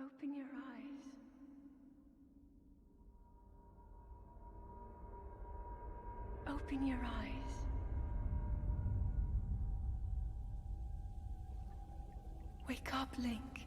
Open your eyes. Open your eyes. Wake up, Link.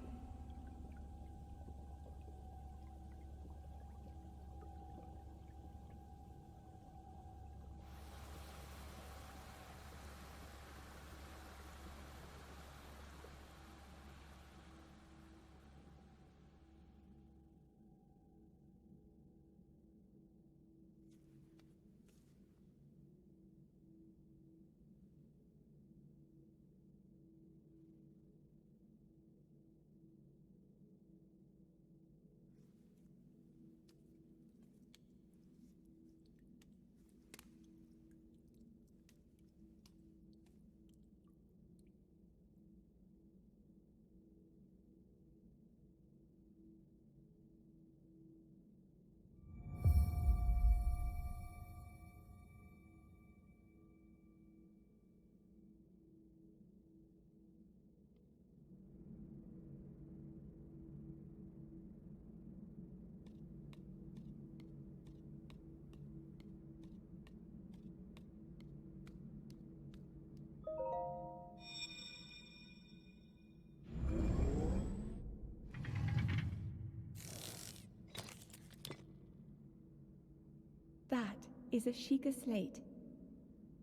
That is a Sheikah slate.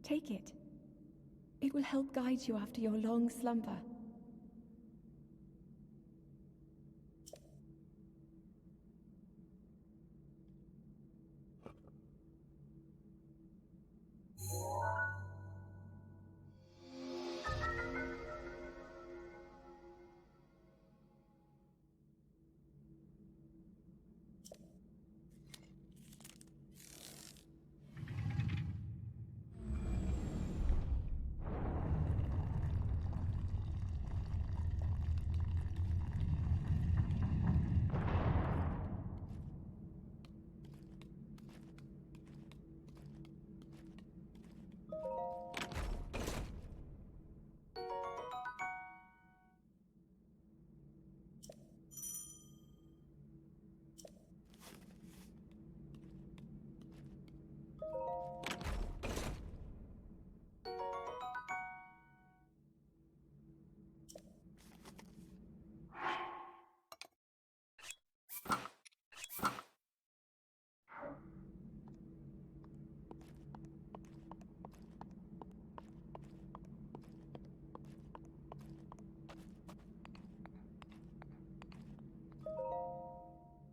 Take it. It will help guide you after your long slumber.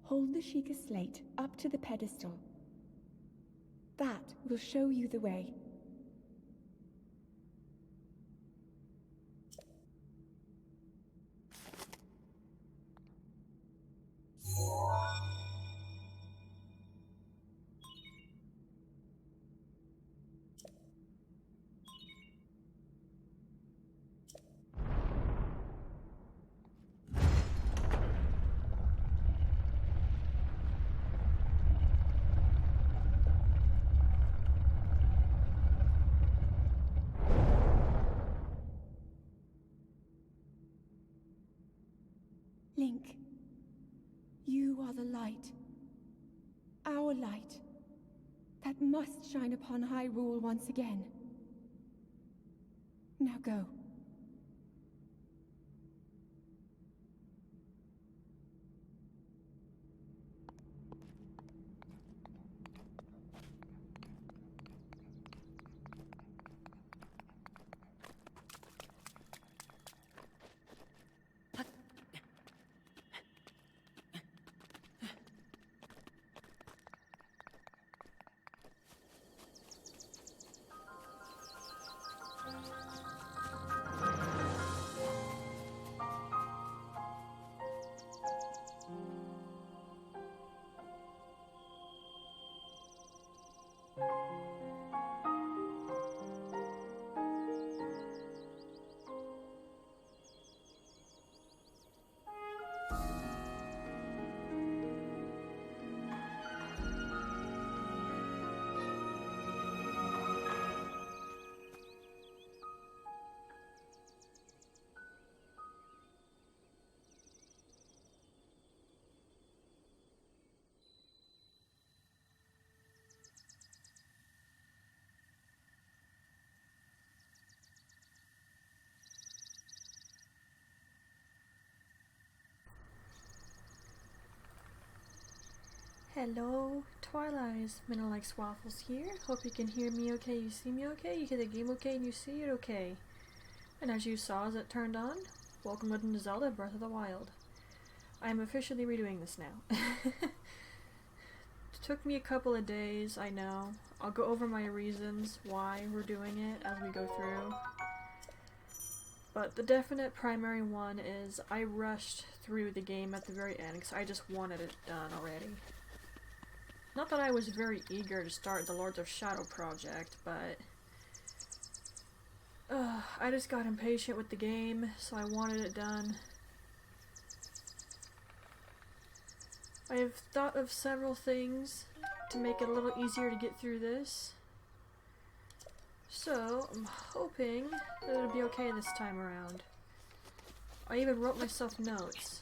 Hold the Sheikah slate up to the pedestal. That will show you the way. Link, you are the light. Our light. that must shine upon Hyrule once again. Now go. Hello, Twilight, Minna Likes Waffles here. Hope you can hear me okay, you see me okay, you hear the game okay, and you see it okay. And as you saw as it turned on, welcome to Zelda Breath of the Wild. I am officially redoing this now. It took me a couple of days, I know. I'll go over my reasons why we're doing it as we go through. But the definite primary one is I rushed through the game at the very end because I just wanted it done already. Not that I was very eager to start the Lords of Shadow project, but I just got impatient with the game, so I wanted it done. I have thought of several things to make it a little easier to get through this. So, I'm hoping that it'll be okay this time around. I even wrote myself notes,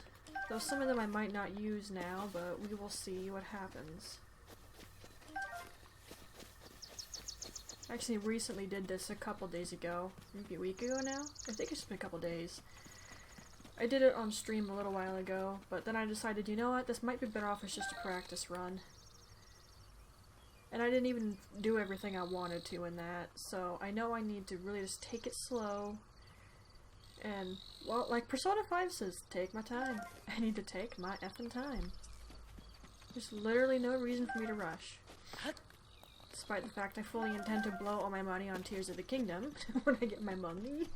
though some of them I might not use now, but we will see what happens. I actually recently did this a couple days ago, maybe a week ago now? I think it's been a couple days. I did it on stream a little while ago, but then I decided, you know what, this might be better off as just a practice run. And I didn't even do everything I wanted to in that, so I know I need to really just take it slow. And, well, like Persona 5 says, take my time. I need to take my effing time. There's literally no reason for me to rush. Despite the fact I fully intend to blow all my money on Tears of the Kingdom when I get my money.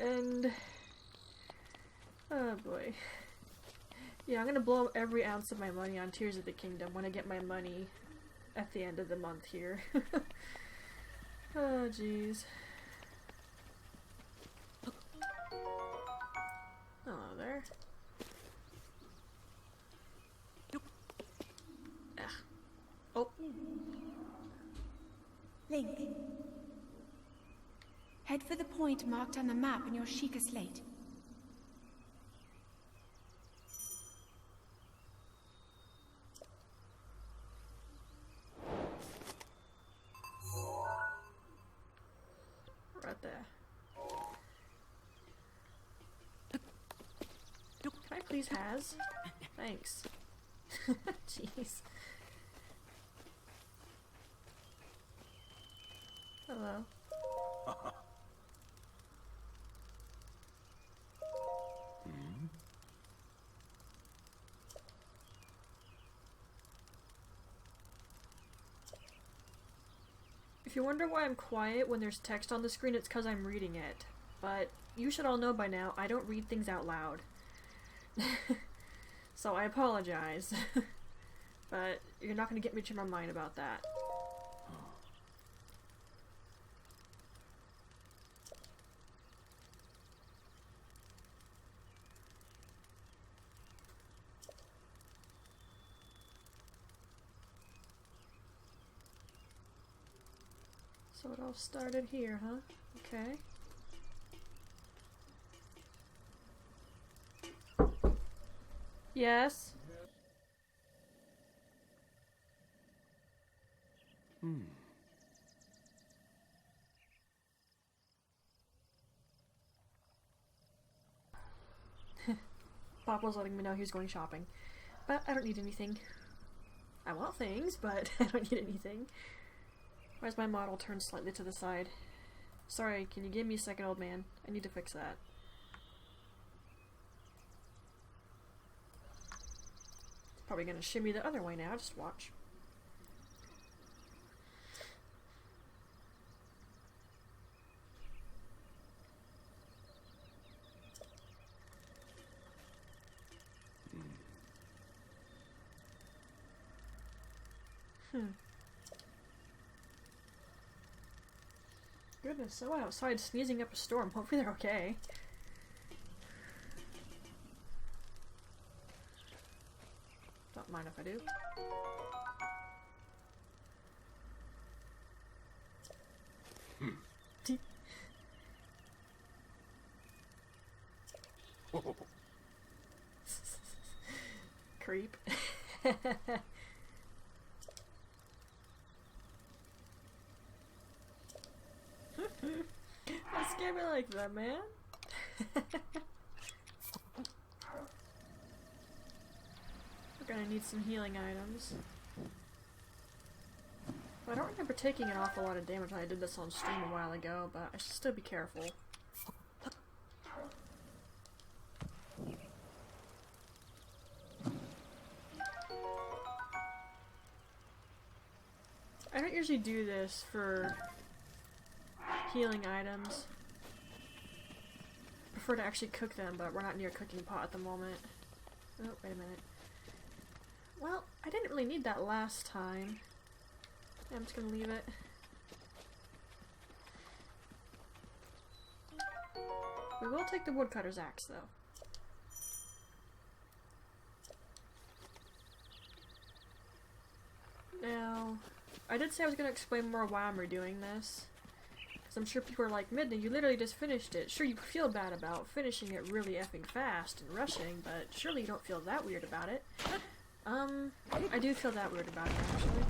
And... oh boy. Yeah, I'm gonna blow every ounce of my money on Tears of the Kingdom when I get my money at the end of the month here. Oh jeez. Hello there. Ugh. Oh. Link. Head for the point marked on the map in your Sheikah slate. Right there. Can I please has? Thanks. Jeez. Hello. If you wonder why I'm quiet when there's text on the screen, it's because I'm reading it. But you should all know by now, I don't read things out loud. So I apologize. But you're not going to get me to my mind about that. So it all started here, huh? Okay. Yes? Papa was letting me know he was going shopping. But I don't need anything. I want things, but I don't need anything. Why is my model turned slightly to the side? Sorry, can you give me a second, old man? I need to fix that. Probably gonna shimmy the other way now, just watch. Goodness, someone outside sneezing up a storm. Hopefully they're okay. Don't mind if I do. Creep. Don't scare me like that, man. We're gonna need some healing items. I don't remember taking an awful lot of damage when I did this on stream a while ago, but I should still be careful. I don't usually do this for healing items. I prefer to actually cook them, but we're not near a cooking pot at the moment. Oh, wait a minute. Well, I didn't really need that last time. Yeah, I'm just gonna leave it. We will take the woodcutter's axe, though. Now, I did say I was gonna explain more why I'm redoing this. Because I'm sure people are like, Midna, you literally just finished it. Sure, you feel bad about finishing it really effing fast and rushing, but surely you don't feel that weird about it. I do feel that weird about it, actually.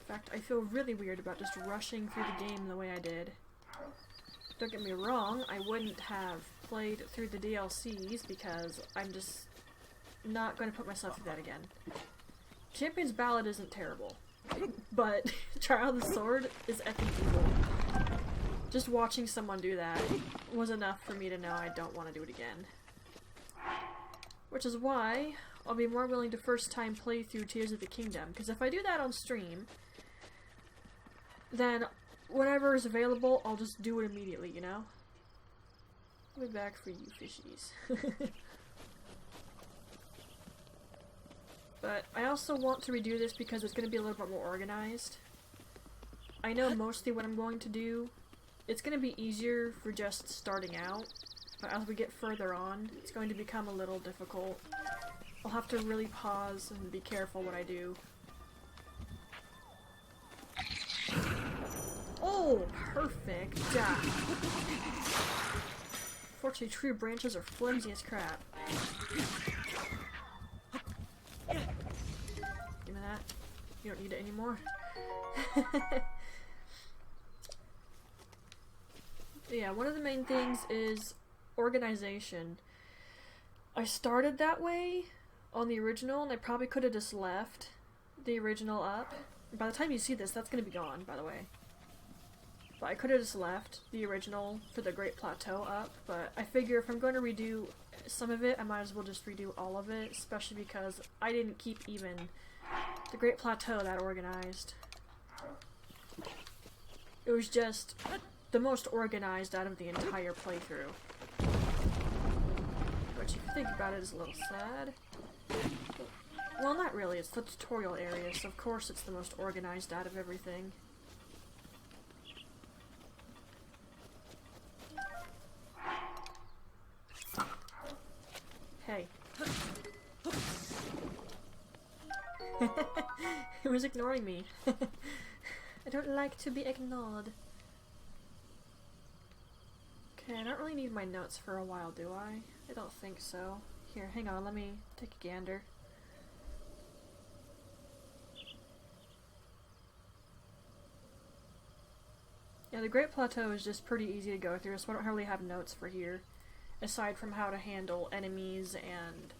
In fact, I feel really weird about just rushing through the game the way I did. Don't get me wrong, I wouldn't have played through the DLCs because I'm just not going to put myself through that again. Champion's Ballad isn't terrible, but Trial of the Sword is effing evil. Just watching someone do that was enough for me to know I don't want to do it again. Which is why I'll be more willing to first time play through Tears of the Kingdom, because if I do that on stream, then whenever is available, I'll just do it immediately, you know? I'll be back for you fishies. But I also want to redo this because it's going to be a little bit more organized. I know mostly what I'm going to do. It's going to be easier for just starting out, but as we get further on, it's going to become a little difficult. I'll have to really pause and be careful what I do. Oh, perfect! Fortunately, tree branches are flimsy as crap. Give me that. You don't need it anymore. Yeah, one of the main things is organization. I started that way on the original, and I probably could have just left the original up. By the time you see this, that's going to be gone, by the way. But I could have just left the original for the Great Plateau up, but I figure if I'm going to redo some of it, I might as well just redo all of it, especially because I didn't keep even the Great Plateau that organized. It was just the most organized out of the entire playthrough. Which, if you think about it, is a little sad. Well, not really, it's the tutorial area, so of course it's the most organized out of everything. Hey. It was ignoring me. I don't like to be ignored. Okay, I don't really need my notes for a while, do I? I don't think so. Here, hang on, let me take a gander. Yeah, the Great Plateau is just pretty easy to go through, so I don't really have notes for here, aside from how to handle enemies, and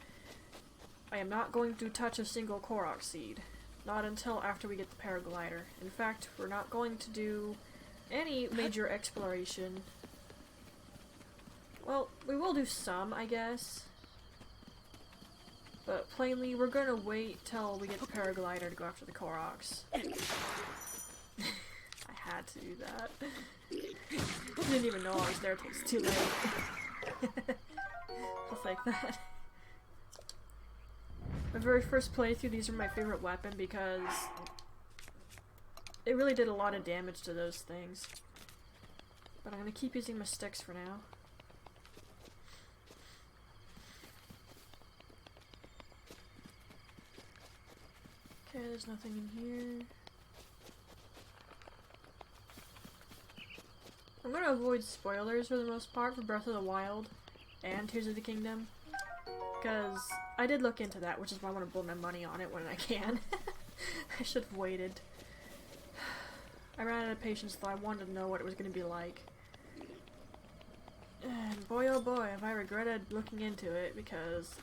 I am not going to touch a single korok seed. Not until after we get the paraglider. In fact, we're not going to do any major exploration. Well, we will do some, I guess. But plainly, we're gonna wait till we get the paraglider to go after the koroks. I had to do that. I didn't even know I was there till it's too late. Just like that. My very first playthrough, these were my favorite weapon because it really did a lot of damage to those things. But I'm gonna keep using my sticks for now. Okay, there's nothing in here. I'm gonna avoid spoilers for the most part for Breath of the Wild and Tears of the Kingdom. Because I did look into that, which is why I want to blow my money on it when I can. I should have waited. I ran out of patience though, I wanted to know what it was going to be like. And boy oh boy, have I regretted looking into it, because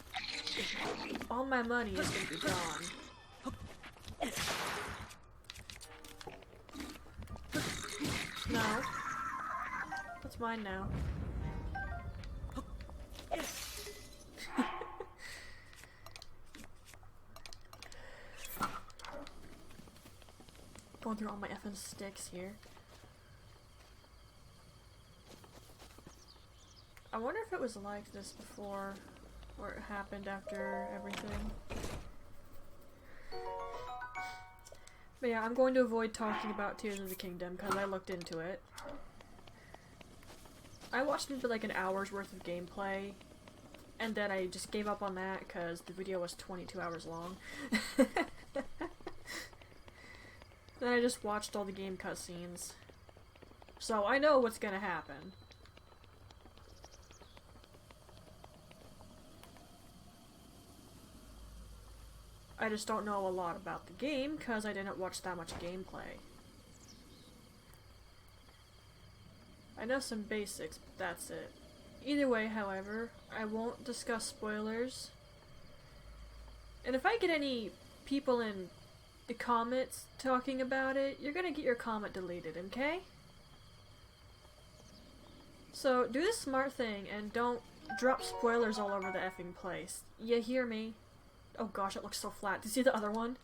all my money is going to be gone. No. That's mine now. Going through all my effing sticks here. I wonder if it was like this before, or it happened after everything. But yeah, I'm going to avoid talking about Tears of the Kingdom because I looked into it. I watched maybe like an hour's worth of gameplay, and then I just gave up on that because the video was 22 hours long. Then I just watched all the game cutscenes. So I know what's gonna happen. I just don't know a lot about the game because I didn't watch that much gameplay. I know some basics, but that's it. Either way, however, I won't discuss spoilers. And if I get any people in the comments talking about it, you're gonna get your comment deleted, okay? So do the smart thing and don't drop spoilers all over the effing place. You hear me? Oh gosh, it looks so flat. Did you see the other one?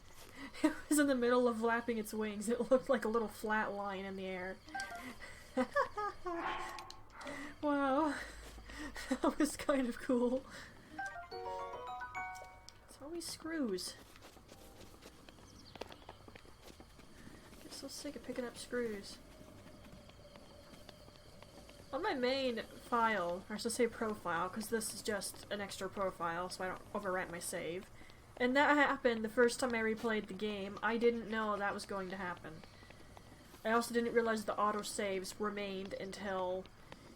It was in the middle of flapping its wings. It looked like a little flat line in the air. Wow. That was kind of cool. It's always screws. I get so sick of picking up screws. On my main file, or I should say profile, because this is just an extra profile so I don't overwrite my save. And that happened the first time I replayed the game. I didn't know that was going to happen. I also didn't realize the autosaves remained until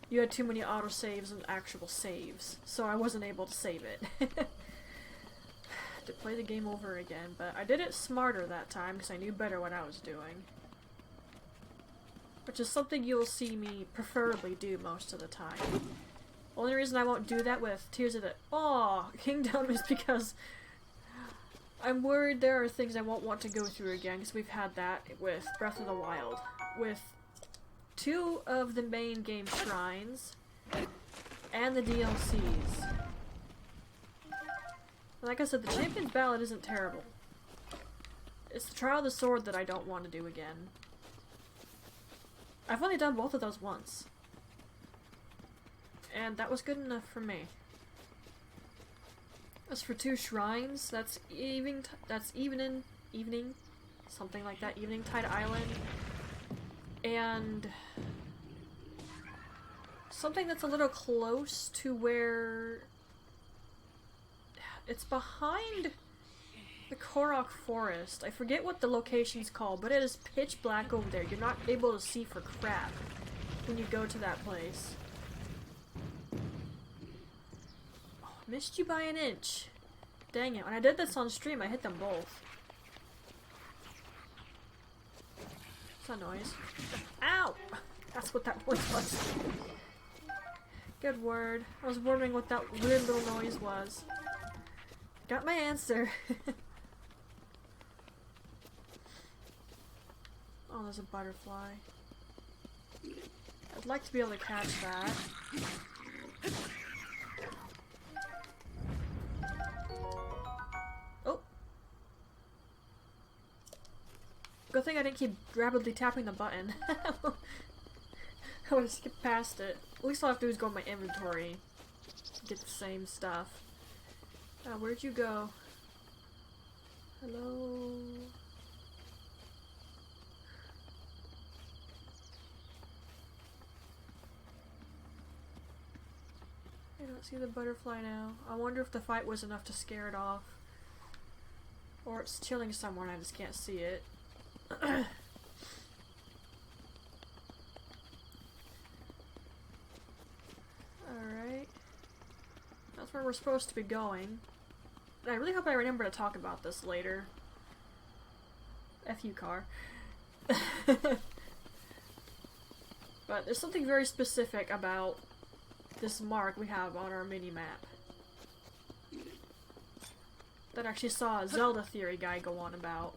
you had too many autosaves and actual saves. So I wasn't able to save it. To play the game over again, but I did it smarter that time because I knew better what I was doing. Which is something you'll see me preferably do most of the time. Only reason I won't do that with Tears of the Kingdom is because I'm worried there are things I won't want to go through again, because we've had that with Breath of the Wild. With 2 of the main game shrines and the DLCs. Like I said, the Champion's Ballad isn't terrible. It's the Trial of the Sword that I don't want to do again. I've only done both of those once. And that was good enough for me. As for 2 shrines, that's evening, something like that, Evening Tide Island, and something that's a little close to where it's behind the Korok Forest. I forget what the location's called, but it is pitch black over there. You're not able to see for crap when you go to that place. Oh, missed you by an inch. Dang it. When I did this on stream, I hit them both. What's that noise? Ow! That's what that noise was. Good word. I was wondering what that weird little noise was. Got my answer. Oh, there's a butterfly. I'd like to be able to catch that. Oh! Good thing I didn't keep rapidly tapping the button. I would have skipped past it. At least all I have to do is go in my inventory to get the same stuff. Where'd you go? Hello? I don't see the butterfly now. I wonder if the fight was enough to scare it off. Or it's chilling somewhere and I just can't see it. Alright. That's where we're supposed to be going. And I really hope I remember to talk about this later. F you, car. But there's something very specific about this mark we have on our mini-map that I actually saw a Zelda theory guy go on about.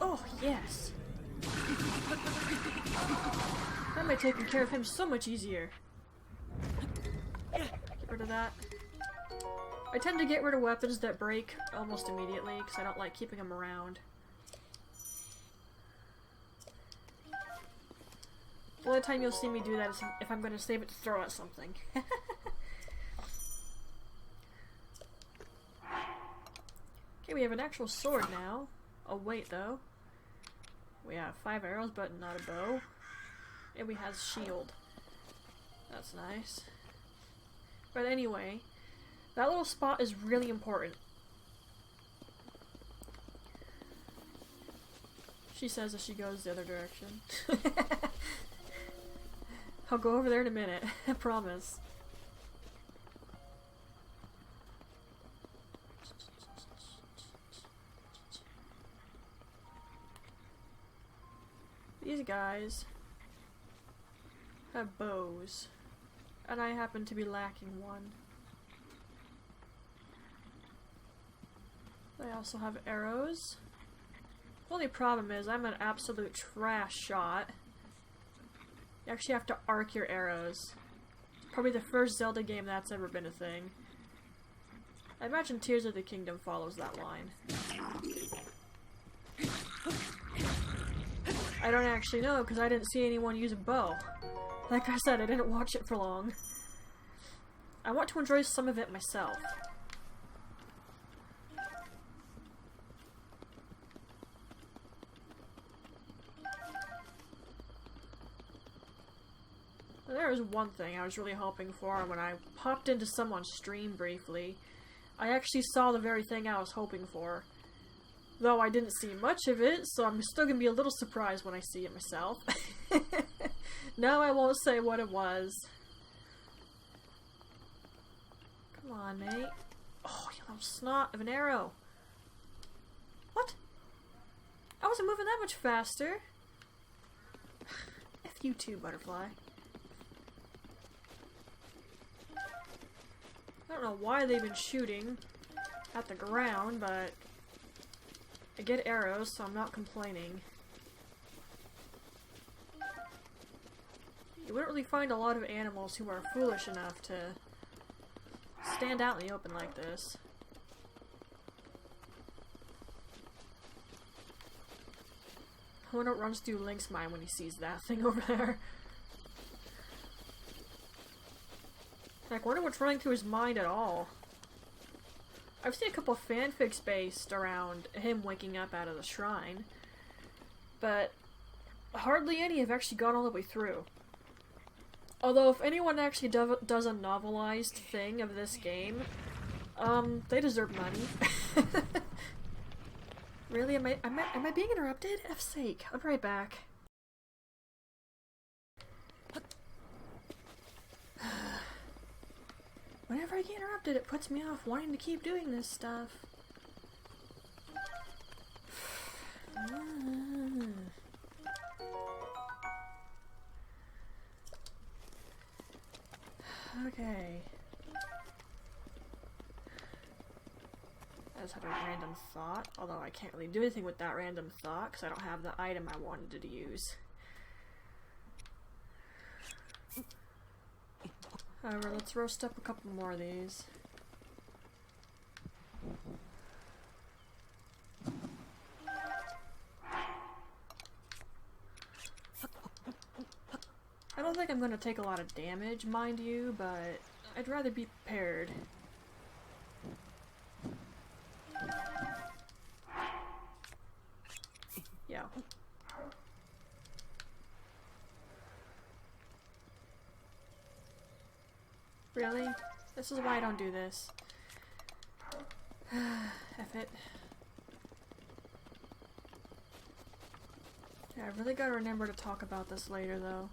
Oh, yes! That made taking care of him so much easier. Get rid of that. I tend to get rid of weapons that break almost immediately because I don't like keeping them around. The only time you'll see me do that is if I'm going to save it to throw at something. Okay, we have an actual sword now. Oh wait, though. We have 5 arrows, but not a bow. And we have shield. That's nice. But anyway, that little spot is really important. She says as she goes the other direction. I'll go over there in a minute, I promise. These guys have bows, and I happen to be lacking one. They also have arrows. The only problem is I'm an absolute trash shot. You actually have to arc your arrows. It's probably the first Zelda game that's ever been a thing. I imagine Tears of the Kingdom follows that line. I don't actually know because I didn't see anyone use a bow. Like I said, I didn't watch it for long. I want to enjoy some of it myself. There was one thing I was really hoping for when I popped into someone's stream briefly. I actually saw the very thing I was hoping for. Though I didn't see much of it, so I'm still gonna be a little surprised when I see it myself. No, I won't say what it was. Come on, mate. Oh, you little snot of an arrow. What? I wasn't moving that much faster. F you too, butterfly. I don't know why they've been shooting at the ground, but I get arrows, so I'm not complaining. You wouldn't really find a lot of animals who are foolish enough to stand out in the open like this. I wonder what runs through Link's mind when he sees that thing over there. Like, I wonder what's running through his mind at all. I've seen a couple of fanfics based around him waking up out of the shrine, but hardly any have actually gone all the way through. Although, if anyone actually does a novelized thing of this game, they deserve money. Really? Am I being interrupted? F's sake. I'll be right back. Whenever I get interrupted, it puts me off wanting to keep doing this stuff. Okay. I just had a random thought, although I can't really do anything with that random thought because I don't have the item I wanted to use. However, let's roast up a couple more of these. I don't think I'm going to take a lot of damage, mind you, but I'd rather be prepared. Yeah. Really? This is why I don't do this. F it. Yeah, I really gotta remember to talk about this later, though.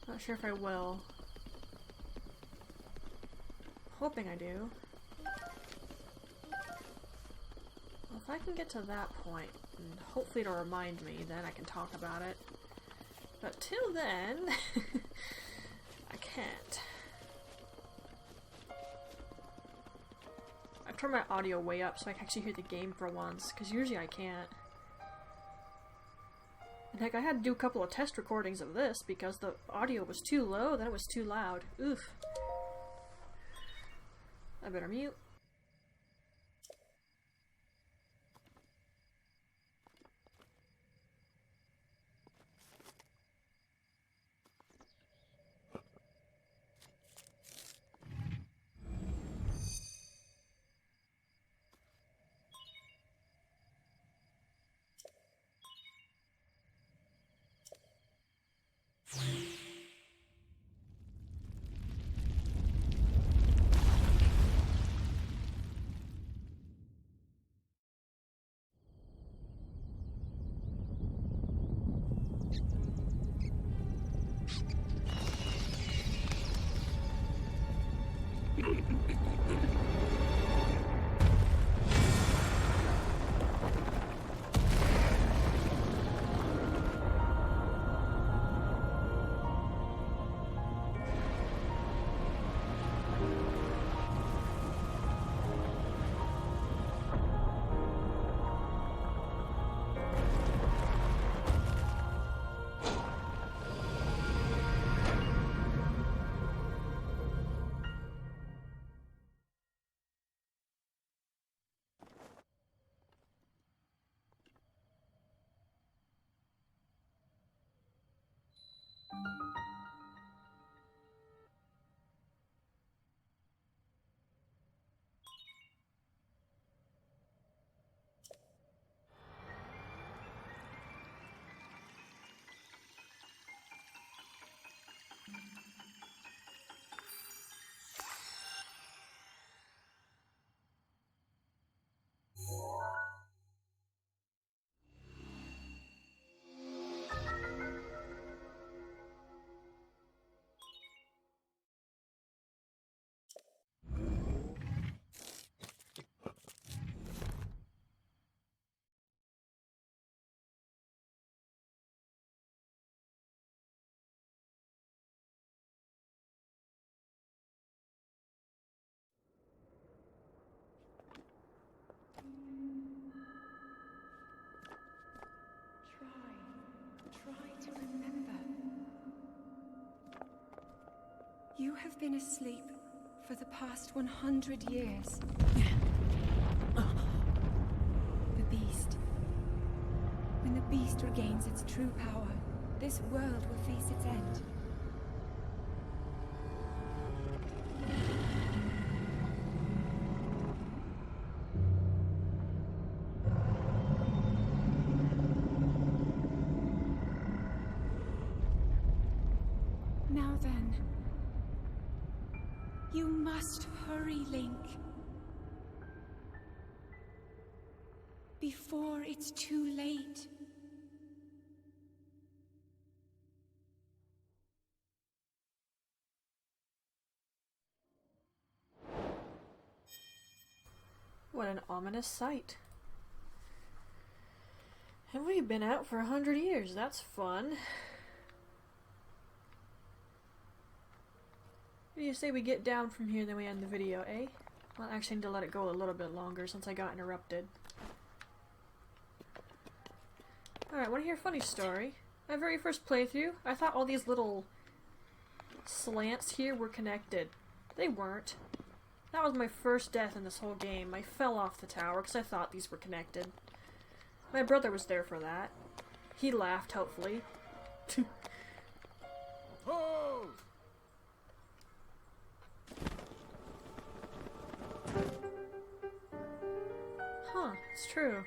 Not sure if I will. Hoping I do. Well, if I can get to that point, and hopefully it'll remind me, then I can talk about it. But till then, I can't. I've turned my audio way up so I can actually hear the game for once, because usually I can't. And heck, I had to do a couple of test recordings of this because the audio was too low, then it was too loud. Oof. I better mute. Try to remember. You have been asleep for the past 100 years. The beast. When the beast regains its true power, this world will face its end. Now then, you must hurry, Link. Before it's too late. What an ominous sight. And we've been out for 100 years, that's fun. do you say we get down from here, then we end the video, eh? Well, actually, I need to let it go a little bit longer since I got interrupted. Alright, wanna hear a funny story? My very first playthrough, I thought all these little slants here were connected. They weren't. That was my first death in this whole game. I fell off the tower because I thought these were connected. My brother was there for that. He laughed, hopefully. Oh! Huh, it's true.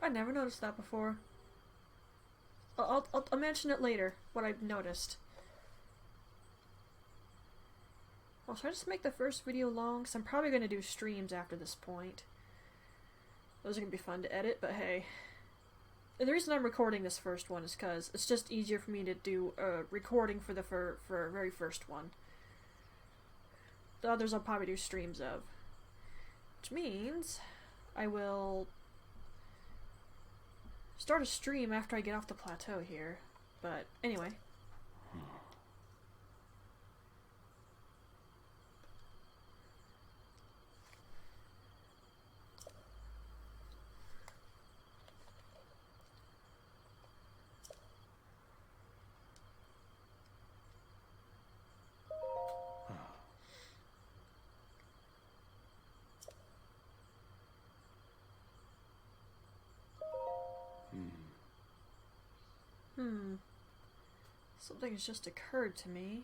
I never noticed that before. I'll mention it later, what I've noticed. Well, should I just make the first video long? Because I'm probably going to do streams after this point. Those are going to be fun to edit, but hey. And the reason I'm recording this first one is because it's just easier for me to do a recording for the very first one. The others I'll probably do streams of. Which means I will start a stream after I get off the plateau here. But anyway. Something has just occurred to me.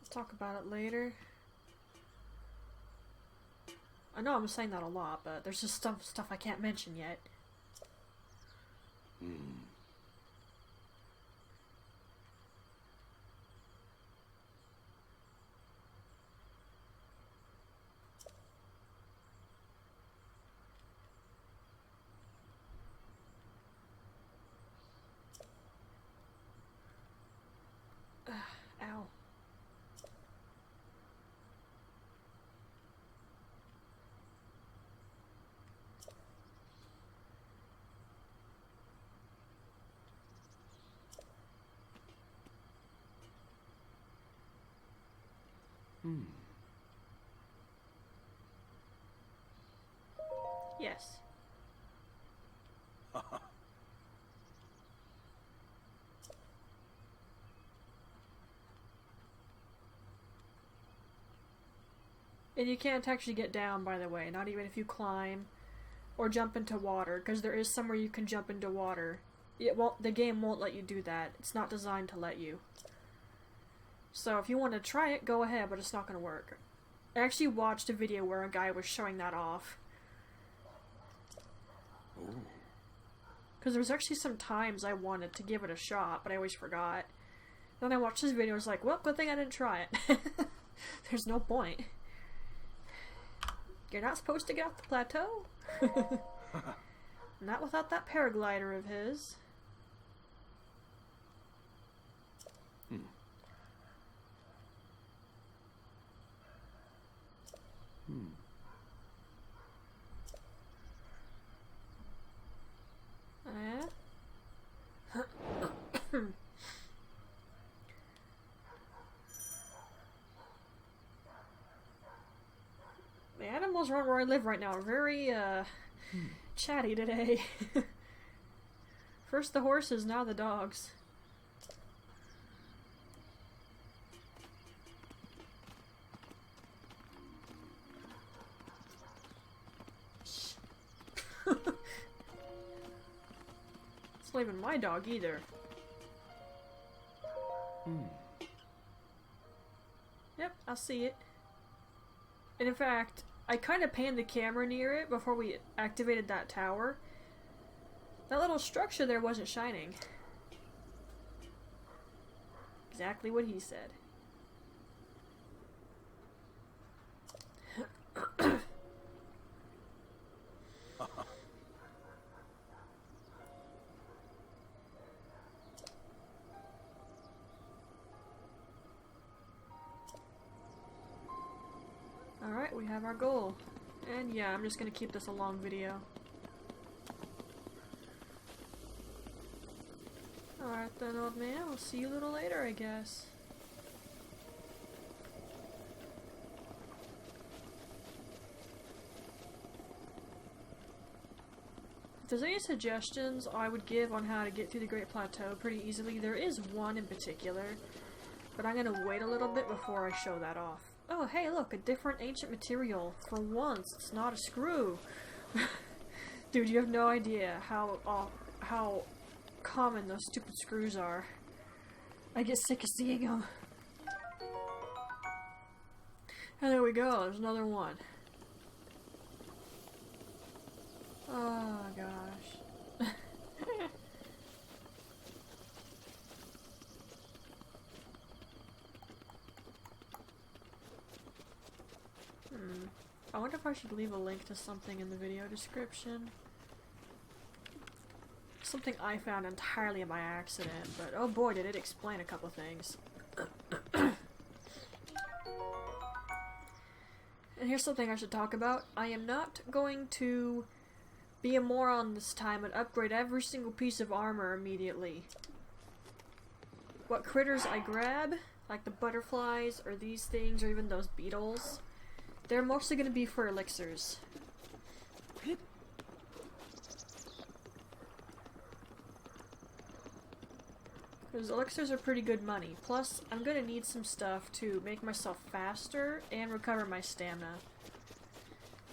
Let's talk about it later. I know I'm saying that a lot, but there's just stuff I can't mention yet. Ow. Yes. And you can't actually get down, by the way, not even if you climb or jump into water, because there is somewhere you can jump into water. The game won't let you do that. It's not designed to let you. So if you want to try it, go ahead, but it's not going to work. I actually watched a video where a guy was showing that off. Because there was actually some times I wanted to give it a shot, but I always forgot. Then I watched this video and was like, well, good thing I didn't try it. There's no point. You're not supposed to get off the plateau? Not without that paraglider of his. The animals around where I live right now are very, chatty today. First the horses, now the dogs. It's not even my dog either. Yep, I see it. And in fact, I kind of panned the camera near it before we activated that tower. That little structure there wasn't shining. Exactly what he said. Alright, we have our goal. And yeah, I'm just gonna keep this a long video. Alright then, old man, I'll see you a little later, I guess. If there's any suggestions I would give on how to get through the Great Plateau pretty easily, there is one in particular, but I'm gonna wait a little bit before I show that off. Oh, hey, look, a different ancient material. For once, it's not a screw. Dude, you have no idea how common those stupid screws are. I get sick of seeing them. And there we go, there's another one. Oh gosh. I wonder if I should leave a link to something in the video description. Something I found entirely by accident, but oh boy did it explain a couple things. And here's something I should talk about. I am not going to be a moron this time and upgrade every single piece of armor immediately. What critters I grab, like the butterflies or these things or even those beetles, they're mostly going to be for elixirs. Because elixirs are pretty good money. Plus, I'm going to need some stuff to make myself faster and recover my stamina.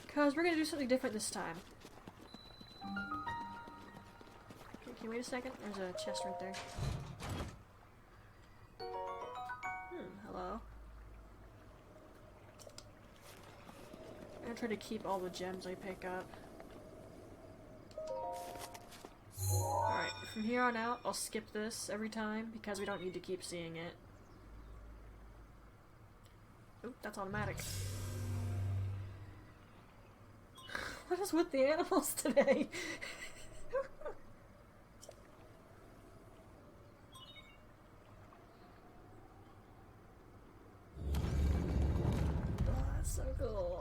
Because we're going to do something different this time. Okay, can you wait a second? There's a chest right there. Hello. I'm going to try to keep all the gems I pick up. Alright, from here on out, I'll skip this every time because we don't need to keep seeing it. Oop, that's automatic. What is with the animals today? Oh, that's so cool.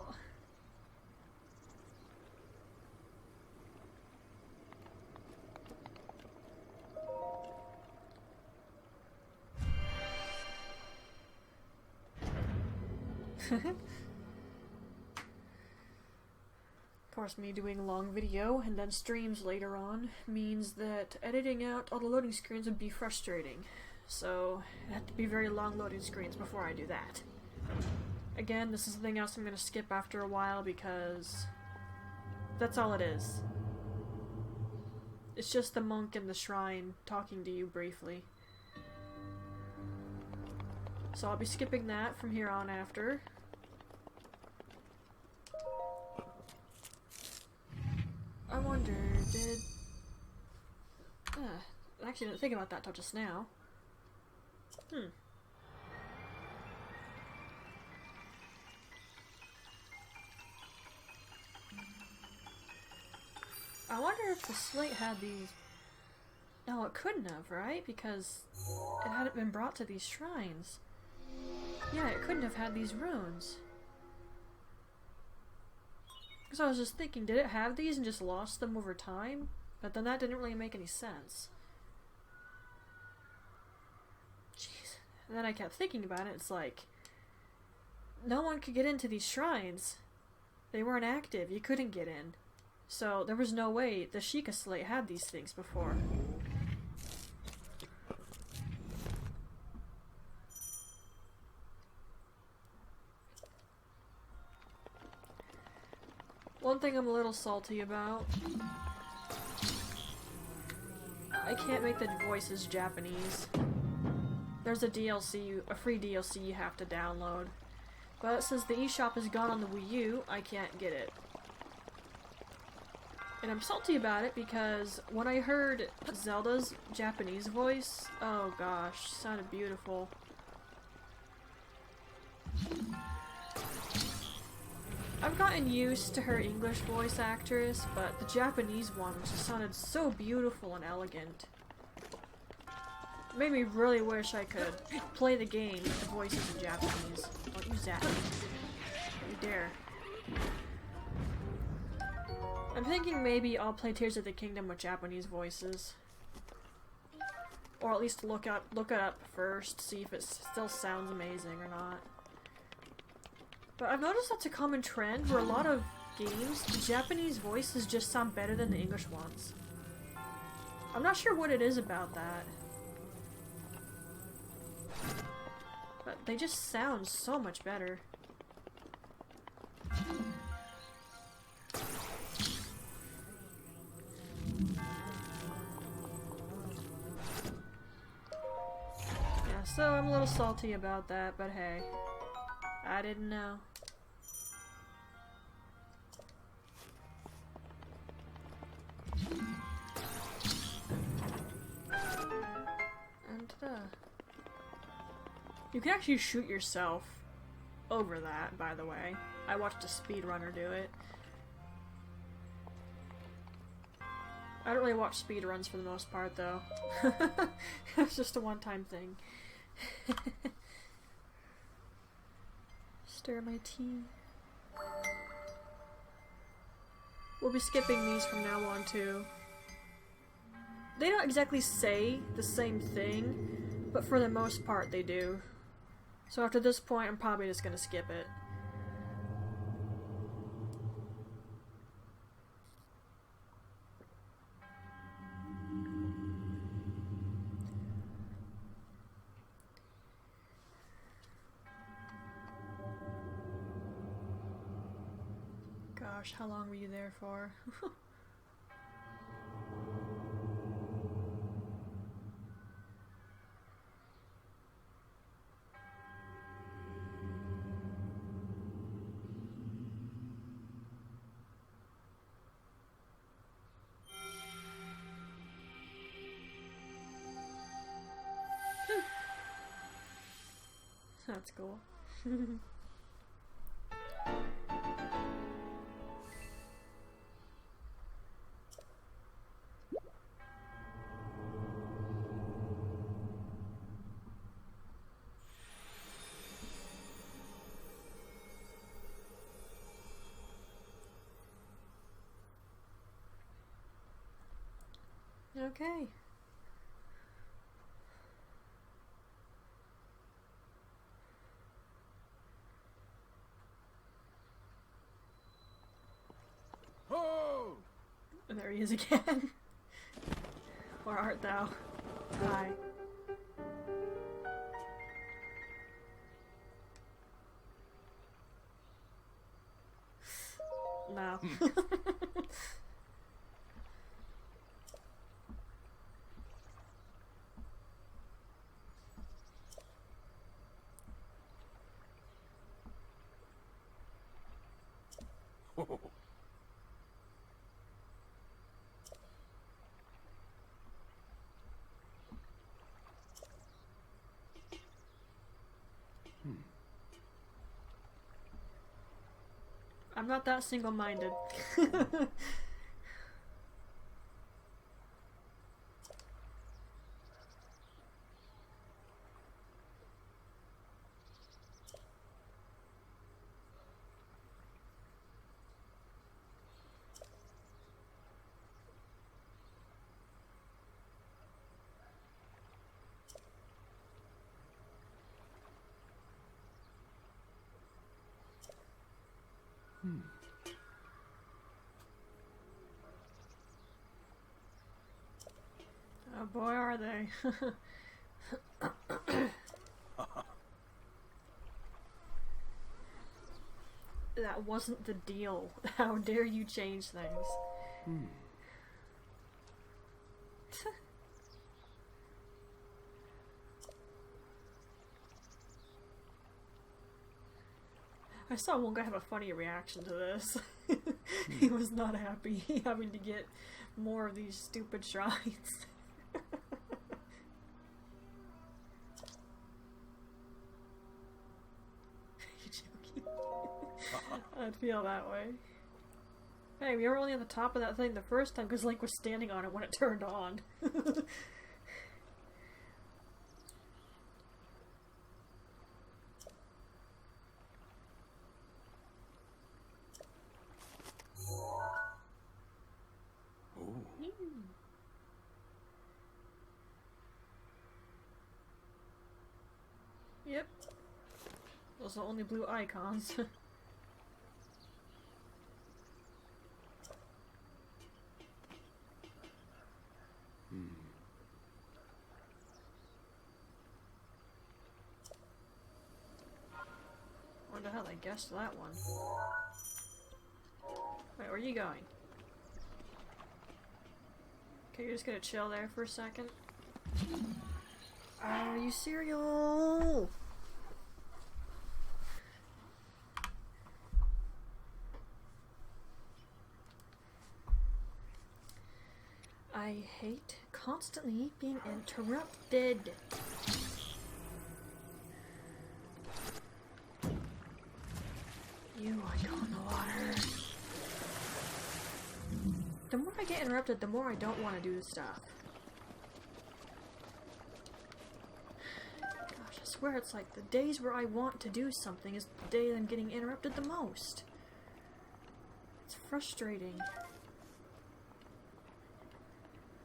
Of course, me doing long video and then streams later on means that editing out all the loading screens would be frustrating. So, it had to be very long loading screens before I do that. Again, this is something else I'm going to skip after a while because that's all it is. It's just the monk in the shrine talking to you briefly. So I'll be skipping that from here on after. I wonder, did... I actually didn't think about that till just now. I wonder if the slate had these... No, it couldn't have, right? Because it hadn't been brought to these shrines. Yeah, it couldn't have had these runes. Because I was just thinking, did it have these and just lost them over time? But then that didn't really make any sense. Jeez. And then I kept thinking about it, it's like... No one could get into these shrines. They weren't active, you couldn't get in. So there was no way the Sheikah Slate had these things before. One thing I'm a little salty about, I can't make the voices Japanese. There's a DLC, a free DLC you have to download. But since the eShop is gone on the Wii U, I can't get it. And I'm salty about it because when I heard Zelda's Japanese voice, oh gosh, sounded beautiful. I've gotten used to her English voice actress, but the Japanese one just sounded so beautiful and elegant. It made me really wish I could play the game with the voices in Japanese. Don't use that. Don't you dare. I'm thinking maybe I'll play Tears of the Kingdom with Japanese voices. Or at least look it up first, see if it still sounds amazing or not. But I've noticed that's a common trend where a lot of games, the Japanese voices just sound better than the English ones. I'm not sure what it is about that. But they just sound so much better. Yeah, so I'm a little salty about that, but hey. I didn't know. And you can actually shoot yourself over that, by the way. I watched a speedrunner do it. I don't really watch speedruns for the most part, though. It's just a one-time thing. Stir my tea. We'll be skipping these from now on, too. They don't exactly say the same thing, but for the most part they do. So after this point, I'm probably just gonna skip it. Gosh, how long were you there for? That's cool. Okay. Oh! There he is again. Where art thou? Hi. No. I'm not that single-minded. Oh boy, are they. That wasn't the deal. How dare you change things? I saw one guy have a funny reaction to this. He was not happy having to get more of these stupid shrines. I'd feel that way. Hey, we were only on the top of that thing the first time because Link was standing on it when it turned on. Yep. Those are the only blue icons. Well, I guessed that one. Wait, where are you going? Okay, you're just gonna chill there for a second? Oh, you cereal! I hate constantly being interrupted. You are going in the water. The more I get interrupted, the more I don't want to do the stuff. Gosh, I swear it's like the days where I want to do something is the day I'm getting interrupted the most. It's frustrating.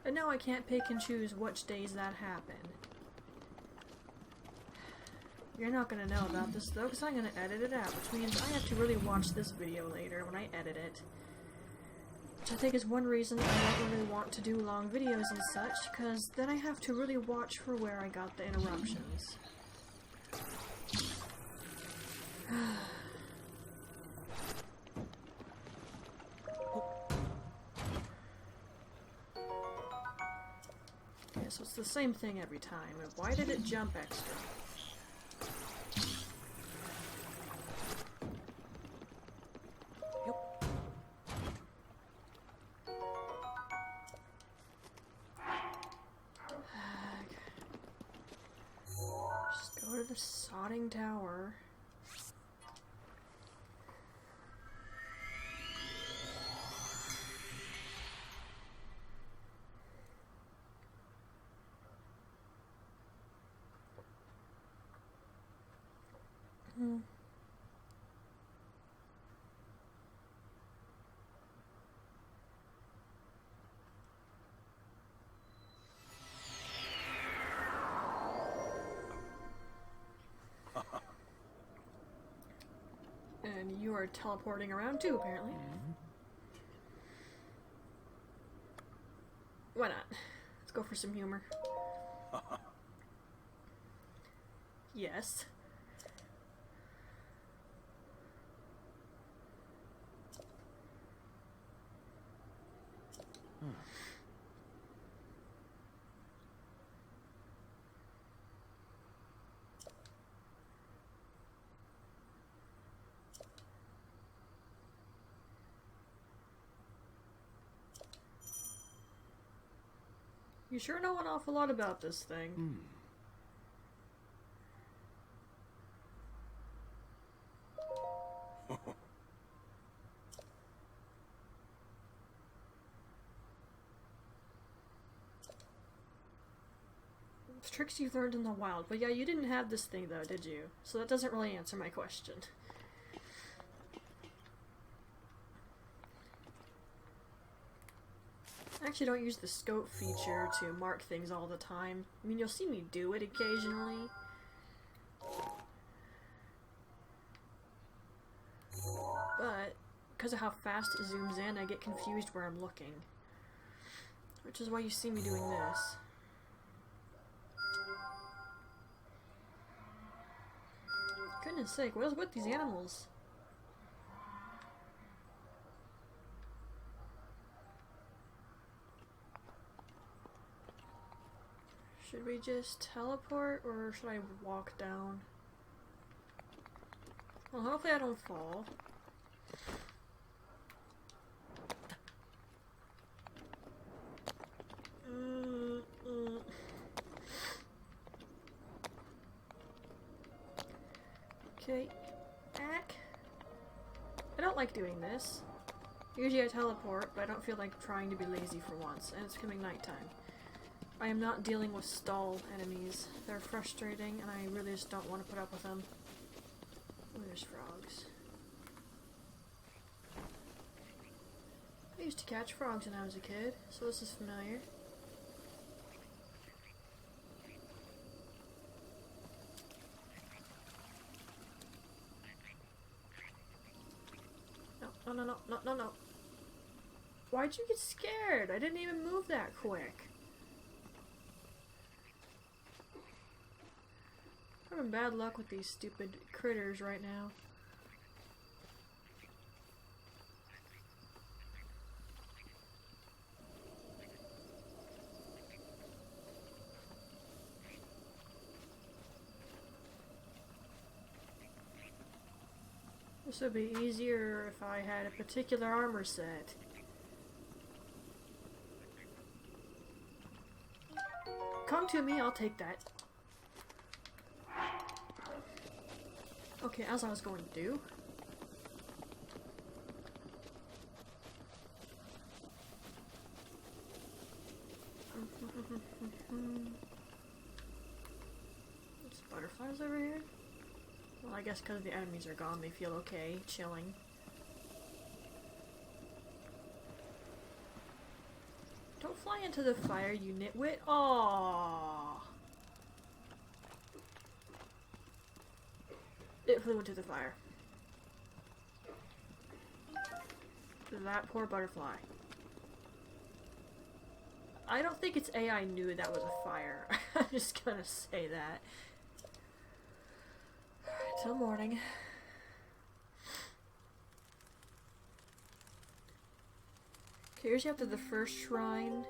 And now I can't pick and choose which days that happen. You're not gonna know about this though, because I'm gonna edit it out, which means I have to really watch this video later when I edit it. Which I think is one reason I don't really want to do long videos and such, because then I have to really watch for where I got the interruptions. Yeah, so it's the same thing every time. Why did it jump extra? Just go to the sodding tower. And you are teleporting around too, apparently. Why not? Let's go for some humor. Yes. You sure know an awful lot about this thing. The tricks you've learned in the wild. But yeah, you didn't have this thing though, did you? So that doesn't really answer my question. I actually don't use the scope feature to mark things all the time. I mean, you'll see me do it occasionally. But, because of how fast it zooms in, I get confused where I'm looking. Which is why you see me doing this. Goodness sake, what is with these animals? Should we just teleport, or should I walk down? Well, hopefully I don't fall. Okay. Back. I don't like doing this. Usually I teleport, but I don't feel like trying to be lazy for once, and it's becoming nighttime. I am not dealing with stall enemies. They're frustrating, and I really just don't want to put up with them. Oh, there's frogs. I used to catch frogs when I was a kid, so this is familiar. No, no, no, no, no, no. Why'd you get scared? I didn't even move that quick. I'm having bad luck with these stupid critters right now. This would be easier if I had a particular armor set. Come to me, I'll take that. Okay, as I was going to do. There's butterflies over here. Well, I guess because the enemies are gone, they feel okay, chilling. Don't fly into the fire, you nitwit. Aww. It flew into the fire. That poor butterfly. I don't think its AI knew that was a fire. I'm just gonna say that. Alright, till morning. Okay, here's after the first shrine.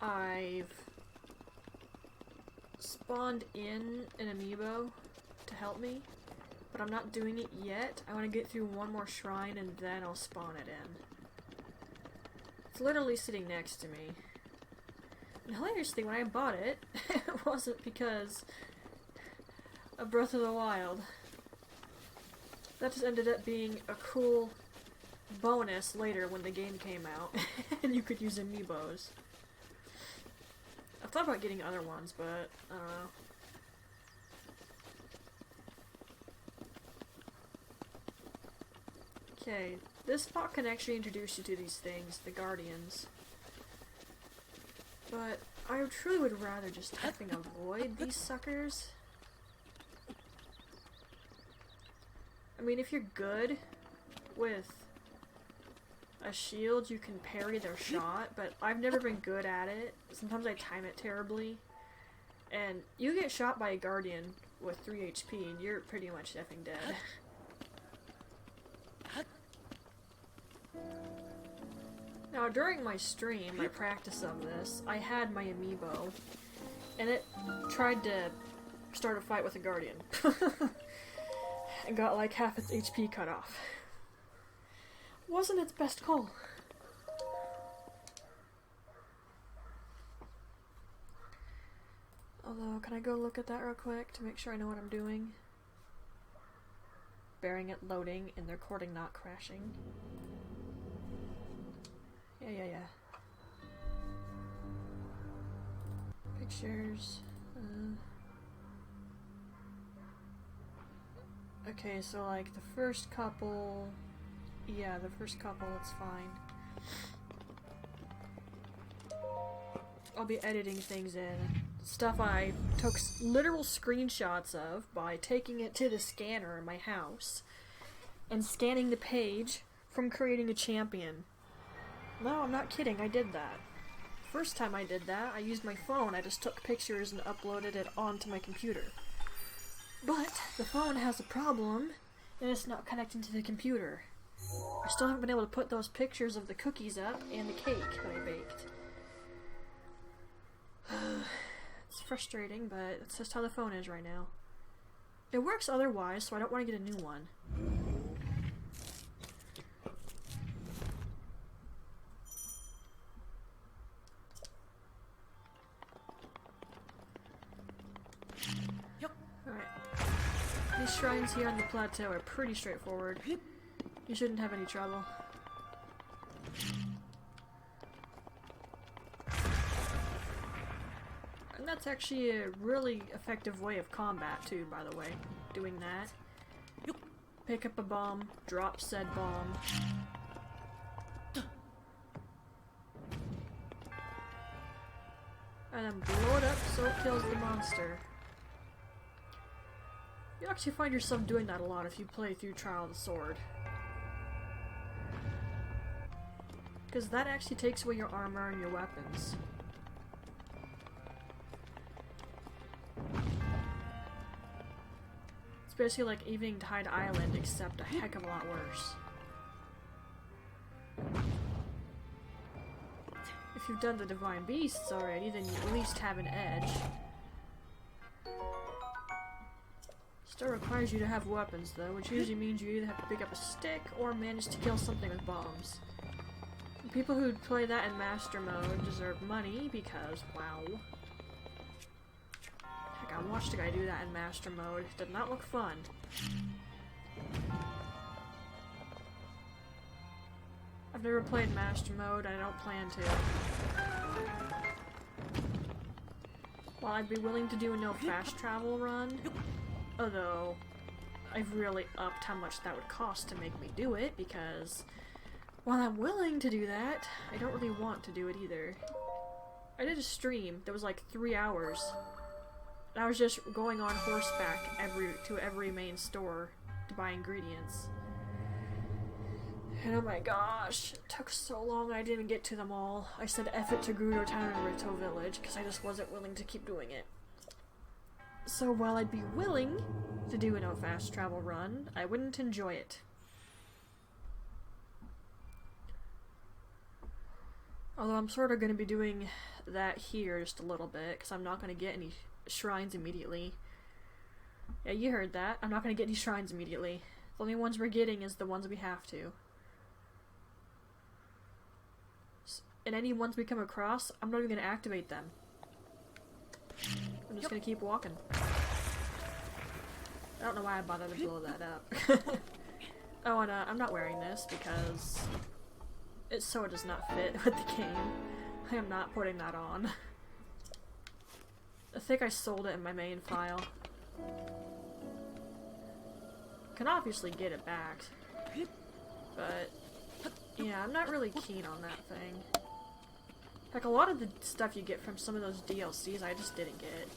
I've spawned in an amiibo to help me, but I'm not doing it yet. I want to get through one more shrine and then I'll spawn it in. It's literally sitting next to me. And hilariously, when I bought it, it wasn't because of Breath of the Wild. That just ended up being a cool bonus later when the game came out, and you could use amiibos. I've thought about getting other ones, but I don't know. Okay, this spot can actually introduce you to these things, the Guardians. But I truly would rather just effing avoid these suckers. I mean, if you're good with a shield, you can parry their shot, but I've never been good at it. Sometimes I time it terribly. And you get shot by a Guardian with 3 HP and you're pretty much effing dead. Now, during my stream, my practice of this, I had my amiibo, and it tried to start a fight with a Guardian. And got like half its HP cut off. Wasn't its best call. Although, can I go look at that real quick to make sure I know what I'm doing? Bearing it loading and the recording not crashing. Yeah. Pictures. Okay, so like the first couple... Yeah, the first couple, it's fine. I'll be editing things in. Stuff I took literal screenshots of by taking it to the scanner in my house and scanning the page from creating a champion. No, I'm not kidding, I did that. First time I did that, I used my phone. I just took pictures and uploaded it onto my computer. But the phone has a problem, and it's not connecting to the computer. I still haven't been able to put those pictures of the cookies up and the cake that I baked. It's frustrating, but it's just how the phone is right now. It works otherwise, so I don't want to get a new one. These shrines here on the plateau are pretty straightforward. You shouldn't have any trouble. And that's actually a really effective way of combat too, by the way. Doing that. Pick up a bomb, drop said bomb. And then blow it up so it kills the monster. You actually find yourself doing that a lot if you play through Trial of the Sword. Because that actually takes away your armor and your weapons. It's basically like Evening Tide Island, except a heck of a lot worse. If you've done the Divine Beasts already, then you at least have an edge. Still requires you to have weapons though, which usually means you either have to pick up a stick or manage to kill something with bombs. People who play that in Master Mode deserve money because, wow. Heck, I watched a guy do that in Master Mode. It did not look fun. I've never played Master Mode, and I don't plan to. While I'd be willing to do a no fast travel run, although I've really upped how much that would cost to make me do it, because while I'm willing to do that, I don't really want to do it either. I did a stream that was like 3 hours. And I was just going on horseback to every main store to buy ingredients. And oh my gosh, it took so long I didn't even get to them all. I said F it to Gerudo Town and Rito Village because I just wasn't willing to keep doing it. So while I'd be willing to do a no fast travel run, I wouldn't enjoy it. Although I'm sort of going to be doing that here just a little bit, because I'm not going to get any shrines immediately. Yeah, you heard that. I'm not going to get any shrines immediately. The only ones we're getting is the ones we have to. And any ones we come across, I'm not even going to activate them. I'm just going to keep walking. I don't know why I bothered to blow that up. Oh, and I'm not wearing this because it so does not fit with the game. I am not putting that on. I think I sold it in my main file. Can obviously get it back. But yeah, I'm not really keen on that thing. Like, a lot of the stuff you get from some of those DLCs I just didn't get.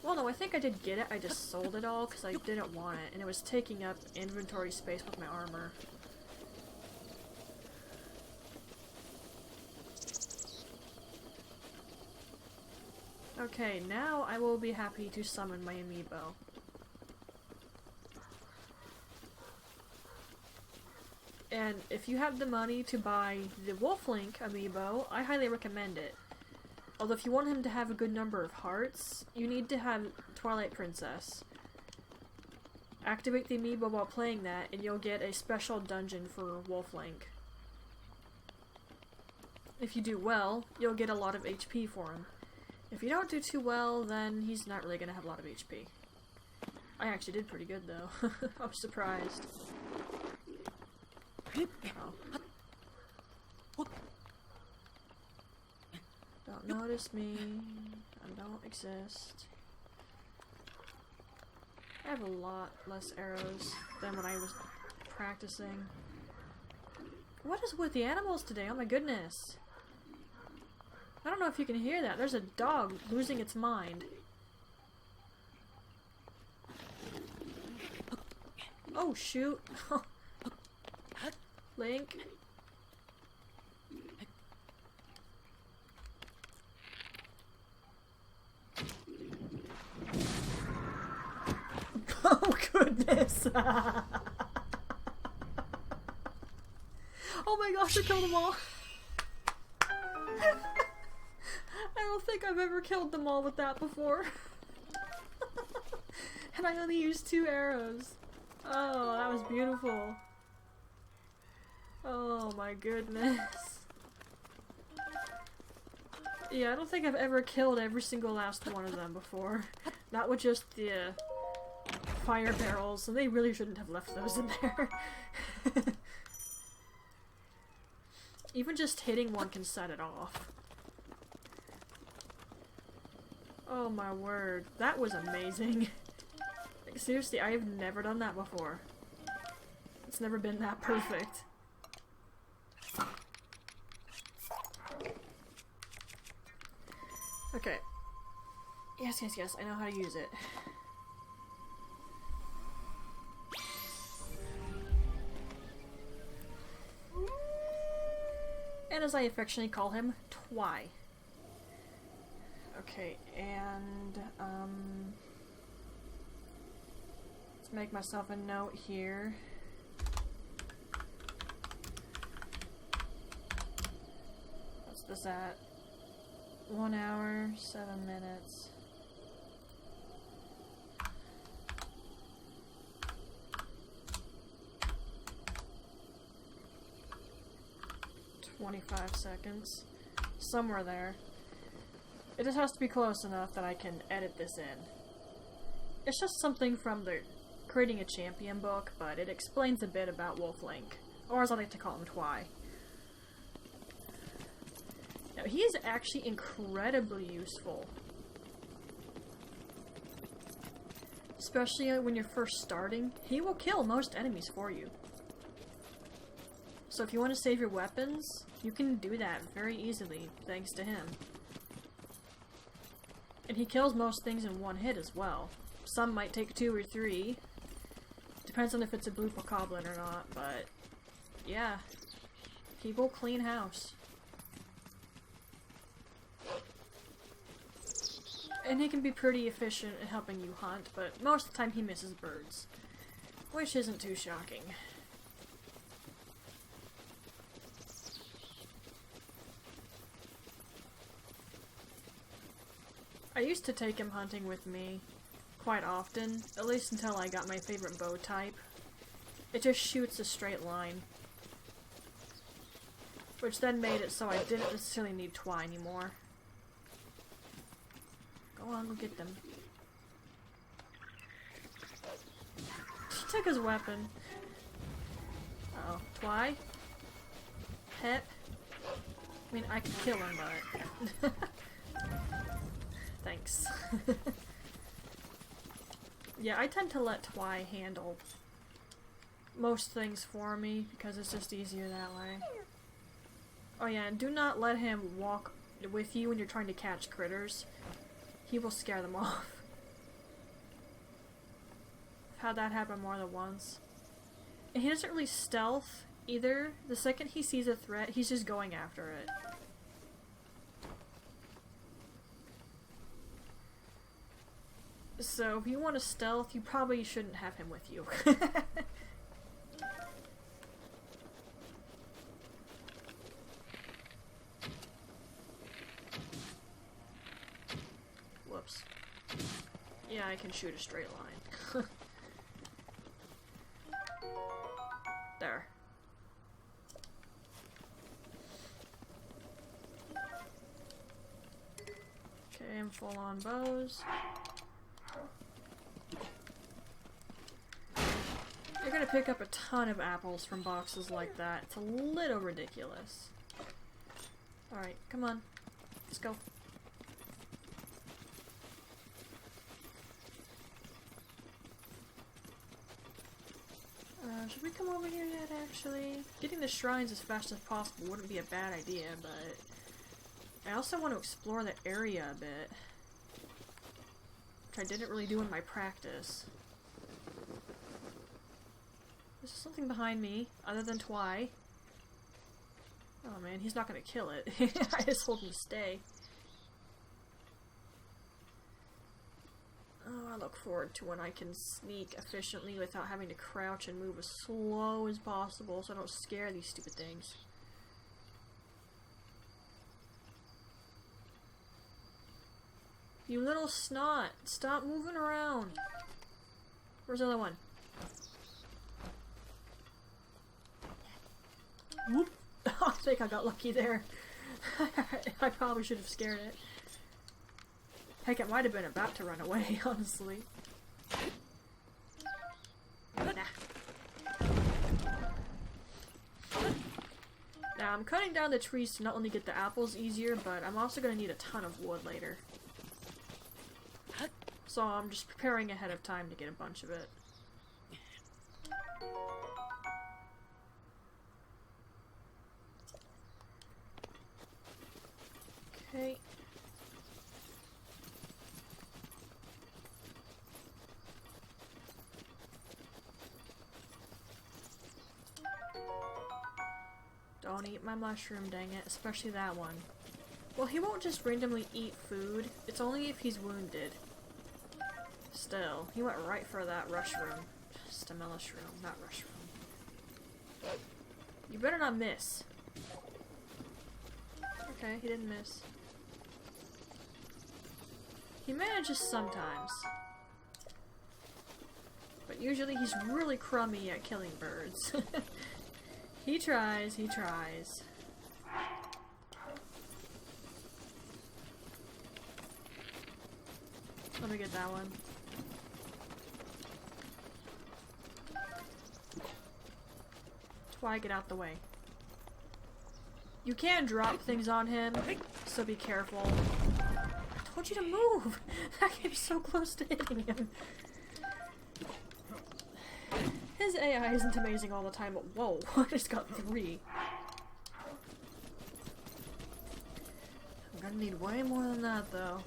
Well, no, I think I did get it, I just sold it all because I didn't want it, and it was taking up inventory space with my armor. Okay, now I will be happy to summon my amiibo. And if you have the money to buy the Wolf Link amiibo, I highly recommend it. Although if you want him to have a good number of hearts, you need to have Twilight Princess. Activate the amiibo while playing that, and you'll get a special dungeon for Wolf Link. If you do well, you'll get a lot of HP for him. If you don't do too well, then he's not really going to have a lot of HP. I actually did pretty good, though. I was surprised. Oh. Don't notice me. I don't exist. I have a lot less arrows than when I was practicing. What is with the animals today? Oh my goodness. I don't know if you can hear that. There's a dog losing its mind. Oh shoot. Link. Oh goodness. Oh my gosh, I killed them all. I don't think I've ever killed them all with that before. And I only used 2 arrows. Oh, that was beautiful. Oh my goodness. Yeah, I don't think I've ever killed every single last one of them before. Not with just the fire barrels, and they really shouldn't have left those in there. Even just hitting one can set it off. Oh my word, that was amazing. Like, seriously, I have never done that before. It's never been that perfect. Okay. Yes, yes, yes, I know how to use it. And as I affectionately call him, Twy. Okay, and, let's make myself a note here. What's this at? 1 hour, 7 minutes. 25 seconds. Somewhere there. It just has to be close enough that I can edit this in. It's just something from the Creating a Champion book, but it explains a bit about Wolf Link. Or as I like to call him, Twy. Now, he is actually incredibly useful. Especially when you're first starting. He will kill most enemies for you. So if you want to save your weapons, you can do that very easily, thanks to him. And he kills most things in one hit as well. Some might take 2 or 3. Depends on if it's a blue bokoblin or not, but yeah. He will clean house. And he can be pretty efficient in helping you hunt, but most of the time he misses birds. Which isn't too shocking. I used to take him hunting with me quite often, at least until I got my favorite bow type. It just shoots a straight line. Which then made it so I didn't necessarily need Twy anymore. Go on, go get them. She took his weapon. Uh oh, Twy? Pet? I mean, I could kill him, but... Thanks. Yeah, I tend to let Twy handle most things for me, because it's just easier that way. Oh yeah, and do not let him walk with you when you're trying to catch critters. He will scare them off. I've had that happen more than once. And he doesn't really stealth either. The second he sees a threat, he's just going after it. So if you want to stealth, you probably shouldn't have him with you. Whoops. Yeah, I can shoot a straight line. There. Okay, I'm full on bows. You're gonna pick up a ton of apples from boxes like that. It's a little ridiculous. Alright, come on. Let's go. Should we come over here yet, actually? Getting the shrines as fast as possible wouldn't be a bad idea, but... I also want to explore the area a bit. Which I didn't really do in my practice. There's something behind me, other than Twy. Oh man, he's not gonna kill it. I just told him to stay. Oh, I look forward to when I can sneak efficiently without having to crouch and move as slow as possible so I don't scare these stupid things. You little snot! Stop moving around! Where's the other one? Whoop! I think I got lucky there. I probably should have scared it. Heck, it might have been about to run away, honestly. Nah. Now, I'm cutting down the trees to not only get the apples easier, but I'm also going to need a ton of wood later. So I'm just preparing ahead of time to get a bunch of it. Okay. Don't eat my mushroom, dang it. Especially that one. Well, he won't just randomly eat food. It's only if he's wounded. Still, he went right for that rushroom. Stamella shroom, not rushroom. You better not miss. Okay, he didn't miss. He manages sometimes. But usually he's really crummy at killing birds. He tries, he tries. Let me get that one. Twy, get out the way. You can drop things on him, so be careful. I told you to move! That game's so close to hitting him. His AI isn't amazing all the time, but whoa, I just got 3. I'm gonna need way more than that, though.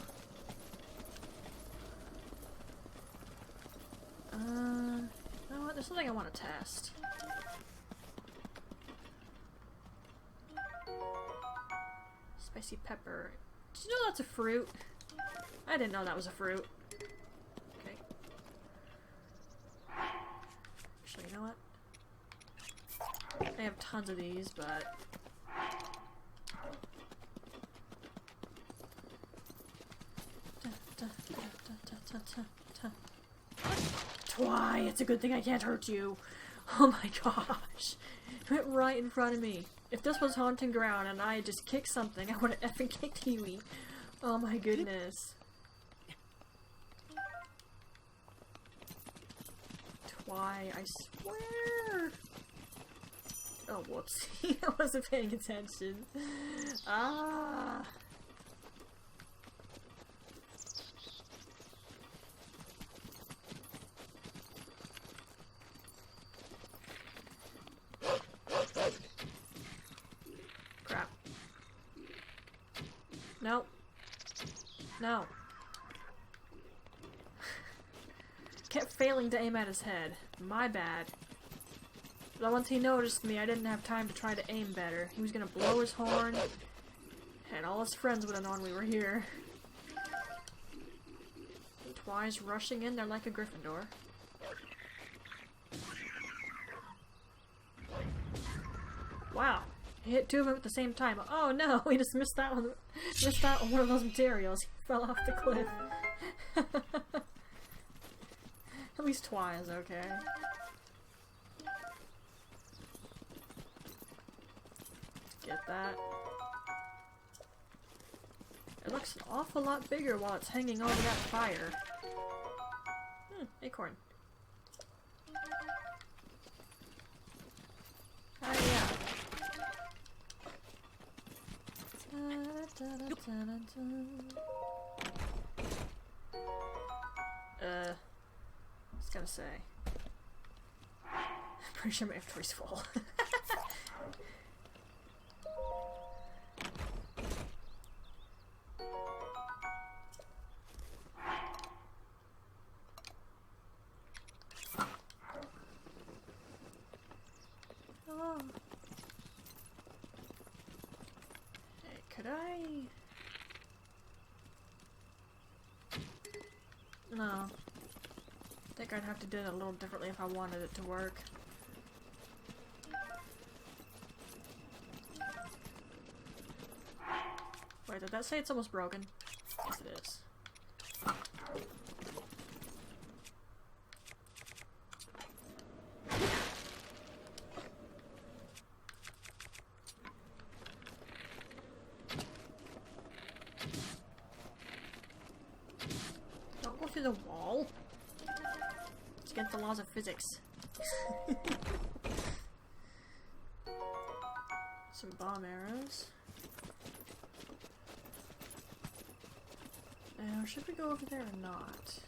You know what? There's something I want to test. Spicy pepper. Did you know that's a fruit? I didn't know that was a fruit. Okay. Actually, you know what? I have tons of these, but... Twy, it's a good thing I can't hurt you. Oh my gosh. It went right in front of me. If this was haunting ground and I just kicked something, I would have effing kicked Huey. Oh my goodness. Twy, I swear. Oh, whoopsie. I wasn't paying attention. Ah. Crap. No. No. Kept failing to aim at his head. My bad. But once he noticed me, I didn't have time to try to aim better. He was gonna blow his horn, and all his friends would have known we were here. Twy's rushing in there like a Gryffindor. Wow. He hit 2 of them at the same time. Oh no, he just missed that one. Missed out on one of those materials. He fell off the cliff. At least Twy is okay. Get that. It looks an awful lot bigger while it's hanging over that fire. Acorn. Oh yeah. I was gonna say. I'm pretty sure my inventory's full. Oh. Hey, could I? No. I think I'd have to do it a little differently if I wanted it to work. Wait, did that say it's almost broken? Yes, it is. Don't go through the wall. It's against the laws of physics. Some bomb arrows. Now, should we go over there or not?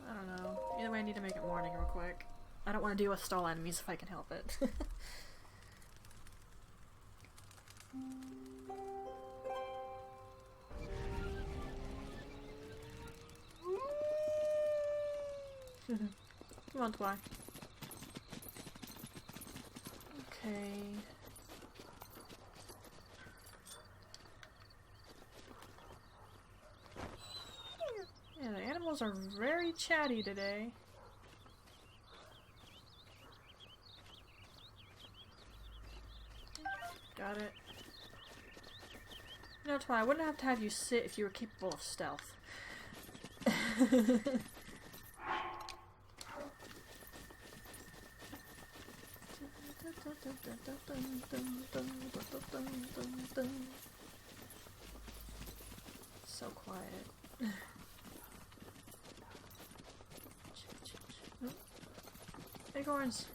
I don't know. Either way, I need to make it morning real quick. I don't want to deal with stall enemies if I can help it. Come on, Twy. Okay. Yeah, the animals are very chatty today. Got it. You know, Twy, I wouldn't have to have you sit if you were capable of stealth. So quiet. Acorns.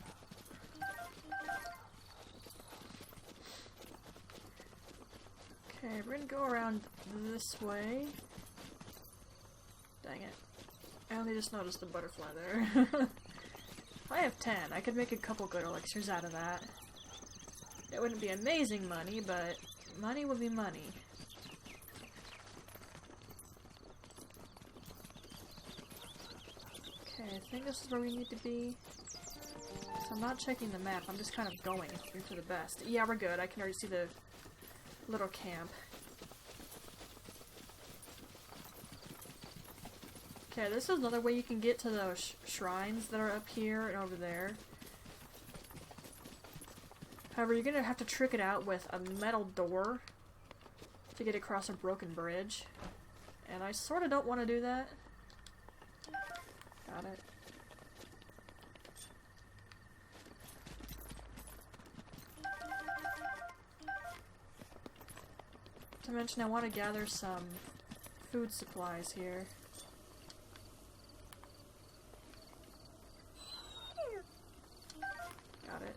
Okay, we're gonna go around this way. Dang it. I only just noticed the butterfly there. I have 10. I could make a couple good elixirs out of that. It wouldn't be amazing money, but money would be money. Okay, I think this is where we need to be. So I'm not checking the map, I'm just kind of going for the best. Yeah, we're good. I can already see the little camp. Okay, this is another way you can get to those shrines that are up here and over there. However, you're gonna have to trick it out with a metal door to get across a broken bridge. And I sort of don't want to do that. Got it. To mention, I want to gather some food supplies here. Got it.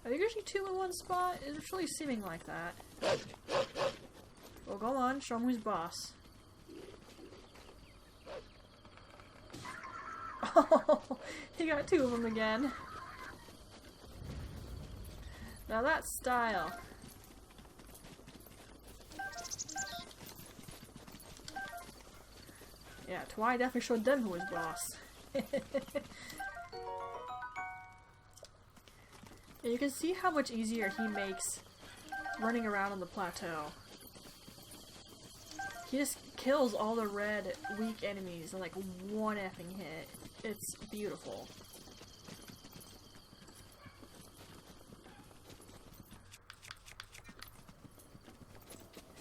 Are there usually two in one spot? It's really seeming like that. Well, go on, show him who's boss. Oh, he got two of them again. Now that's style. Yeah, Twi definitely showed them who was boss. And you can see how much easier he makes running around on the plateau. He just kills all the red, weak enemies in like one effing hit. It's beautiful.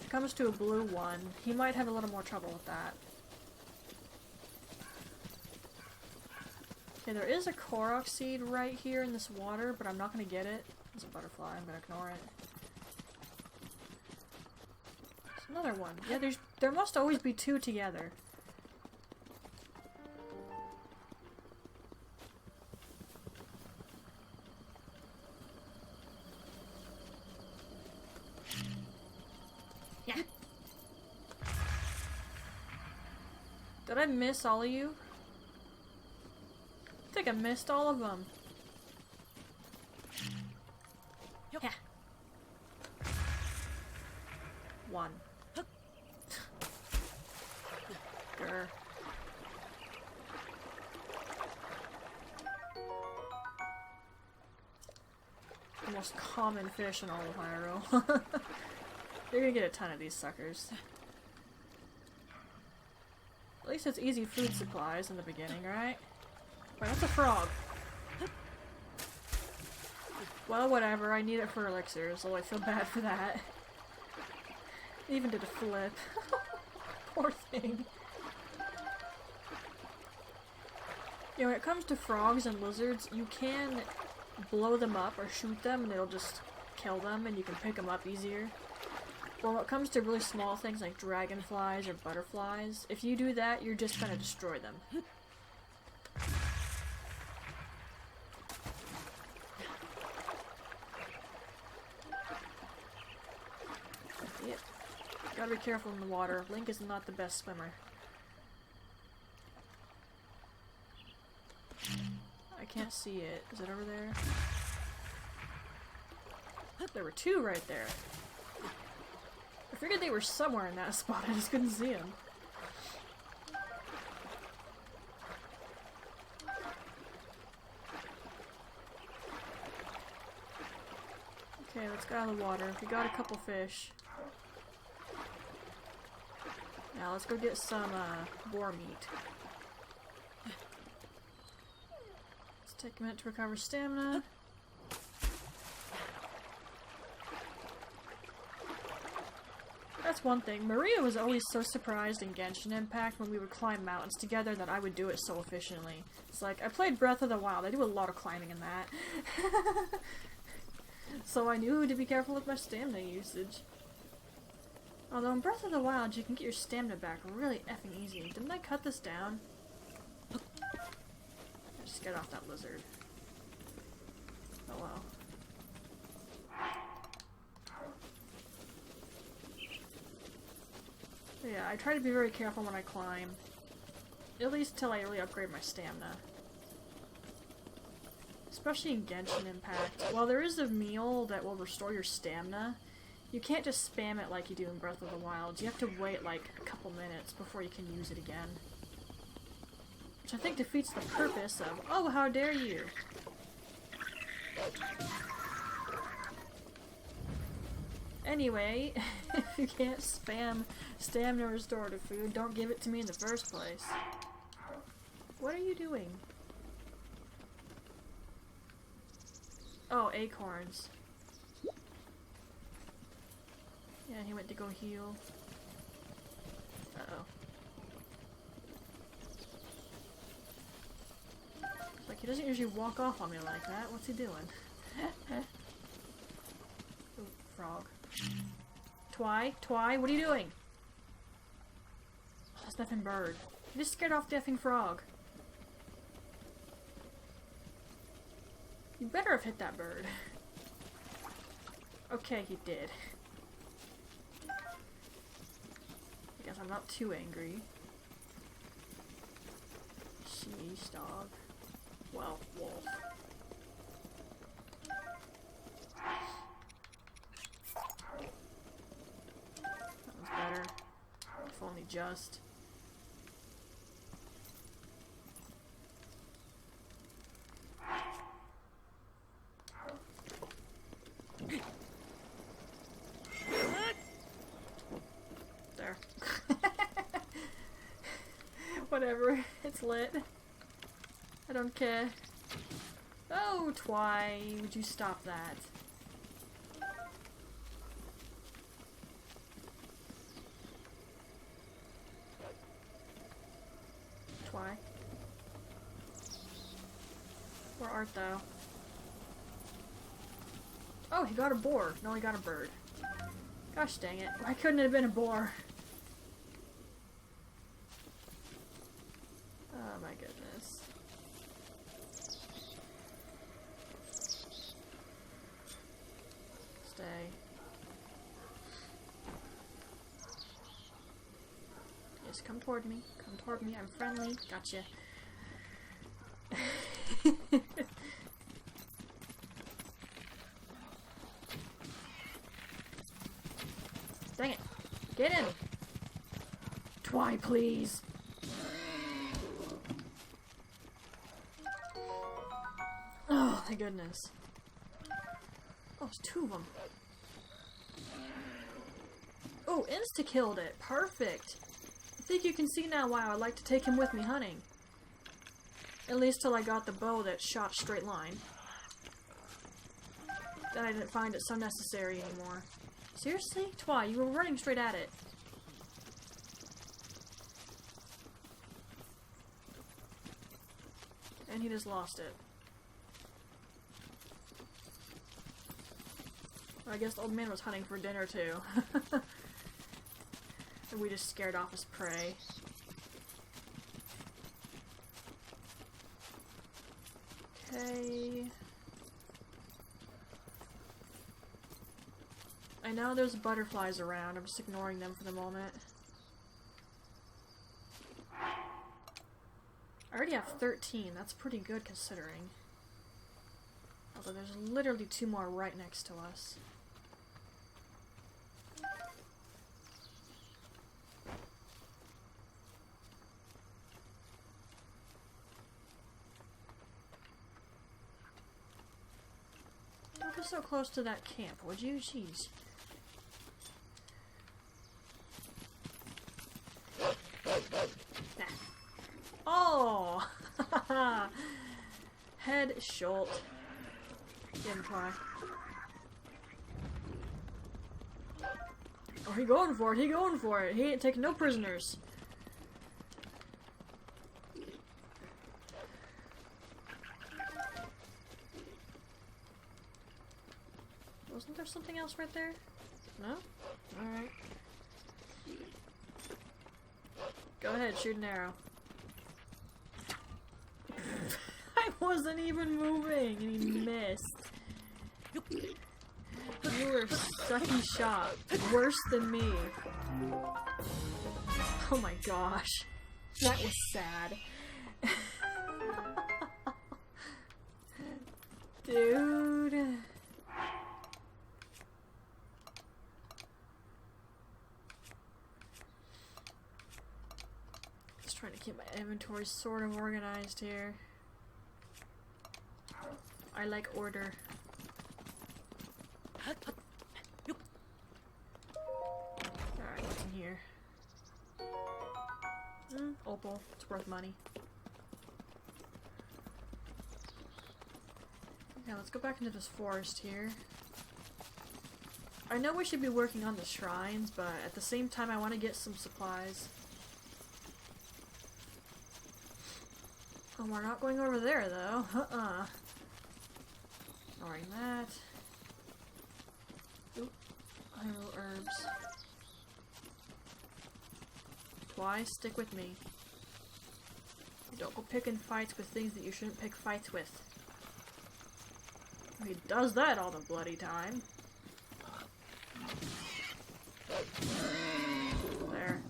If it comes to a blue one, he might have a little more trouble with that. Okay, there is a korok seed right here in this water, but I'm not gonna get it. It's a butterfly, I'm gonna ignore it. There's another one. Yeah, there must always be two together. Yeah. Did I miss all of you? I think I missed all of them. Yeah. One. Grr. The most common fish in all of Hyrule. You're gonna get a ton of these suckers. At least it's easy food supplies in the beginning, right? Wait, that's a frog. Well, whatever, I need it for elixirs, so I feel bad for that. It even did a flip. Poor thing. You know, when it comes to frogs and lizards, you can blow them up or shoot them and it'll just kill them and you can pick them up easier. But when it comes to really small things like dragonflies or butterflies, if you do that, you're just gonna destroy them. Yep. Gotta be careful in the water. Link is not the best swimmer. I can't see it. Is it over there? There were two right there. I figured they were somewhere in that spot. I just couldn't see them. Okay, let's get out of the water. We got a couple fish. Now let's go get some boar meat. Let's take a minute to recover stamina. That's one thing. Maria was always so surprised in Genshin Impact when we would climb mountains together that I would do it so efficiently. It's like, I played Breath of the Wild. I do a lot of climbing in that. So I knew to be careful with my stamina usage. Although in Breath of the Wild, you can get your stamina back really effing easy. Didn't I cut this down? There's Just get off that lizard. Oh well. Yeah, I try to be very careful when I climb. At least till I really upgrade my stamina. Especially in Genshin Impact. While there is a meal that will restore your stamina, you can't just spam it like you do in Breath of the Wild. You have to wait like a couple minutes before you can use it again. Which I think defeats the purpose of, oh, how dare you! Anyway, if you can't spam stamina restorative food, don't give it to me in the first place. What are you doing? Oh, acorns. Yeah, he went to go heal. Uh-oh. Like, he doesn't usually walk off on me like that. What's he doing? Ooh, frog. Twy, what are you doing? Oh, that's nothing bird. You just scared off the effing frog. You better have hit that bird. Okay, he did. I guess I'm not too angry. Sheesh, dog. Well, wolf. That was better. If only just. There. Whatever, it's lit. I don't care. Oh, Twy, would you stop that? Twy? Where art thou? Oh, he got a boar. No, he got a bird. Gosh dang it. Why couldn't it have been a boar? Oh my goodness. Stay. Yes, come toward me. Come toward me. I'm friendly. Gotcha. Dang it. Get him! Twy, please! Oh, my goodness. Oh, there's two of them. Oh, insta-killed it. Perfect. I think you can see now why I'd like to take him with me hunting. At least till I got the bow that shot straight line. Then I didn't find it so necessary anymore. Seriously? Twy, you were running straight at it. And he just lost it. Well, I guess the old man was hunting for dinner too. And we just scared off his prey. Okay. I know there's butterflies around, I'm just ignoring them for the moment. I already have 13, that's pretty good considering. Although there's literally two more right next to us. Don't get so close to that camp, would you? Jeez. Oh! Head short. Didn't try. Oh, he going for it, he going for it. He ain't taking no prisoners. Wasn't there something else right there? No? Alright. Go ahead, shoot an arrow. I wasn't even moving, and he missed. You were a sucky shot. Worse than me. Oh my gosh. That was sad. Dude. Just trying to keep my inventory sort of organized here. I like order. Alright, what's in here? Opal. It's worth money. Yeah, let's go back into this forest here. I know we should be working on the shrines, but at the same time I want to get some supplies. Oh, we're not going over there though. Ignoring that. Oop. Hyrule herbs. Twice, stick with me. Don't go picking fights with things that you shouldn't pick fights with. He does that all the bloody time. There.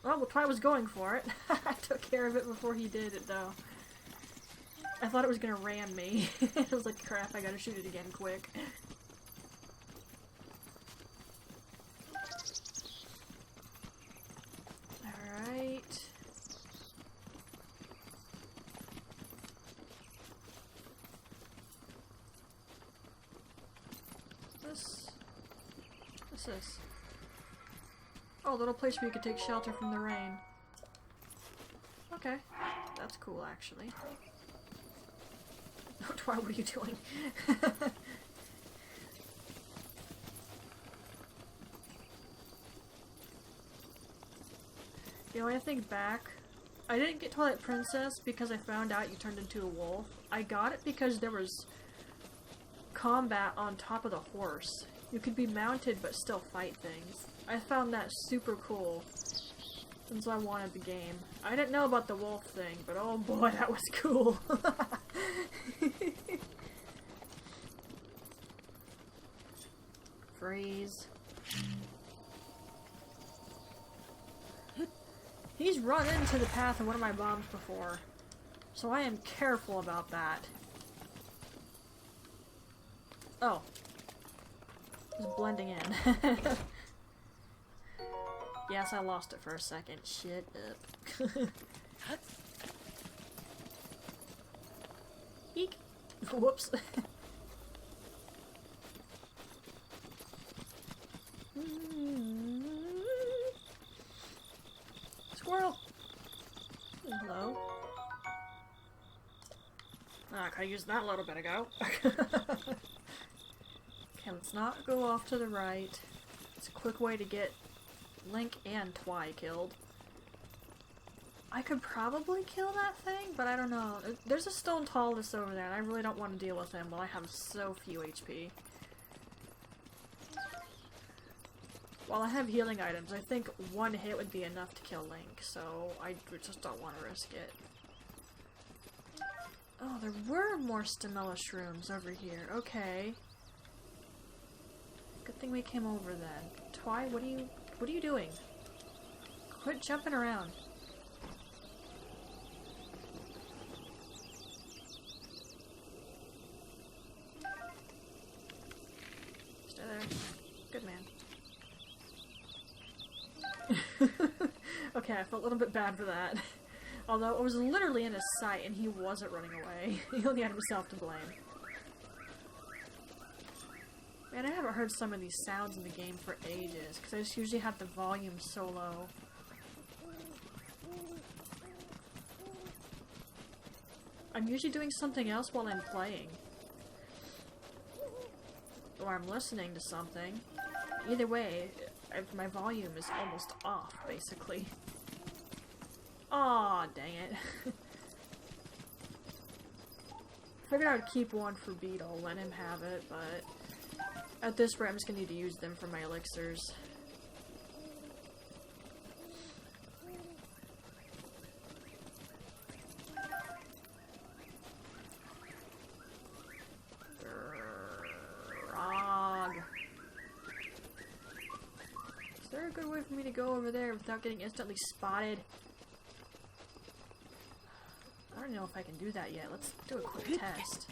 Well, Twy was going for it. I took care of it before he did it, though. I thought it was gonna ram me. I was like, crap, I gotta shoot it again quick. Alright. What's this? Oh, a little place where you could take shelter from the rain. Okay. That's cool, actually. Oh, Twy, what are you doing? You know, when I think back, I didn't get Twilight Princess because I found out you turned into a wolf. I got it because there was combat on top of the horse. You could be mounted but still fight things. I found that super cool. And so I wanted the game. I didn't know about the wolf thing, but oh boy, that was cool. Freeze. He's run into the path of one of my bombs before, so I am careful about that. Oh. It's blending in. Yes, I lost it for a second. Shut up. Eek. Whoops. Squirrel! Hello. Ah, I used that a little bit ago. Okay, let's not go off to the right. It's a quick way to get Link and Twy killed. I could probably kill that thing, but I don't know. There's a stone tallness over there, and I really don't want to deal with him while I have so few HP. While I have healing items, I think one hit would be enough to kill Link, so I just don't want to risk it. Oh, there were more Stamella shrooms over here. Okay. Good thing we came over then. Twy, what are you doing? Quit jumping around. Stay there. Good man. Okay, I felt a little bit bad for that. Although I was literally in his sight and he wasn't running away. He only had himself to blame. Man, I haven't heard some of these sounds in the game for ages, because I just usually have the volume so low. I'm usually doing something else while I'm playing. Or I'm listening to something. Either way, my volume is almost off, basically. Aw, dang it. Figured I would keep one for Beetle, let him have it, but at this rate I'm just gonna need to use them for my elixirs. good way for me to go over there without getting instantly spotted. I don't know if I can do that yet. Let's do a quick test.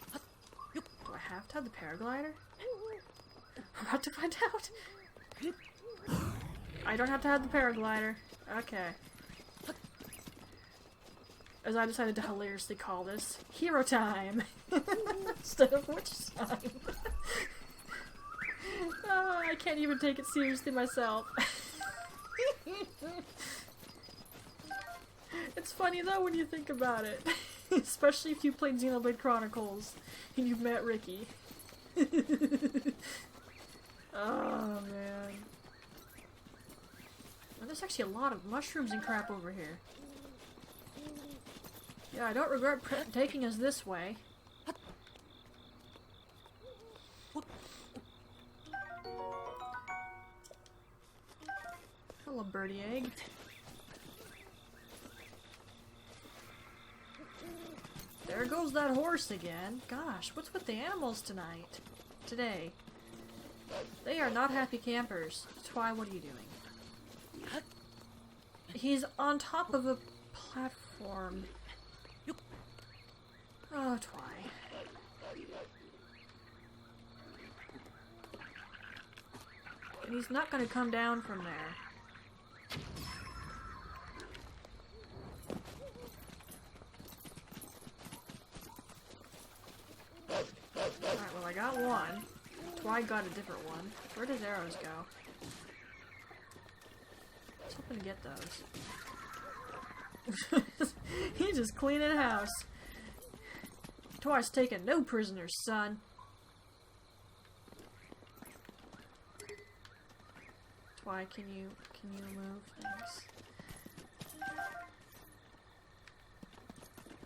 Do I have to have the paraglider? I'm about to find out. I don't have to have the paraglider. Okay. As I decided to hilariously call this Hero Time instead of Witch Time. Oh, I can't even take it seriously myself. It's funny though when you think about it. Especially if you played Xenoblade Chronicles and you've met Ricky. Oh man. And there's actually a lot of mushrooms and crap over here. Yeah, I don't regret taking us this way. Hello, birdie egg. There goes that horse again. Gosh, what's with the animals tonight? Today. They are not happy campers. Twy, what are you doing? He's on top of a platform. Oh, Twy. And he's not gonna come down from there. Alright, well I got one. Twy got a different one. Where does arrows go? I was hoping to get those. He's just cleaning house. Twy's taking no prisoners, son. Twy, can you move things?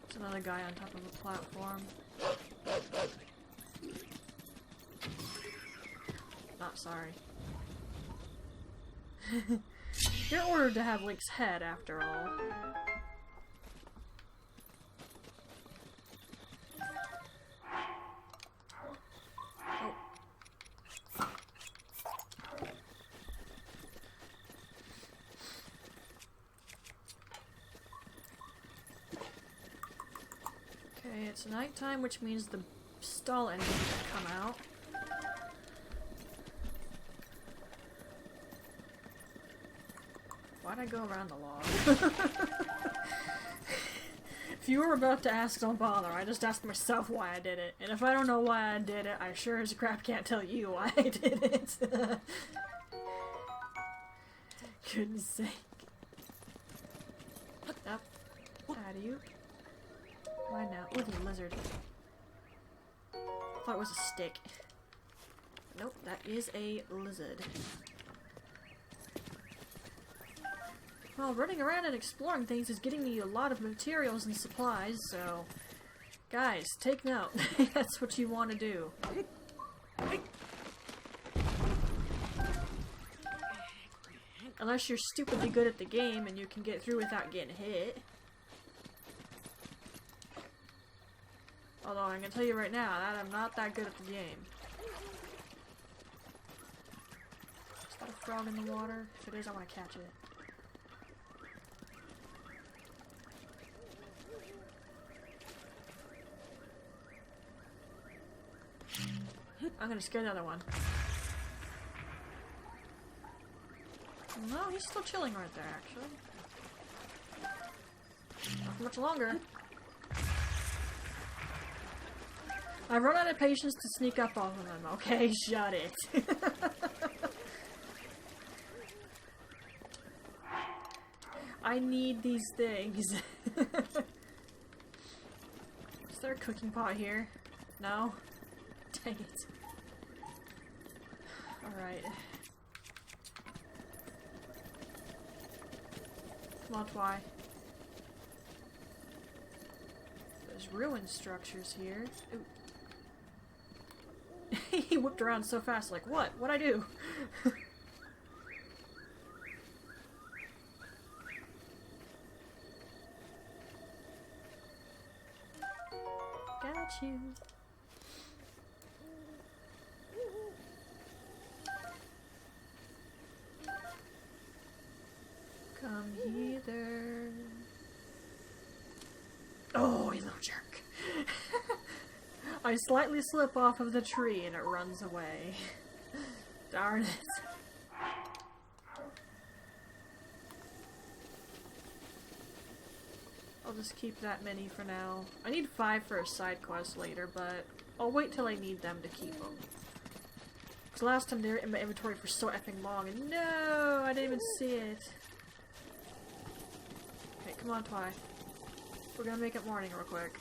There's another guy on top of a platform. Not sorry. You're ordered to have Link's head, after all. Okay, it's nighttime, which means the stall enemies come out. Why'd I go around the log? If you were about to ask, don't bother. I just asked myself why I did it. And if I don't know why I did it, I sure as crap can't tell you why I did it. Goodness sake. Up. Out of you. Mine now. Ooh, the lizard. I thought it was a stick. Nope, that is a lizard. Well, running around and exploring things is getting me a lot of materials and supplies, so... Guys, take note. That's what you want to do. Unless you're stupidly good at the game and you can get through without getting hit. Although, I'm gonna tell you right now that I'm not that good at the game. Is that a frog in the water? If it is, I want to catch it. I'm gonna scare the other one. No, he's still chilling right there, actually. Not for much longer. I've run out of patience to sneak up on them, okay? Shut it. I need these things. Is there a cooking pot here? No? Dang it. Alright. Come on, Twy. There's ruined structures here. Ooh. He whipped around so fast, like, what? What'd I do? Got you. Come hither. Oh, you little jerk. I slightly slip off of the tree and it runs away. Darn it. I'll just keep that many for now. I need 5 for a side quest later, but I'll wait till I need them to keep them. Because last time they were in my inventory for so effing long, and no, I didn't even see it. Okay, come on, Twy. We're gonna make it morning real quick.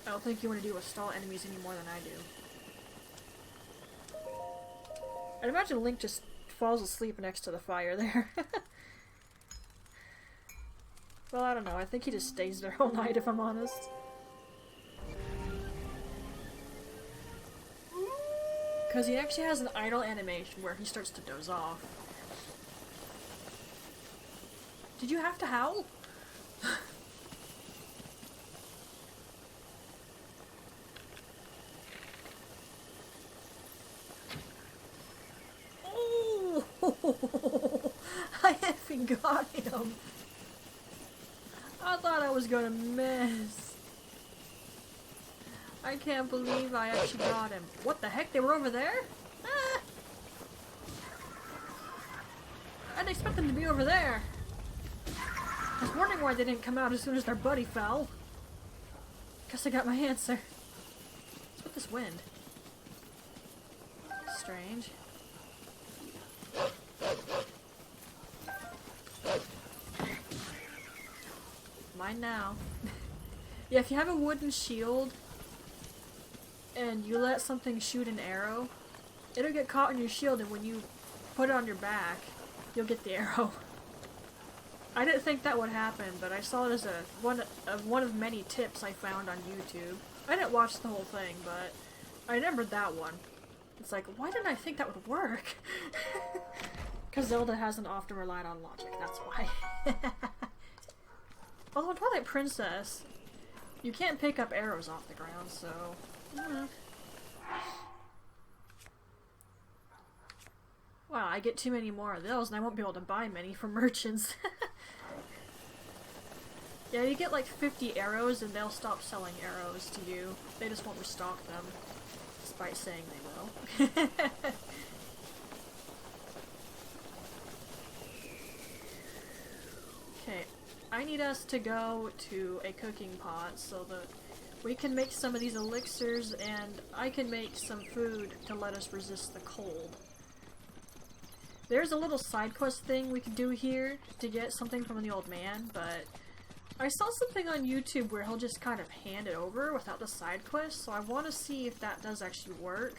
I don't think you want to deal with stall enemies any more than I do. I'd imagine Link just falls asleep next to the fire there. Well, I don't know. I think he just stays there all night, if I'm honest. Because he actually has an idle animation where he starts to doze off. Did you have to howl? Oh! I effing got him! I thought I was gonna miss. I can't believe I actually got him. What the heck? They were over there? Ah! I didn't expect them to be over there. I was wondering why they didn't come out as soon as their buddy fell. Guess I got my answer. What's with this wind? Strange. Mine now. Yeah, if you have a wooden shield and you let something shoot an arrow, it'll get caught in your shield, and when you put it on your back, you'll get the arrow. I didn't think that would happen, but I saw it as one of many tips I found on YouTube. I didn't watch the whole thing, but I remembered that one. It's like, why didn't I think that would work? Because Zelda hasn't often relied on logic, that's why. Although in Twilight Princess, you can't pick up arrows off the ground, so... Wow, I get too many more of those and I won't be able to buy many from merchants. Yeah, you get like 50 arrows and they'll stop selling arrows to you. They just won't restock them, despite saying they will. Okay, I need us to go to a cooking pot so that we can make some of these elixirs and I can make some food to let us resist the cold. There's a little side quest thing we could do here to get something from the old man, but I saw something on YouTube where he'll just kind of hand it over without the side quest, so I want to see if that does actually work.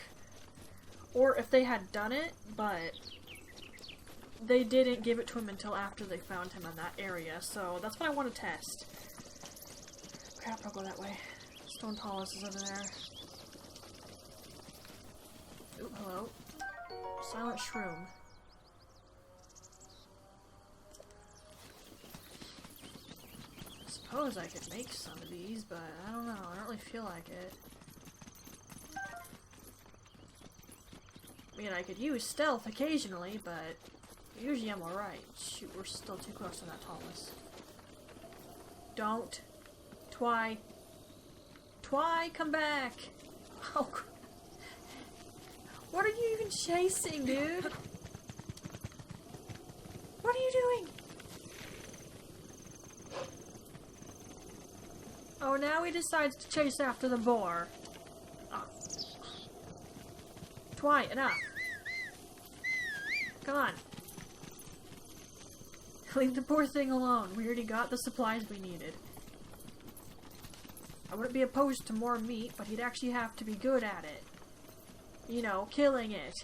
Or if they had done it, but they didn't give it to him until after they found him in that area, so that's what I want to test. Crap, I'll go that way. Stone Tallest is over there. Ooh, hello. Silent Shroom. I suppose I could make some of these, but I don't know. I don't really feel like it. I mean, I could use stealth occasionally, but usually I'm alright. Shoot, we're still too close to that Tallest. Don't. Twy. Twy, come back! Oh. What are you even chasing, dude? What are you doing? Oh, now he decides to chase after the boar. Oh. Twy, enough. Come on. Leave the poor thing alone. We already got the supplies we needed. I wouldn't be opposed to more meat, but he'd actually have to be good at it. You know, killing it.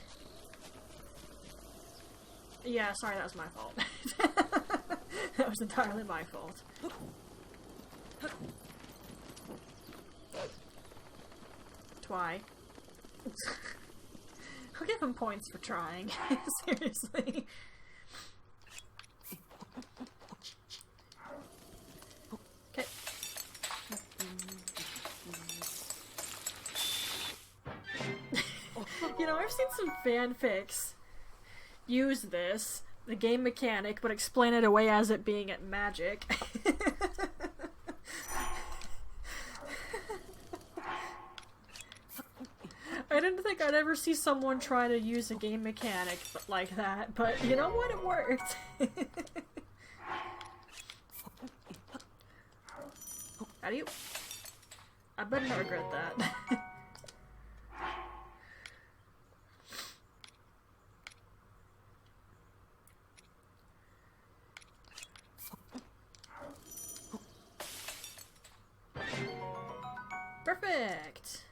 Yeah, sorry, that was my fault. That was entirely my fault. Twy. I'll give him points for trying. Seriously. Okay. You know, I've seen some fanfics use this, the game mechanic, but explain it away as it being magic. I didn't think I'd ever see someone try to use a game mechanic like that, but you know what? It worked. How do you... I better not regret that. Perfect!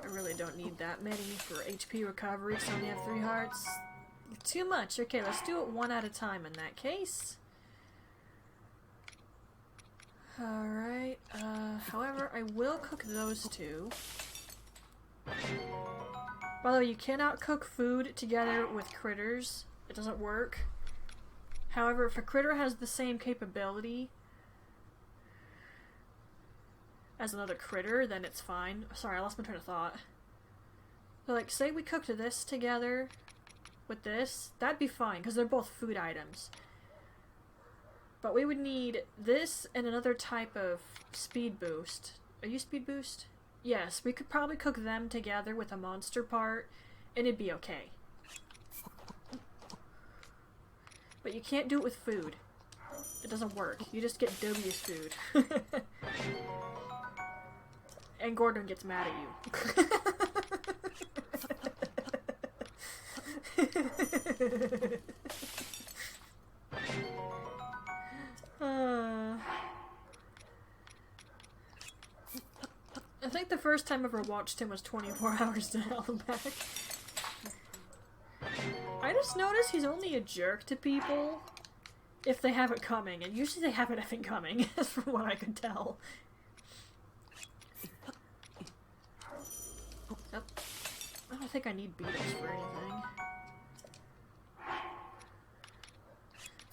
I really don't need that many for HP recovery, so I only have 3 hearts. Too much. Okay, let's do it one at a time in that case. Alright, however, I will cook those 2. By the way, you cannot cook food together with critters. It doesn't work. However, if a critter has the same capability as another critter, then it's fine. Sorry, I lost my train of thought. So, like, say we cooked this together with this, that'd be fine, because they're both food items. But we would need this and another type of speed boost. Are you speed boost? Yes, we could probably cook them together with a monster part, and it'd be okay. But you can't do it with food. It doesn't work. You just get dubious food. And Gordon gets mad at you. I think the first time I ever watched him was 24 hours to hell and back. I just noticed he's only a jerk to people if they have it coming, and usually they have it effing coming, from what I could tell. Yep. I don't think I need beetles for anything.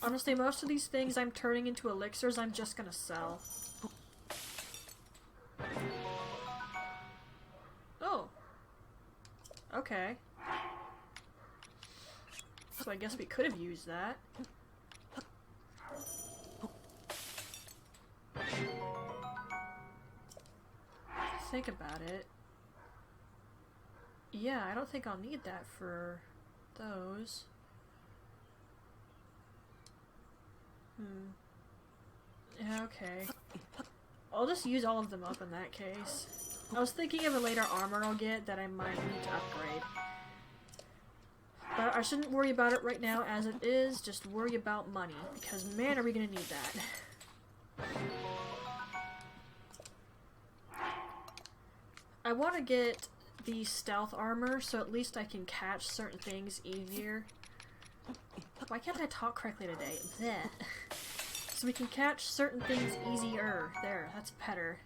Honestly, most of these things I'm turning into elixirs I'm just gonna sell. Oh. Okay. So I guess we could have used that. Think about it. Yeah, I don't think I'll need that for those. Yeah, okay. I'll just use all of them up in that case. I was thinking of a later armor I'll get that I might need to upgrade. But I shouldn't worry about it right now as it is, just worry about money, because man are we gonna need that. I want to get the stealth armor so at least I can catch certain things easier. Why can't I talk correctly today? Bleh. So we can catch certain things easier. There, that's better.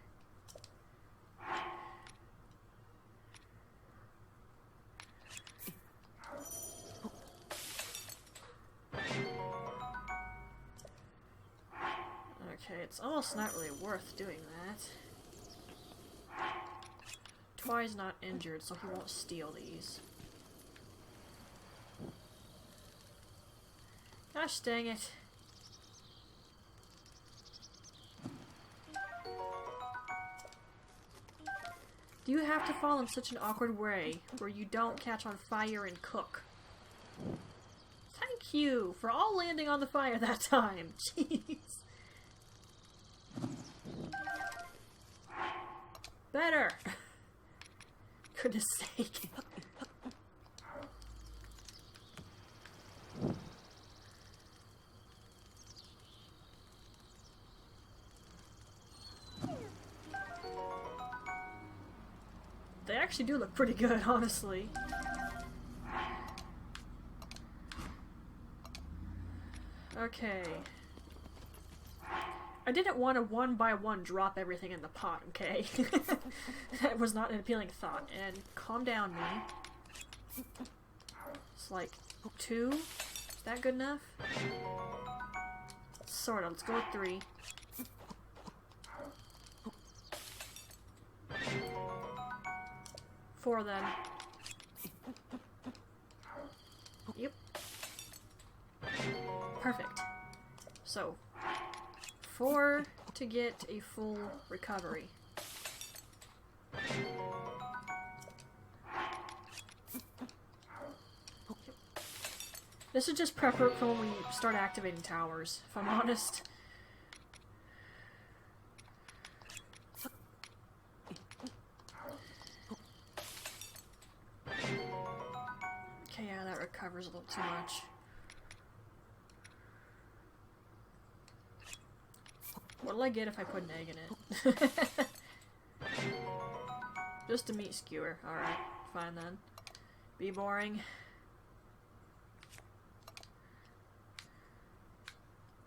Okay, it's almost not really worth doing that. Twy's not injured, so he won't steal these. Gosh dang it. Do you have to fall in such an awkward way where you don't catch on fire and cook? Thank you for all landing on the fire that time. Jeez. Better. Goodness sake. They actually do look pretty good, honestly. Okay. I didn't want to one by one drop everything in the pot, okay? That was not an appealing thought. And calm down, me. It's like 2? Is that good enough? Sorta. Let's go with 3. 4 then. Yep. Perfect. So, 4 to get a full recovery. This is just prep work for when we start activating towers, if I'm honest. Okay, yeah, that recovers a little too much. What'll I get if I put an egg in it? Just a meat skewer. Alright, fine then. Be boring.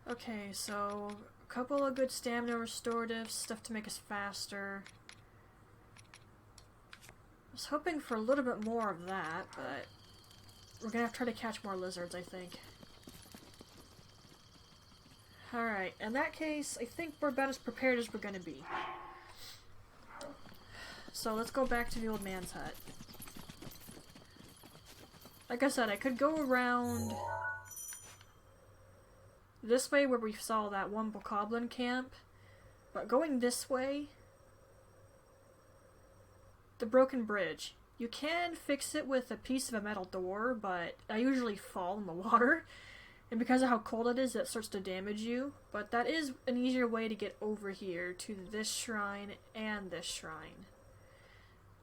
Okay, so a couple of good stamina restoratives, stuff to make us faster. I was hoping for a little bit more of that, but we're gonna have to try to catch more lizards, I think. Alright, in that case, I think we're about as prepared as we're gonna be. So let's go back to the old man's hut. Like I said, I could go around this way where we saw that one bokoblin camp, but going this way, the broken bridge. You can fix it with a piece of a metal door, but I usually fall in the water, and because of how cold it is, it starts to damage you. But that is an easier way to get over here to this shrine and this shrine.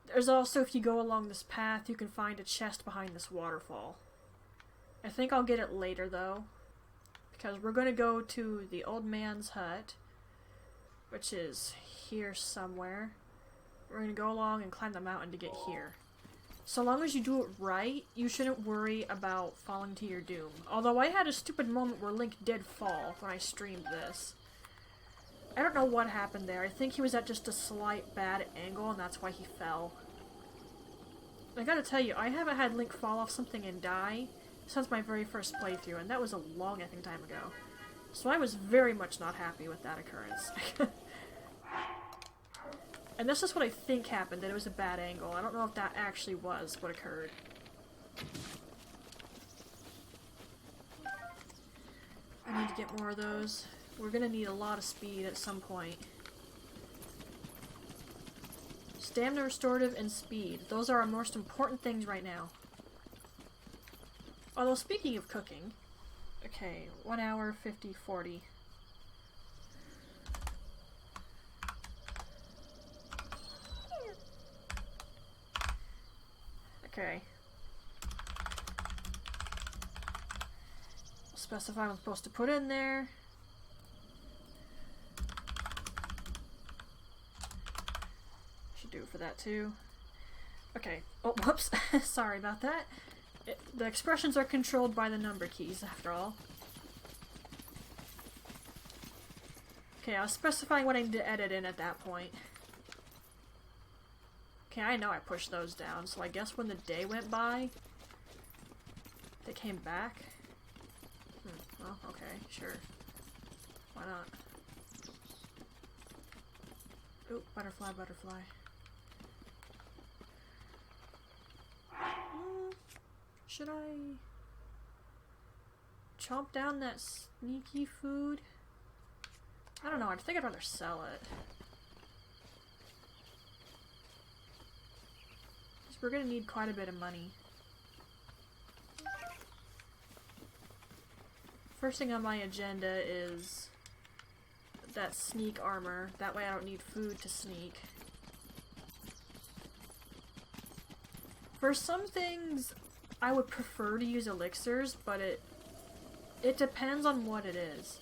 There's also, if you go along this path, you can find a chest behind this waterfall. I think I'll get it later, though, because we're going to go to the old man's hut, which is here somewhere. We're going to go along and climb the mountain to get here. So long as you do it right, you shouldn't worry about falling to your doom. Although I had a stupid moment where Link did fall when I streamed this. I don't know what happened there. I think he was at just a slight bad angle and that's why he fell. I gotta tell you, I haven't had Link fall off something and die since my very first playthrough, and that was a long effing time ago. So I was very much not happy with that occurrence. And this is what I think happened, that it was a bad angle. I don't know if that actually was what occurred. I need to get more of those. We're gonna need a lot of speed at some point. Stamina restorative and speed. Those are our most important things right now. Although, speaking of cooking... Okay, 1 hour, 50, 40... Okay. I'll specify what I'm supposed to put in there. Should do it for that too. Okay. Oh, whoops. Sorry about that. The expressions are controlled by the number keys, after all. Okay, I was specifying what I need to edit in at that point. Okay, I know I pushed those down, so I guess when the day went by, they came back? Well, okay, sure. Why not? Ooh, butterfly, butterfly. Should I chomp down that sneaky food? I don't know, I think I'd rather sell it. We're gonna need quite a bit of money. First thing on my agenda is that sneak armor. That way I don't need food to sneak. For some things, I would prefer to use elixirs, but it depends on what it is.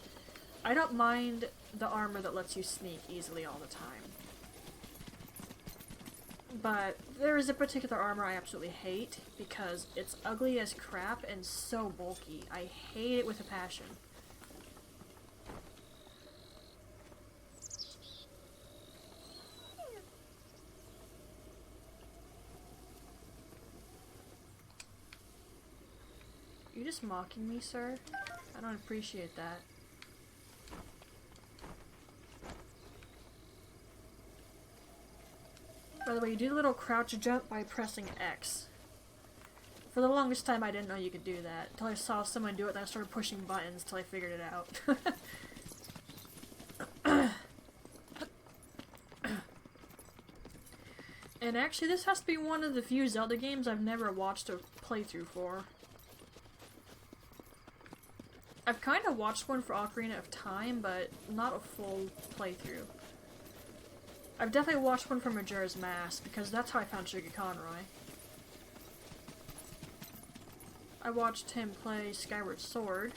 I don't mind the armor that lets you sneak easily all the time. But there is a particular armor I absolutely hate because it's ugly as crap and so bulky. I hate it with a passion. Are you just mocking me, sir? I don't appreciate that. By the way, you do the little crouch jump by pressing X. For the longest time I didn't know you could do that. Until I saw someone do it, then I started pushing buttons till I figured it out. And actually, this has to be one of the few Zelda games I've never watched a playthrough for. I've kind of watched one for Ocarina of Time, but not a full playthrough. I've definitely watched one for Majora's Mask, because that's how I found Sugar Conroy. I watched him play Skyward Sword.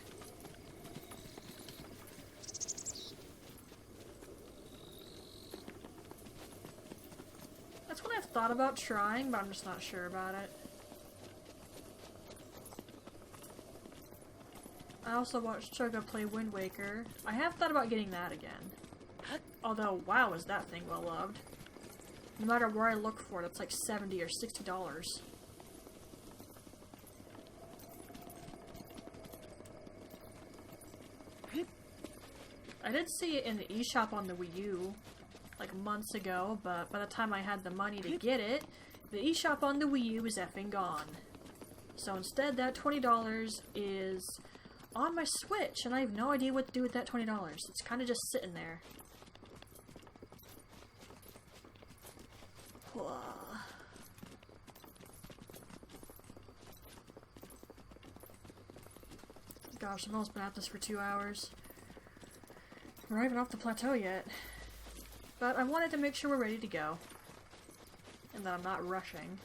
That's what I've thought about trying, but I'm just not sure about it. I also watched Choga play Wind Waker. I have thought about getting that again. Although, wow, is that thing well loved. No matter where I look for it, it's like $70 or $60. I did see it in the eShop on the Wii U, like months ago, but by the time I had the money to get it, the eShop on the Wii U was effing gone. So instead, that $20 is on my Switch, and I have no idea what to do with that $20. It's kind of just sitting there. Gosh, I've almost been at this for 2 hours. We're not even off the plateau yet. But I wanted to make sure we're ready to go. And that I'm not rushing.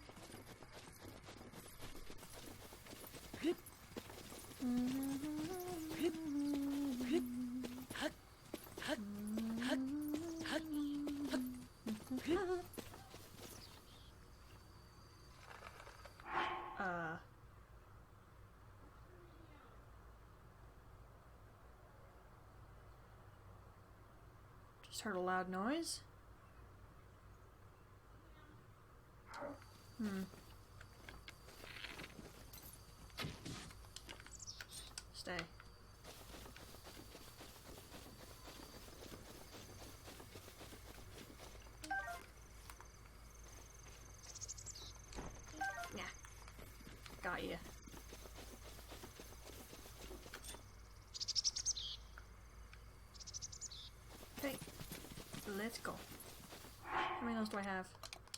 Just heard a loud noise. Stay. Yeah. Got you. Okay. Let's go. How many of those do I have?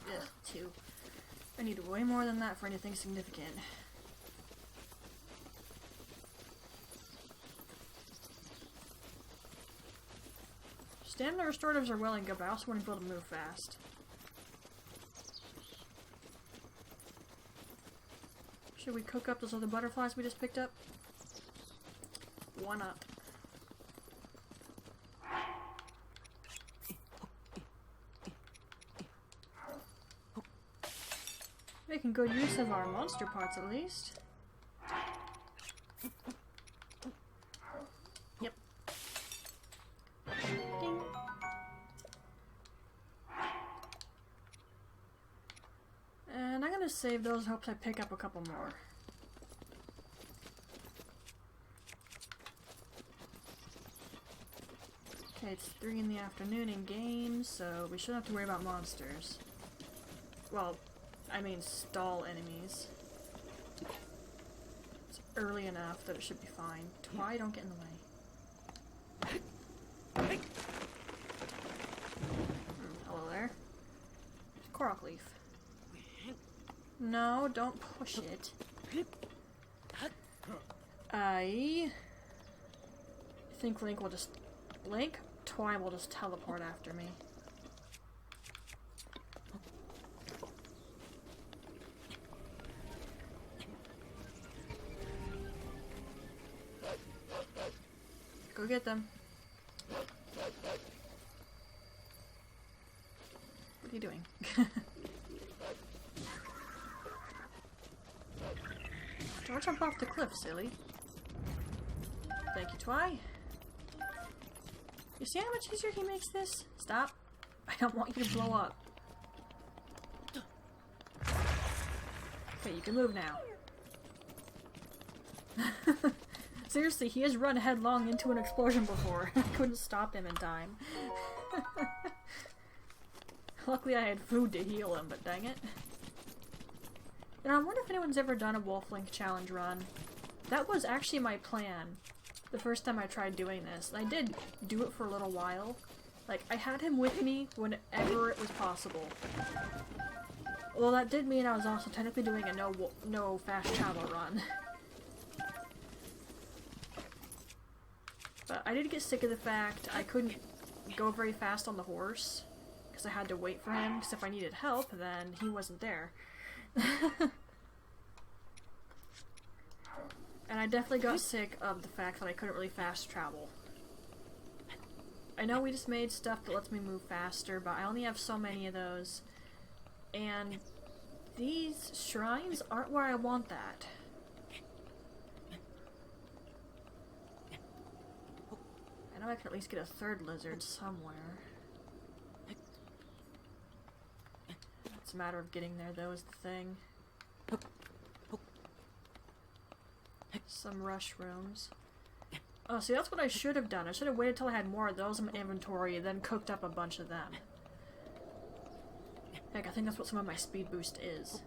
Ugh, 2. I need way more than that for anything significant. Stamina restoratives are well and good, but I also want to be able to move fast. Should we cook up those other butterflies we just picked up? Why not? Making good use of our monster parts, at least. Yep. Ding. And I'm gonna save those in hopes I pick up a couple more. Okay, it's 3 in the afternoon in game, so we shouldn't have to worry about monsters. Well, I mean stall enemies. It's early enough that it should be fine. Twy, don't get in the way. Hello there. Korok leaf. No, don't push it. I think Twy will just teleport after me. Go get them. What are you doing? Don't jump off the cliff, silly. Thank you, Twy. You see how much easier he makes this? Stop. I don't want you to blow up. Okay, you can move now. Seriously, he has run headlong into an explosion before. I couldn't stop him in time. Luckily I had food to heal him, but dang it. And I wonder if anyone's ever done a Wolf-Link challenge run. That was actually my plan the first time I tried doing this. And I did do it for a little while. Like, I had him with me whenever it was possible. Well, that did mean I was also technically doing a no fast travel run. But I did get sick of the fact I couldn't go very fast on the horse. Because I had to wait for him, because if I needed help, then he wasn't there. And I definitely got sick of the fact that I couldn't really fast travel. I know we just made stuff that lets me move faster, but I only have so many of those. And these shrines aren't where I want that. I know I can at least get a third lizard somewhere. It's a matter of getting there, though, is the thing. Some rush rooms. Oh, see, that's what I should have done. I should have waited till I had more of those in my inventory and then cooked up a bunch of them. Heck, I think that's what some of my speed boost is.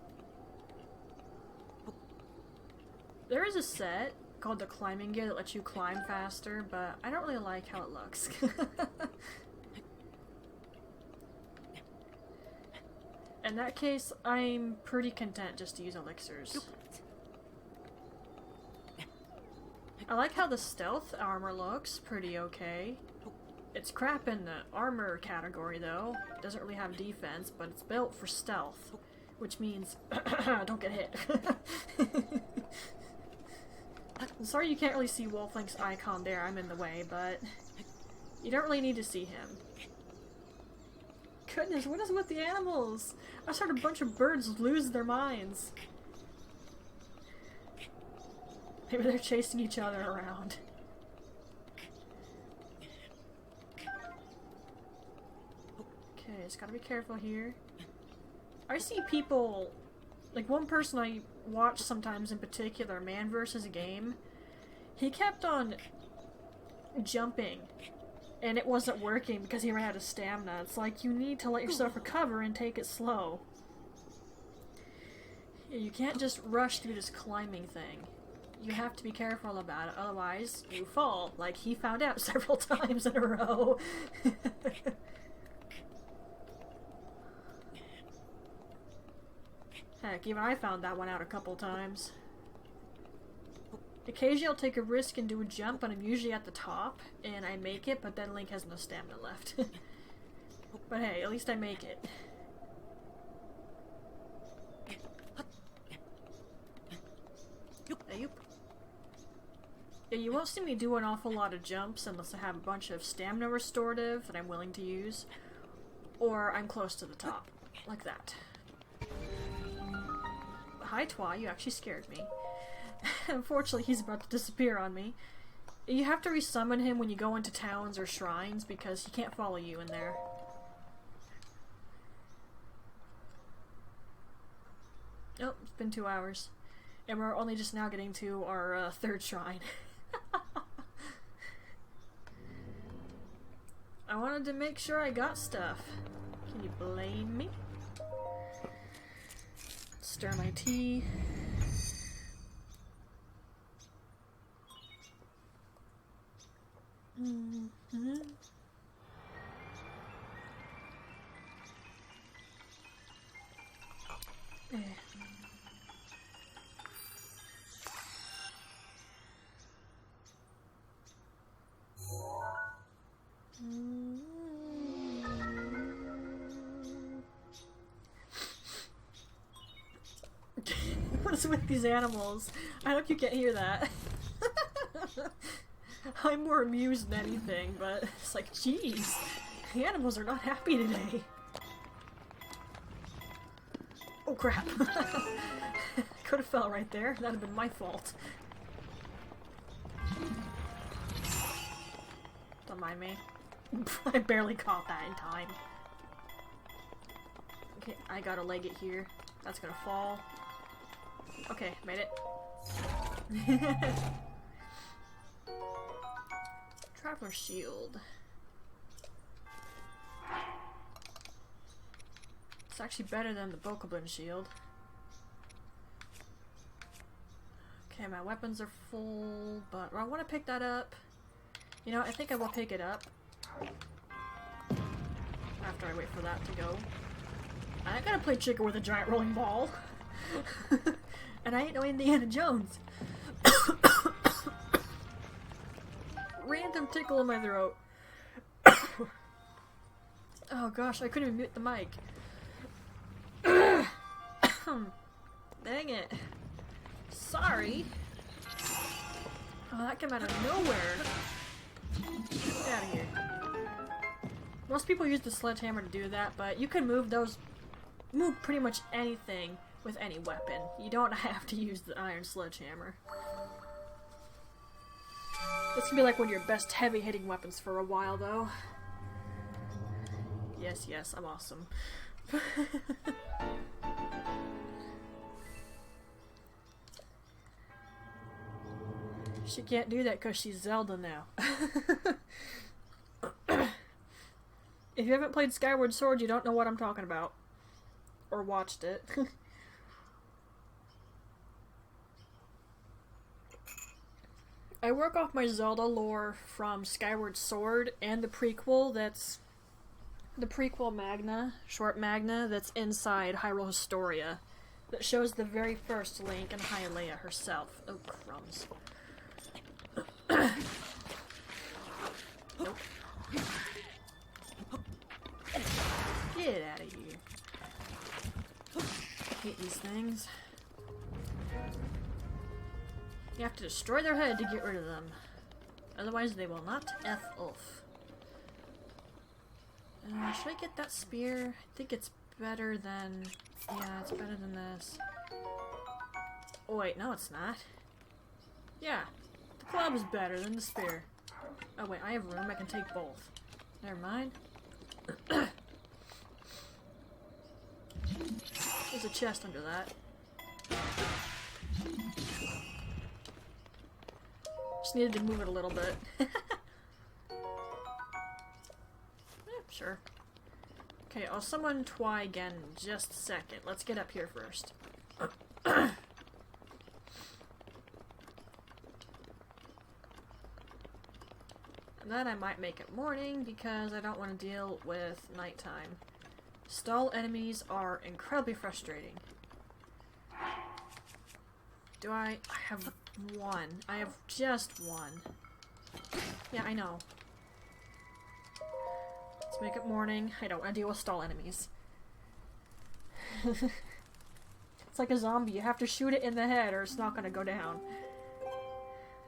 There is a set called the climbing gear that lets you climb faster, but I don't really like how it looks. In that case, I'm pretty content just to use elixirs. I like how the stealth armor looks pretty okay. It's crap in the armor category though. It doesn't really have defense, but it's built for stealth. Which means, don't get hit. I'm sorry you can't really see Wolf-Link's icon there, I'm in the way, but you don't really need to see him. Goodness, what is with the animals? I just heard a bunch of birds lose their minds. Maybe they're chasing each other around. Okay, just gotta be careful here. I see people, like one person I watch sometimes in particular, Man vs. Game, he kept on jumping and it wasn't working because he ran out of stamina. It's like you need to let yourself recover and take it slow. You can't just rush through this climbing thing. You have to be careful about it, otherwise you fall, like he found out several times in a row. Heck, even I found that one out a couple times. Occasionally I'll take a risk and do a jump, but I'm usually at the top, and I make it, but then Link has no stamina left. But hey, at least I make it. Ayup. Yeah, you won't see me do an awful lot of jumps unless I have a bunch of stamina restorative that I'm willing to use, or I'm close to the top, like that. Hi Twa, you actually scared me. Unfortunately, he's about to disappear on me. You have to resummon him when you go into towns or shrines because he can't follow you in there. Oh, it's been 2 hours. And we're only just now getting to our third shrine. I wanted to make sure I got stuff. Can you blame me? Stir my tea. Mm-hmm. What is with these animals? I hope you can't hear that. I'm more amused than anything, but it's like, jeez, the animals are not happy today. Oh crap. Could have fell right there. That'd have been my fault. Don't mind me. I barely caught that in time. Okay, I gotta leg it here. That's gonna fall. Okay, made it. Traveler shield. It's actually better than the Bokoblin shield. Okay, my weapons are full, but I want to pick that up. You know, I think I will pick it up. After I wait for that to go. I gotta play chicken with a giant rolling ball. And I ain't no Indiana Jones. Random tickle in my throat. Oh gosh, I couldn't even mute the mic. Dang it. Sorry. Oh, that came out of nowhere. Get out of here. Most people use the sledgehammer to do that, but you can move pretty much anything with any weapon. You don't have to use the iron sledgehammer. This can be like one of your best heavy-hitting weapons for a while, though. Yes, yes, I'm awesome. She can't do that because she's Zelda now. If you haven't played Skyward Sword, you don't know what I'm talking about. Or watched it. I work off my Zelda lore from Skyward Sword and the prequel that's... the prequel Magna, short Magna, that's inside Hyrule Historia. That shows the very first Link and Hylia herself. Oh, crumbs. Nope. Get out of here. I hate these things. You have to destroy their head to get rid of them. Otherwise they will not F off. Should I get that spear? I think it's better than... yeah, it's better than this. Oh wait, no it's not. Yeah, the club is better than the spear. Oh wait, I have room, I can take both. Never mind. There's a chest under that. Just needed to move it a little bit. Sure. Okay, I'll summon Twy again in just a second. Let's get up here first. And then I might make it morning because I don't want to deal with nighttime. Stall enemies are incredibly frustrating. Do I have one. I have just one. Yeah, I know. Let's make it morning. I don't want to deal with stall enemies. It's like a zombie. You have to shoot it in the head or it's not going to go down.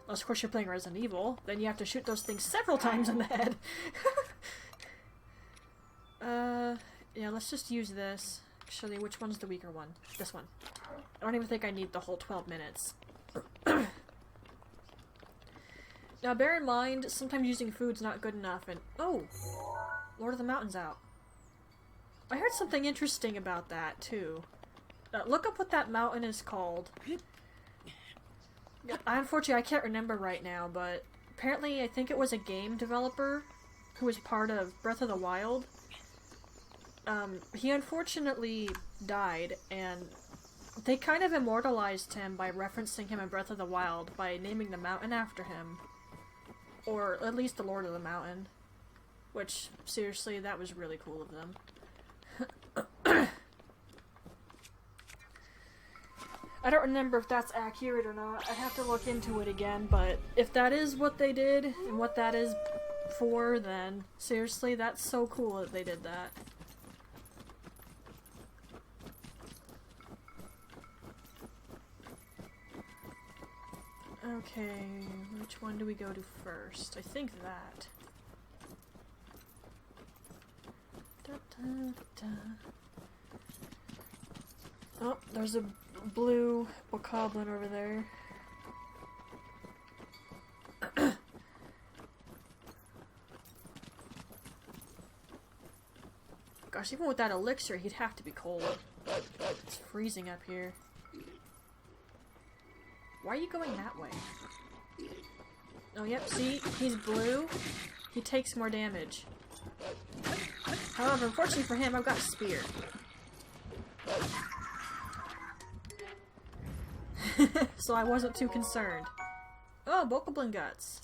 Unless, of course, you're playing Resident Evil. Then you have to shoot those things several times in the head. Yeah, let's just use this. Actually, which one's the weaker one? This one. I don't even think I need the whole 12 minutes. Now, bear in mind, sometimes using food's not good enough, and... oh! Lord of the Mountain's out. I heard something interesting about that, too. Look up what that mountain is called. Unfortunately, I can't remember right now, but apparently I think it was a game developer who was part of Breath of the Wild. He unfortunately died, and they kind of immortalized him by referencing him in Breath of the Wild by naming the mountain after him. Or at least the Lord of the Mountain. Which, seriously, that was really cool of them. I don't remember if that's accurate or not. I have to look into it again, but if that is what they did, and what that is for, then seriously, that's so cool that they did that. Okay, which one do we go to first? I think that. Da, da, da. Oh, there's a blue bokoblin over there. Gosh, even with that elixir, he'd have to be cold. It's freezing up here. Why are you going that way? Oh, yep, see? He's blue. He takes more damage. However, unfortunately for him, I've got a spear. So I wasn't too concerned. Oh, Bokoblin Guts.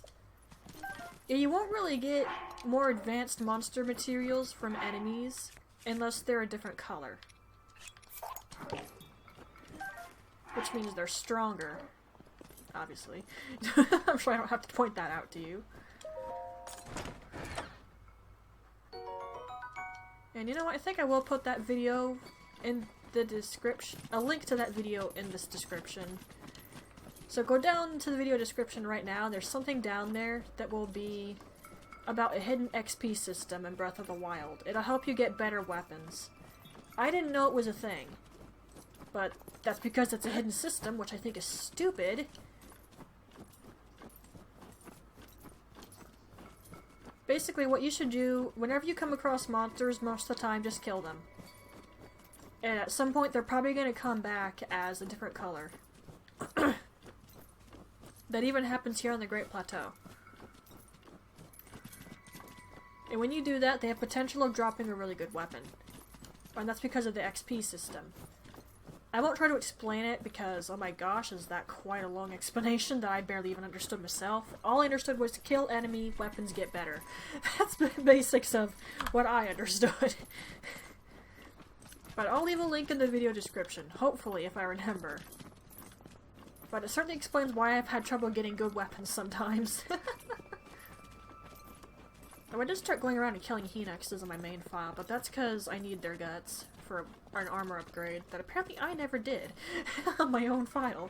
Yeah, you won't really get more advanced monster materials from enemies unless they're a different color. Which means they're stronger. Obviously. I'm sure I don't have to point that out to you. And you know what? I think I will put that video in the description. A link to that video in this description. So go down to the video description right now. There's something down there that will be about a hidden XP system in Breath of the Wild. It'll help you get better weapons. I didn't know it was a thing. But that's because it's a hidden system, which I think is stupid. Basically, what you should do, whenever you come across monsters, most of the time, just kill them. And at some point, they're probably going to come back as a different color. That even happens here on the Great Plateau. And when you do that, they have potential of dropping a really good weapon. And that's because of the XP system. I won't try to explain it because, oh my gosh, is that quite a long explanation that I barely even understood myself. All I understood was to kill enemy, weapons get better. That's the basics of what I understood. But I'll leave a link in the video description, hopefully, if I remember. But it certainly explains why I've had trouble getting good weapons sometimes. I would just start going around and killing Heenuxes in my main file, but that's because I need their guts for an armor upgrade that apparently I never did on my own file.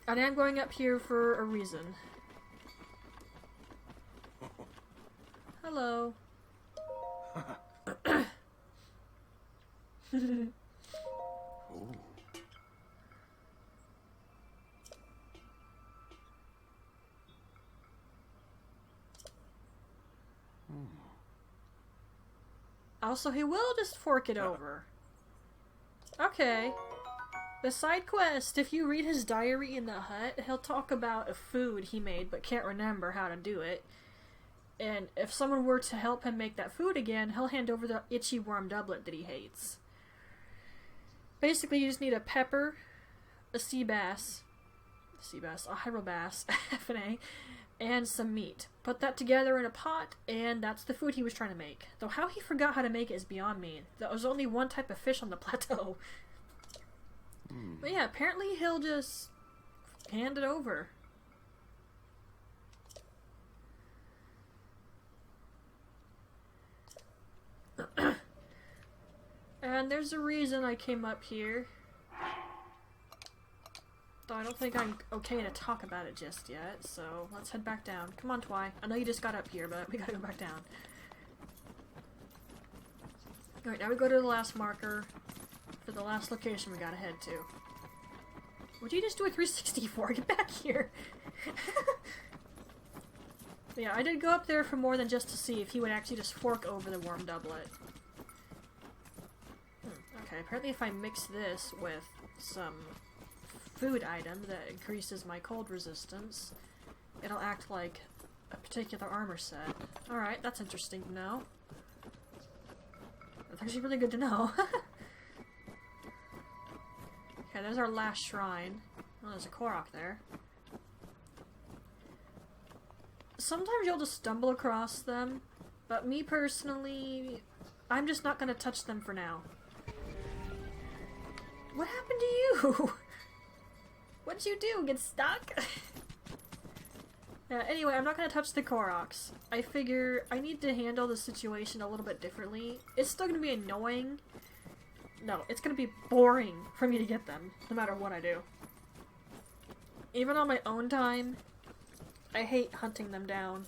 And I'm going up here for a reason. Hello. Also, he will just fork it over. Okay. The side quest, if you read his diary in the hut, he'll talk about a food he made but can't remember how to do it. And if someone were to help him make that food again, he'll hand over the itchy worm doublet that he hates. Basically, you just need a pepper, a sea bass, a hyrule bass, FNA, and some meat. Put that together in a pot, and that's the food he was trying to make. Though how he forgot how to make it is beyond me. There was only one type of fish on the plateau. But yeah, apparently he'll just hand it over. And there's a reason I came up here. Though I don't think I'm okay to talk about it just yet, so let's head back down. Come on, Twy. I know you just got up here, but we gotta go back down. Alright, now we go to the last marker for the last location we gotta head to. Would you just do a 360 for? Get back here! Yeah, I did go up there for more than just to see if he would actually just fork over the worm doublet. Okay, apparently if I mix this with some food item that increases my cold resistance, it'll act like a particular armor set. Alright, that's interesting to know. That's actually really good to know. Okay, there's our last shrine. Oh, there's a korok there. Sometimes you'll just stumble across them, but me personally, I'm just not gonna touch them for now. What happened to you? What'd you do? Get stuck? Anyway, I'm not gonna touch the koroks. I figure I need to handle the situation a little bit differently. It's still gonna be annoying. No, it's gonna be boring for me to get them, no matter what I do. Even on my own time, I hate hunting them down.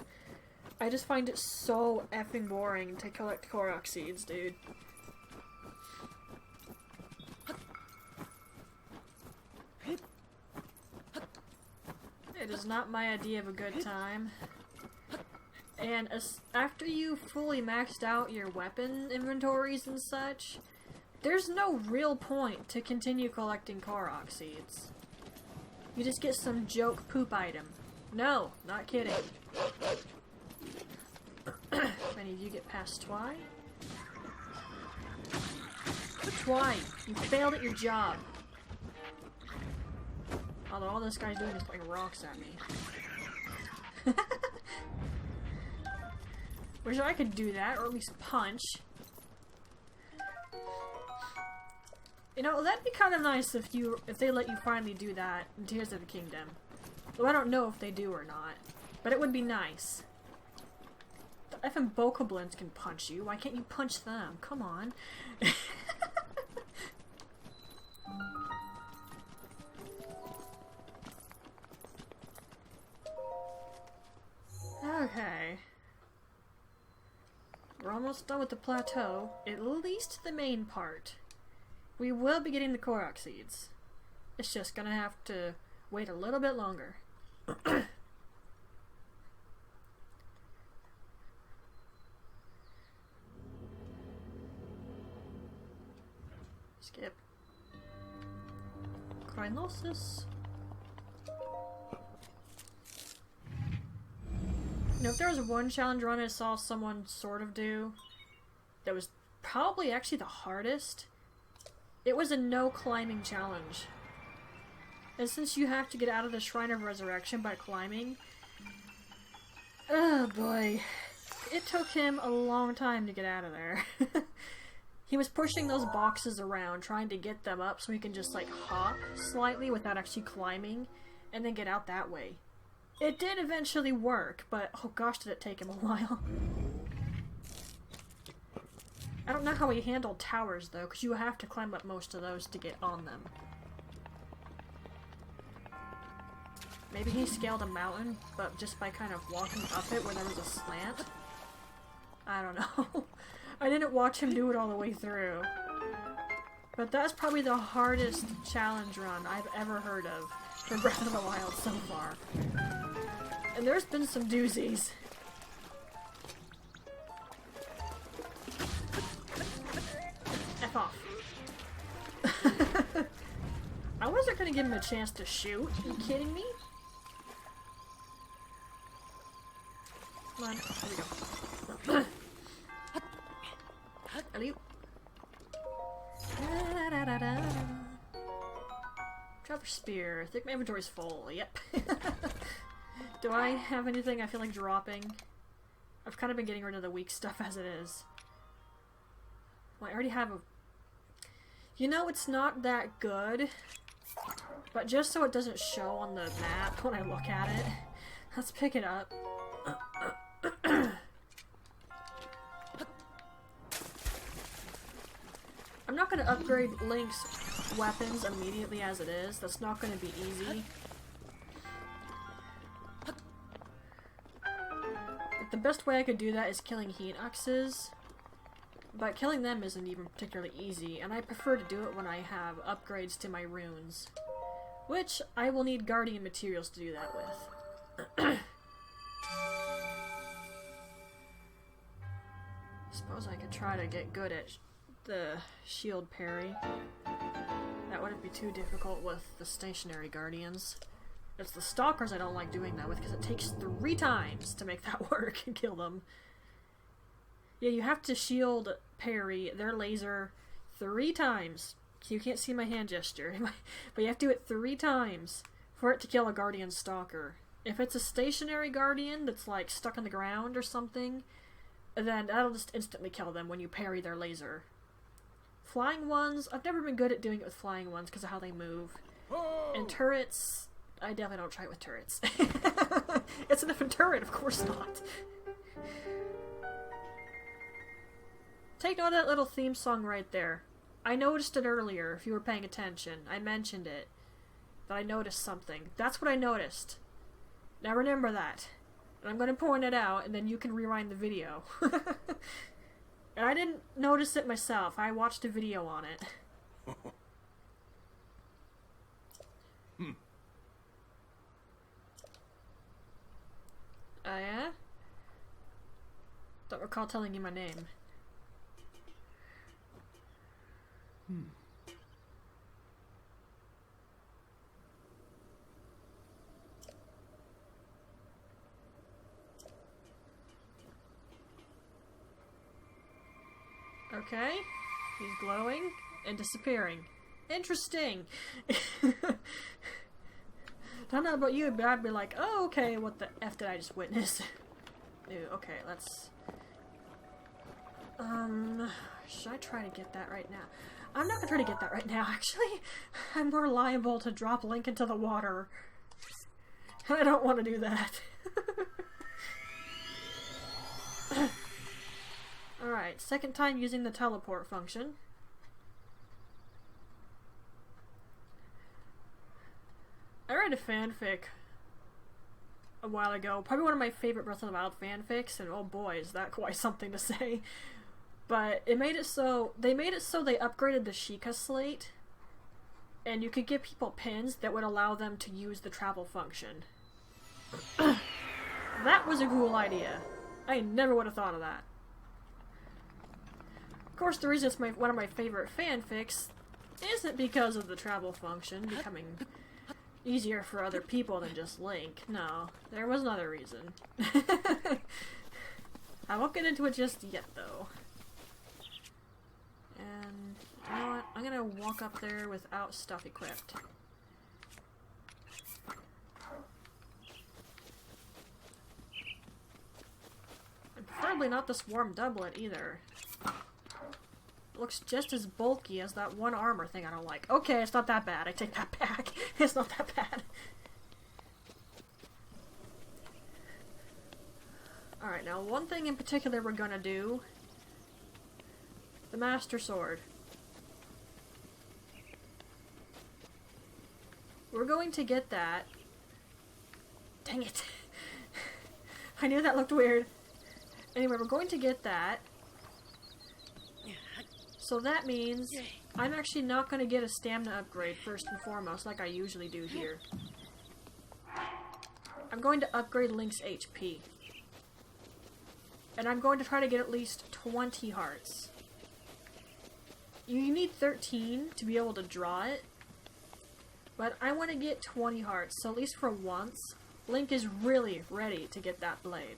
I just find it so effing boring to collect korok seeds, dude. It is not my idea of a good time. And after you fully maxed out your weapon inventories and such, there's no real point to continue collecting korok seeds. You just get some joke poop item. No, not kidding. If any of you get past Twy. Why? You failed at your job. Although all this guy's doing is throwing rocks at me. Wish I could do that, or at least punch. You know, that'd be kind of nice if they let you finally do that in Tears of the Kingdom. Though I don't know if they do or not. But it would be nice. The effing bokoblins can punch you. Why can't you punch them? Come on. Okay. We're almost done with the plateau. At least the main part. We will be getting the korok seeds. It's just gonna have to wait a little bit longer. Skip. Krynosis. You know, if there was one challenge run I saw someone sort of do that was probably actually the hardest, it was a no climbing challenge. And since you have to get out of the Shrine of Resurrection by climbing, oh boy, it took him a long time to get out of there. He was pushing those boxes around, trying to get them up so he can just like hop slightly without actually climbing, and then get out that way. It did eventually work, but oh gosh did it take him a while. I don't know how he handled towers though, because you have to climb up most of those to get on them. Maybe he scaled a mountain, but just by kind of walking up it where there was a slant? I don't know. I didn't watch him do it all the way through. But that's probably the hardest challenge run I've ever heard of for Breath of the Wild so far. And there's been some doozies. F off. I wasn't gonna give him a chance to shoot. Are you kidding me? Come on. There we go. Alley-oop. Trapper Spear. I think my inventory's full. Yep. Do I have anything I feel like dropping? I've kind of been getting rid of the weak stuff as it is. Well, I already have a... You know, it's not that good, but just so it doesn't show on the map when I look at it, let's pick it up. I'm not going to upgrade Link's weapons immediately as it is. That's not going to be easy. The best way I could do that is killing Hinoxes, but killing them isn't even particularly easy, and I prefer to do it when I have upgrades to my runes, which I will need guardian materials to do that with. Suppose I could try to get good at the shield parry. That wouldn't be too difficult with the stationary guardians. It's the stalkers I don't like doing that with because it takes 3 times to make that work and kill them. Yeah, you have to shield parry their laser 3 times. You can't see my hand gesture, but you have to do it 3 times for it to kill a guardian stalker. If it's a stationary guardian that's like stuck on the ground or something, then that'll just instantly kill them when you parry their laser. Flying ones, I've never been good at doing it with flying ones because of how they move. And turrets, I definitely don't try it with turrets. It's a different turret, of course not. Take note of that little theme song right there. I noticed it earlier, if you were paying attention. I mentioned it. That I noticed something. That's what I noticed. Now remember that. And I'm going to point it out, and then you can rewind the video. And I didn't notice it myself. I watched a video on it. Oh yeah? Don't recall telling you my name. Okay, he's glowing. and disappearing. Interesting! I don't know about you, but I'd be like, oh, okay, what the F did I just witness? Ew, okay, let's... should I try to get that right now? I'm not gonna try to get that right now, actually. I'm more liable to drop Link into the water. And I don't want to do that. Alright, second time using the teleport function. I read a fanfic a while ago, probably one of my favorite Breath of the Wild fanfics, and oh boy, is that quite something to say. But it made it so, they upgraded the Sheikah Slate, and you could give people pins that would allow them to use the travel function. That was a cool idea. I never would have thought of that. Of course, the reason it's one of my favorite fanfics isn't because of the travel function becoming easier for other people than just Link. No, there was another reason. I won't get into it just yet, though. And, you know what? I'm gonna walk up there without stuff equipped. And preferably not the Swarm Doublet, either. It looks just as bulky as that one armor thing I don't like. Okay, it's not that bad. I take that back. It's not that bad. Alright, now one thing in particular we're gonna do. The Master Sword. We're going to get that. Dang it. I knew that looked weird. Anyway, we're going to get that. So that means I'm actually not going to get a stamina upgrade first and foremost like I usually do here. I'm going to upgrade Link's HP. And I'm going to try to get at least 20 hearts. You need 13 to be able to draw it. But I want to get 20 hearts, so at least for once, Link is really ready to get that blade.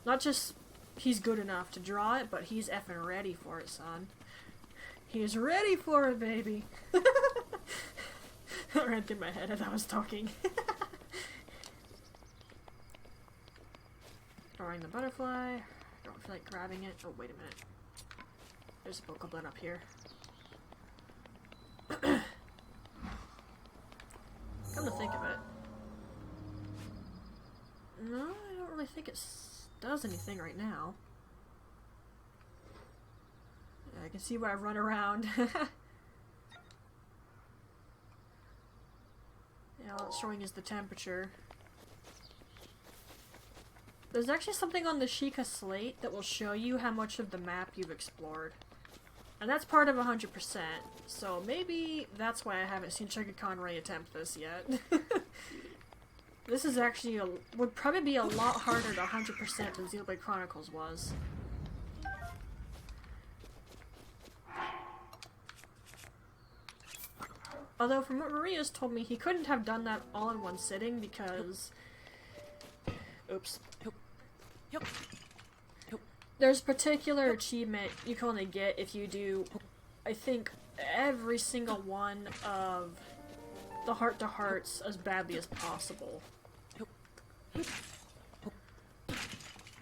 Not just he's good enough to draw it, but he's effing ready for it, son. He's ready for it, baby! That ran through my head as I was talking. Drawing the butterfly. Don't feel like grabbing it. Oh, wait a minute. There's a Bokoblin up here. Come to think of it. No, I don't really think it does anything right now. Yeah, I can see where I run around. Yeah, all it's showing is the temperature. There's actually something on the Sheikah Slate that will show you how much of the map you've explored. And that's part of 100%, so maybe that's why I haven't seen Sugar attempt this yet. This is actually would probably be a lot harder to 100% than Xenoblade Chronicles was. Although from what Maria's told me, he couldn't have done that all in one sitting because... Oops. There's a particular achievement you can only get if you do, I think, every single one of the heart-to-hearts as badly as possible.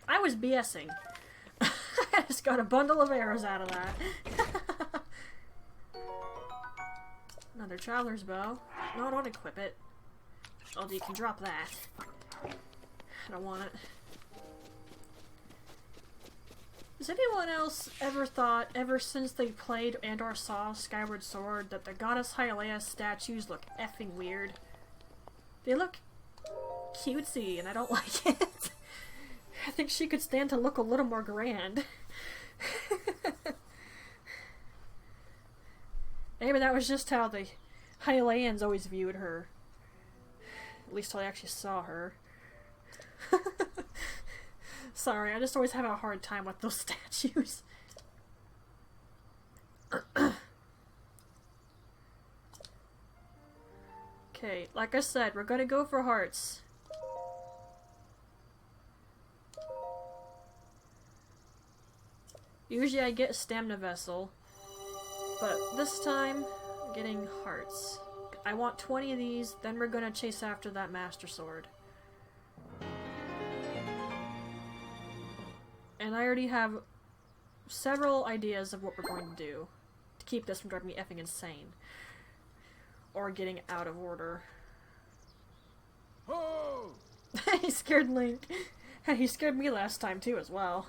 I was BSing. I just got a bundle of arrows out of that. Another Traveler's Bow. No, I don't equip it. Although you can drop that. I don't want it. Has anyone else ever thought, ever since they played and or saw Skyward Sword, that the Goddess Hyaleia statues look effing weird? They look cutesy, and I don't like it. I think she could stand to look a little more grand. Maybe that was just how the Hyaleians always viewed her. At least till I actually saw her. Sorry, I just always have a hard time with those statues. Okay, like I said, we're gonna go for hearts. Usually I get a stamina vessel. But this time, I'm getting hearts. I want 20 of these, then we're gonna chase after that Master Sword. And I already have several ideas of what we're going to do to keep this from driving me effing insane. Or getting out of order. Ho! He scared Link. And he scared me last time too as well.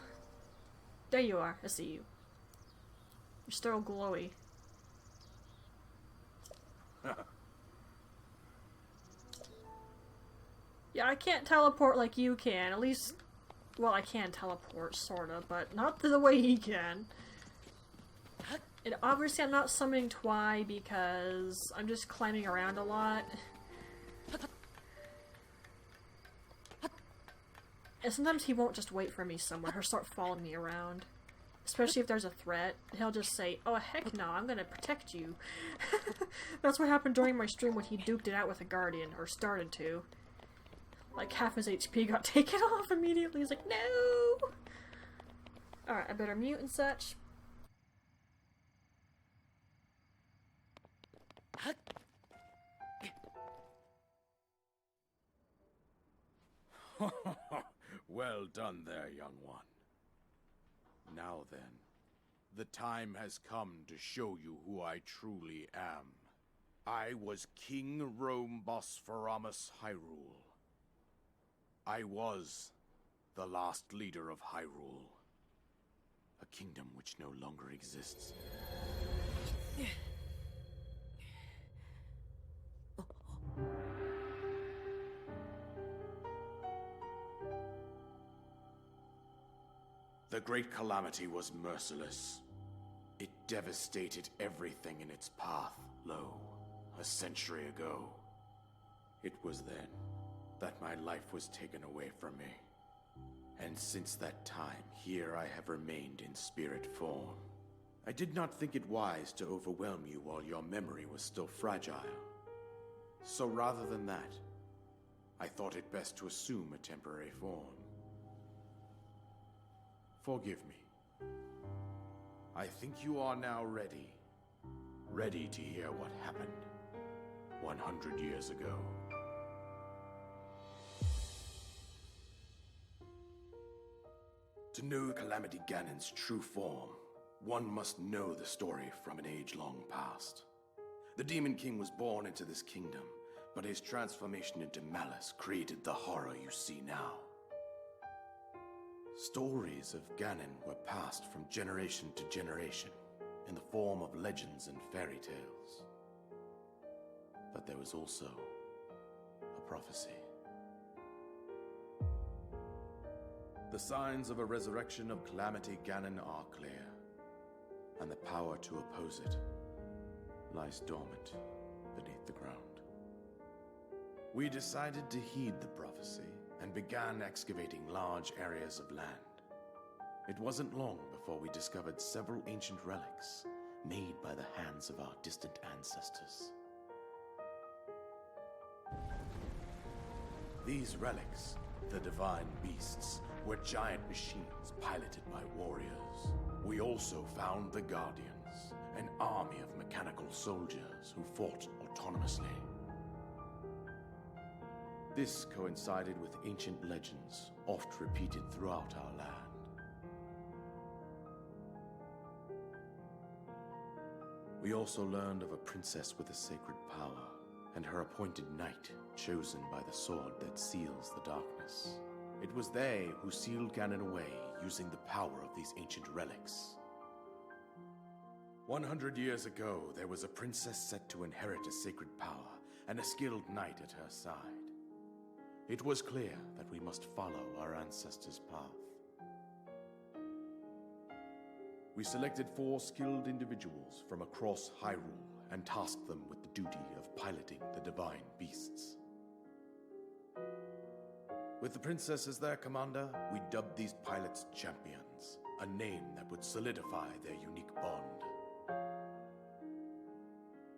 There you are, I see you. You're still glowy. Yeah, I can't teleport like you can. At least, well, I can teleport, sorta, but not the way he can. And obviously I'm not summoning Twy because I'm just climbing around a lot. And sometimes he won't just wait for me somewhere, he'll start following me around. Especially if there's a threat, he'll just say, oh heck no, I'm gonna protect you. That's what happened during my stream when he duked it out with a Guardian, or started to. Like half his HP got taken off immediately, he's like, no! Alright, I better mute and such. Well done there, young one. Now then, the time has come to show you who I truly am. I was King Rome Bosphoramos Hyrule. I was the last leader of Hyrule, a kingdom which no longer exists. The Great Calamity was merciless. It devastated everything in its path, lo, a century ago. It was then that my life was taken away from me. And since that time, here I have remained in spirit form. I did not think it wise to overwhelm you while your memory was still fragile. So rather than that, I thought it best to assume a temporary form. Forgive me. I think you are now ready. Ready to hear what happened 100 years ago. To know Calamity Ganon's true form, one must know the story from an age long past. The Demon King was born into this kingdom, but his transformation into malice created the horror you see now. Stories of Ganon were passed from generation to generation in the form of legends and fairy tales. But there was also a prophecy. The signs of a resurrection of Calamity Ganon are clear, and the power to oppose it lies dormant beneath the ground. We decided to heed the prophecy and began excavating large areas of land. It wasn't long before we discovered several ancient relics made by the hands of our distant ancestors. These relics, the divine beasts, were giant machines piloted by warriors. We also found the Guardians, an army of mechanical soldiers who fought autonomously. This coincided with ancient legends, oft repeated throughout our land. We also learned of a princess with a sacred power, and her appointed knight, chosen by the sword that seals the darkness. It was they who sealed Ganon away using the power of these ancient relics. 100 years ago, there was a princess set to inherit a sacred power, and a skilled knight at her side. It was clear that we must follow our ancestors' path. We selected 4 skilled individuals from across Hyrule and tasked them with the duty of piloting the divine beasts. With the princess as their commander, we dubbed these pilots champions, a name that would solidify their unique bond.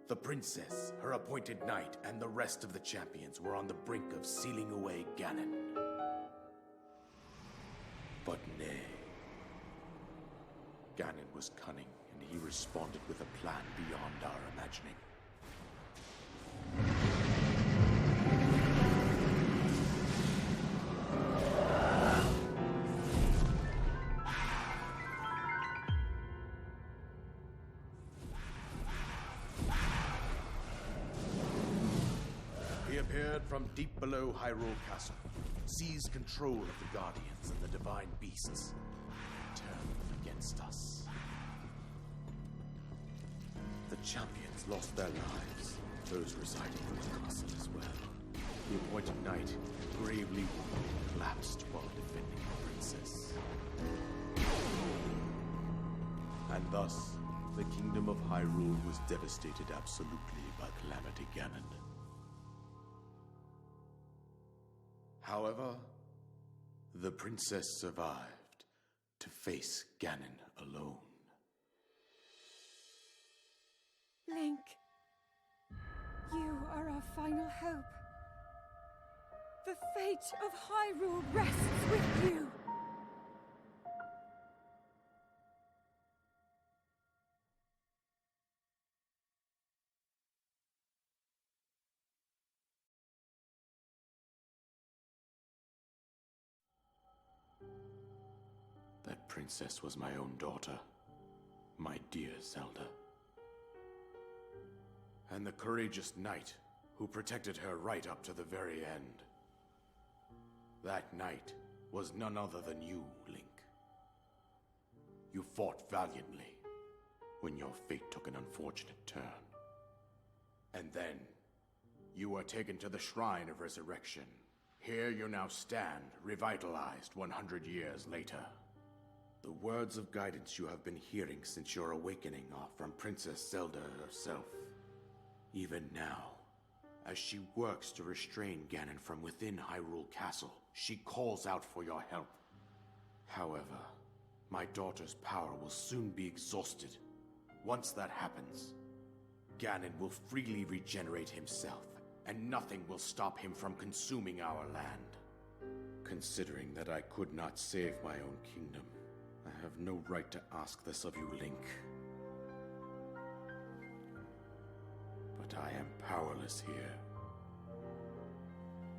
The princess, her appointed knight, and the rest of the champions were on the brink of sealing away Ganon. But nay. Ganon was cunning and he responded with a plan beyond our imagining. He appeared from deep below Hyrule Castle, seized control of the Guardians and the Divine Beasts, and turned them against us. The champions lost their lives, those residing in the castle as well. The appointed knight, gravely wounded, collapsed while defending the princess. And thus, the kingdom of Hyrule was devastated absolutely by Calamity Ganon. However, the princess survived to face Ganon alone. Link, you are our final hope. The fate of Hyrule rests with you. That princess was my own daughter, my dear Zelda. And the courageous knight who protected her right up to the very end. That knight was none other than you, Link. You fought valiantly when your fate took an unfortunate turn. And then, you were taken to the Shrine of Resurrection. Here you now stand, revitalized 100 years later. The words of guidance you have been hearing since your awakening are from Princess Zelda herself. Even now, as she works to restrain Ganon from within Hyrule Castle, she calls out for your help. However, my daughter's power will soon be exhausted. Once that happens, Ganon will freely regenerate himself, and nothing will stop him from consuming our land. Considering that I could not save my own kingdom, I have no right to ask this of you, Link. But I am powerless here.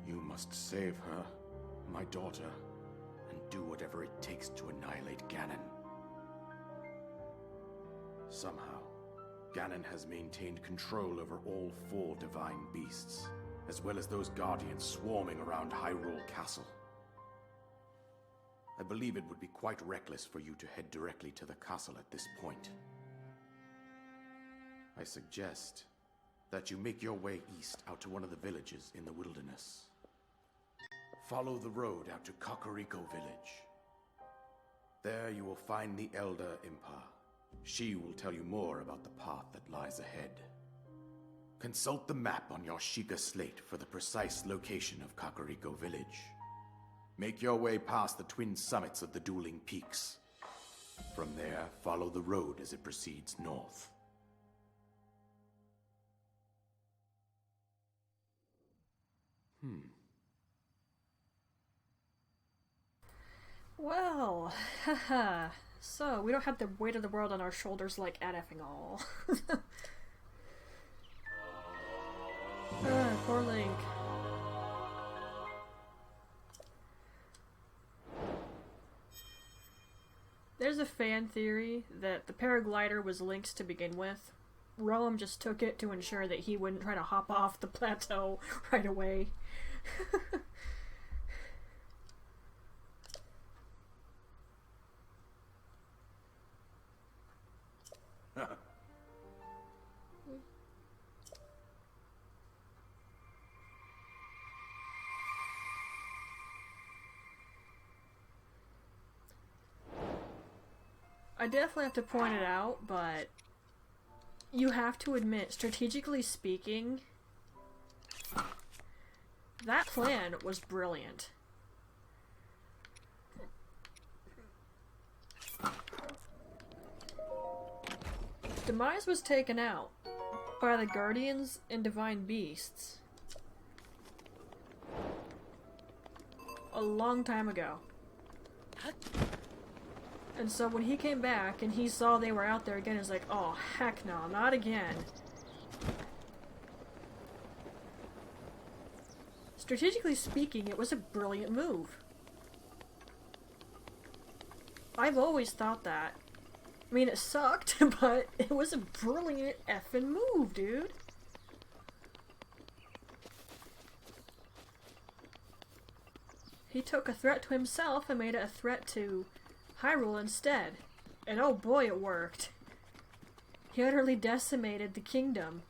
You must save her, my daughter, and do whatever it takes to annihilate Ganon. Somehow, Ganon has maintained control over all 4 divine beasts, as well as those guardians swarming around Hyrule Castle. I believe it would be quite reckless for you to head directly to the castle at this point. I suggest that you make your way east out to one of the villages in the wilderness. Follow the road out to Kakariko Village. There you will find the Elder Impa. She will tell you more about the path that lies ahead. Consult the map on your Sheikah slate for the precise location of Kakariko Village. Make your way past the twin summits of the dueling peaks. From there, follow the road as it proceeds north. Well, haha. So, we don't have the weight of the world on our shoulders like at effing all. Poor Link. There's a fan theory that the paraglider was Link's to begin with. Roam just took it to ensure that he wouldn't try to hop off the plateau right away. I definitely have to point it out, but you have to admit, strategically speaking, that plan was brilliant. Demise was taken out by the Guardians and Divine Beasts a long time ago. And so when he came back and he saw they were out there again, he's like, oh, heck no, not again. Strategically speaking, it was a brilliant move. I've always thought that. I mean, it sucked, but it was a brilliant effing move, dude. He took a threat to himself and made it a threat to Hyrule instead. And oh boy, it worked. He utterly decimated the kingdom.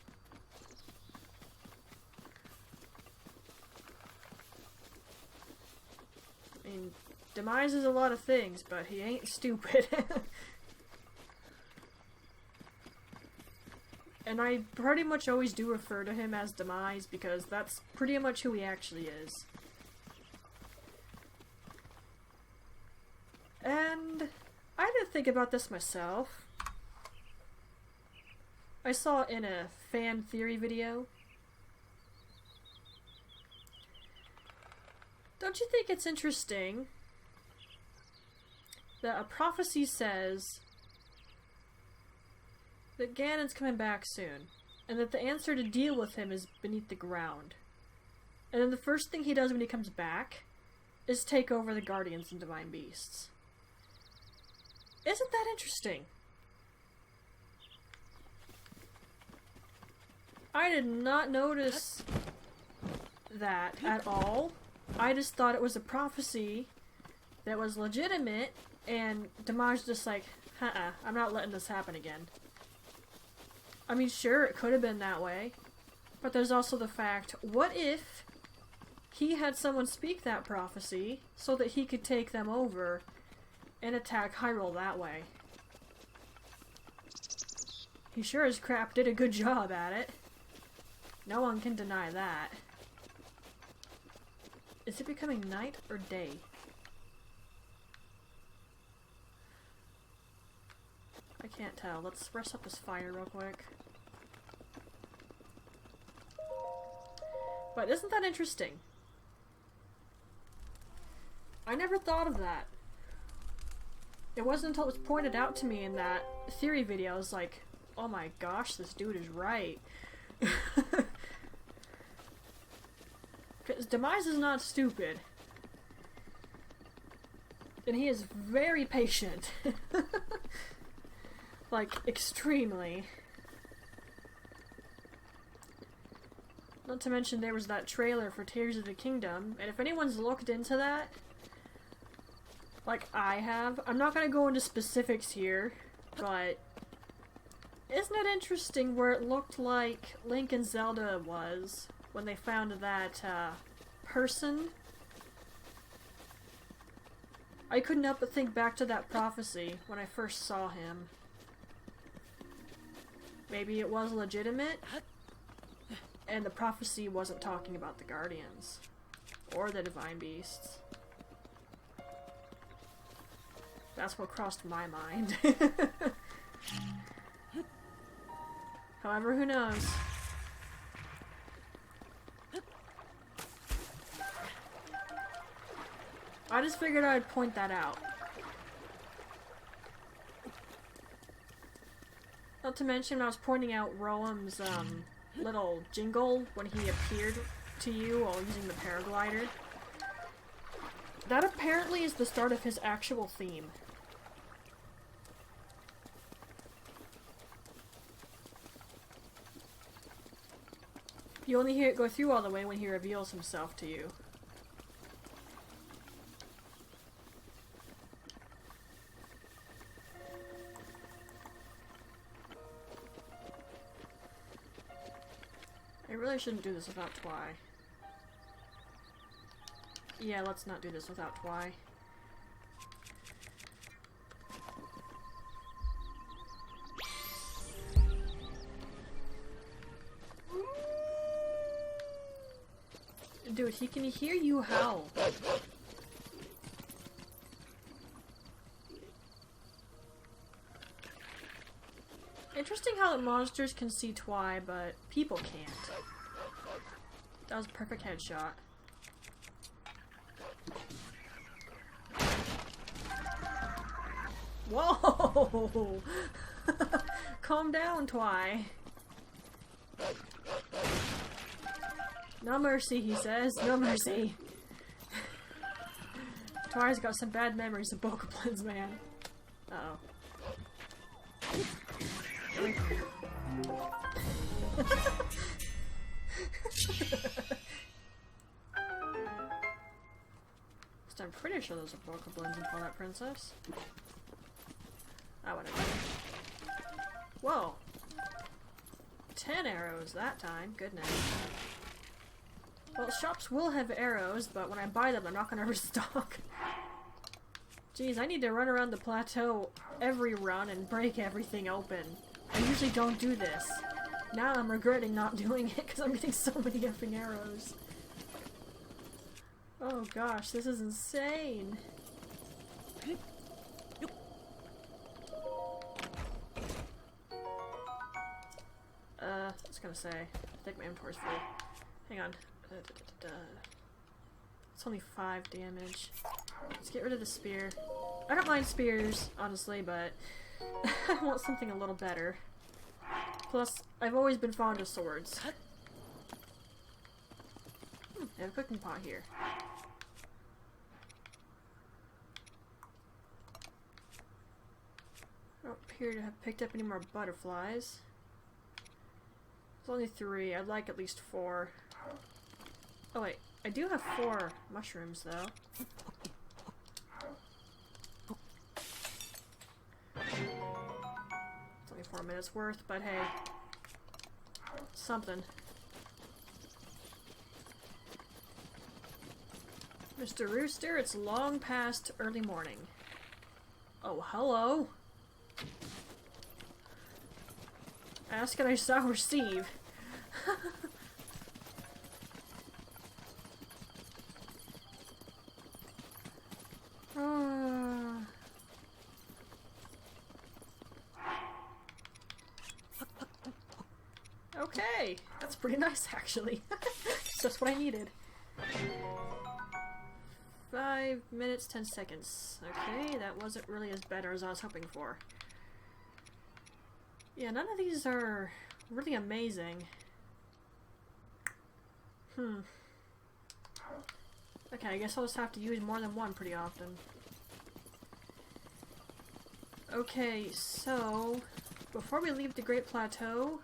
I mean, Demise is a lot of things, but he ain't stupid. And I pretty much always do refer to him as Demise because that's pretty much who he actually is. And I didn't think about this myself. I saw it in a fan theory video. Don't you think it's interesting that a prophecy says that Ganon's coming back soon, and that the answer to deal with him is beneath the ground. And then the first thing he does when he comes back is take over the Guardians and Divine Beasts. Isn't that interesting? I did not notice that at all. I just thought it was a prophecy that was legitimate, and Demise just like, I'm not letting this happen again. I mean, sure, it could have been that way, but there's also the fact, what if he had someone speak that prophecy so that he could take them over and attack Hyrule that way? He sure as crap did a good job at it. No one can deny that. Is it becoming night or day? I can't tell. Let's rest up this fire real quick. But isn't that interesting? I never thought of that. It wasn't until it was pointed out to me in that theory video, I was like, oh my gosh, this dude is right. Because Demise is not stupid. And he is very patient. Like, extremely. Not to mention there was that trailer for Tears of the Kingdom, and if anyone's looked into that, like I have, I'm not gonna go into specifics here, but isn't it interesting where it looked like Link and Zelda was when they found that person? I couldn't help but think back to that prophecy when I first saw him. Maybe it was legitimate, and the prophecy wasn't talking about the Guardians or the Divine Beasts. That's what crossed my mind. However, who knows? I just figured I'd point that out. Not to mention, I was pointing out Roam's little jingle when he appeared to you while using the paraglider. That apparently is the start of his actual theme. You only hear it go through all the way when he reveals himself to you. I really shouldn't do this without Twy. Yeah, let's not do this without Twy. Dude, he can hear you howl. Interesting how the monsters can see Twy, but people can't. That was a perfect headshot. Whoa! Calm down, Twy. No mercy, he says. No mercy. Twy's got some bad memories of Bokoblins, man. Uh-oh. I'm pretty sure those are Bokoblins in Twilight Princess. Oh, whatever. Whoa! 10 arrows that time. Goodness. Well, shops will have arrows, but when I buy them, they're not gonna restock. Jeez, I need to run around the plateau every run and break everything open. I usually don't do this. Now I'm regretting not doing it because I'm getting so many effing arrows. Oh gosh, this is insane. I was gonna say, I think my inventory's full. Hang on. It's only 5 damage. Let's get rid of the spear. I don't mind spears, honestly, but I want something a little better. Plus, I've always been fond of swords. I have a cooking pot here. I don't appear to have picked up any more butterflies. There's only 3. I'd like at least 4. Oh wait, I do have 4 mushrooms though. It's only 4 minutes worth, but hey. Something. Mr. Rooster, it's long past early morning. Oh, hello. Ask and I shall receive. Okay, that's pretty nice actually. It's just what I needed. 5 minutes, 10 seconds. Okay, that wasn't really as bad as I was hoping for. Yeah, none of these are really amazing. Okay, I guess I'll just have to use more than one pretty often. Okay, so before we leave the Great Plateau,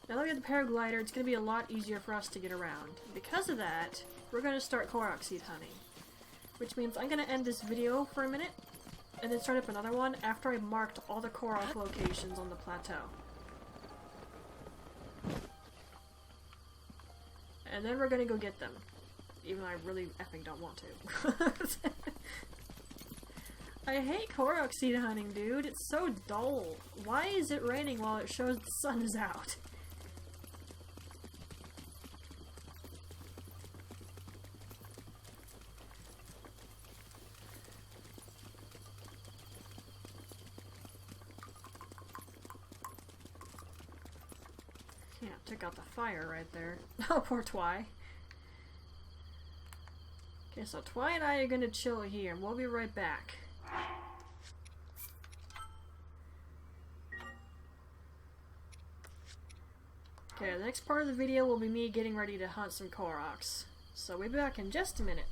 now that we have the paraglider, it's going to be a lot easier for us to get around. Because of that, we're going to start korok seed hunting. Which means I'm going to end this video for a minute, and then start up another one after I marked all the korok locations on the plateau. And then we're going to go get them. Even though I really effing don't want to. I hate korok seed hunting, dude. It's so dull. Why is it raining while it shows the sun is out? Yeah, took out the fire right there. Oh, poor Twy. Okay, so Twy and I are gonna chill here, and we'll be right back. Okay, the next part of the video will be me getting ready to hunt some koroks. So we'll be back in just a minute.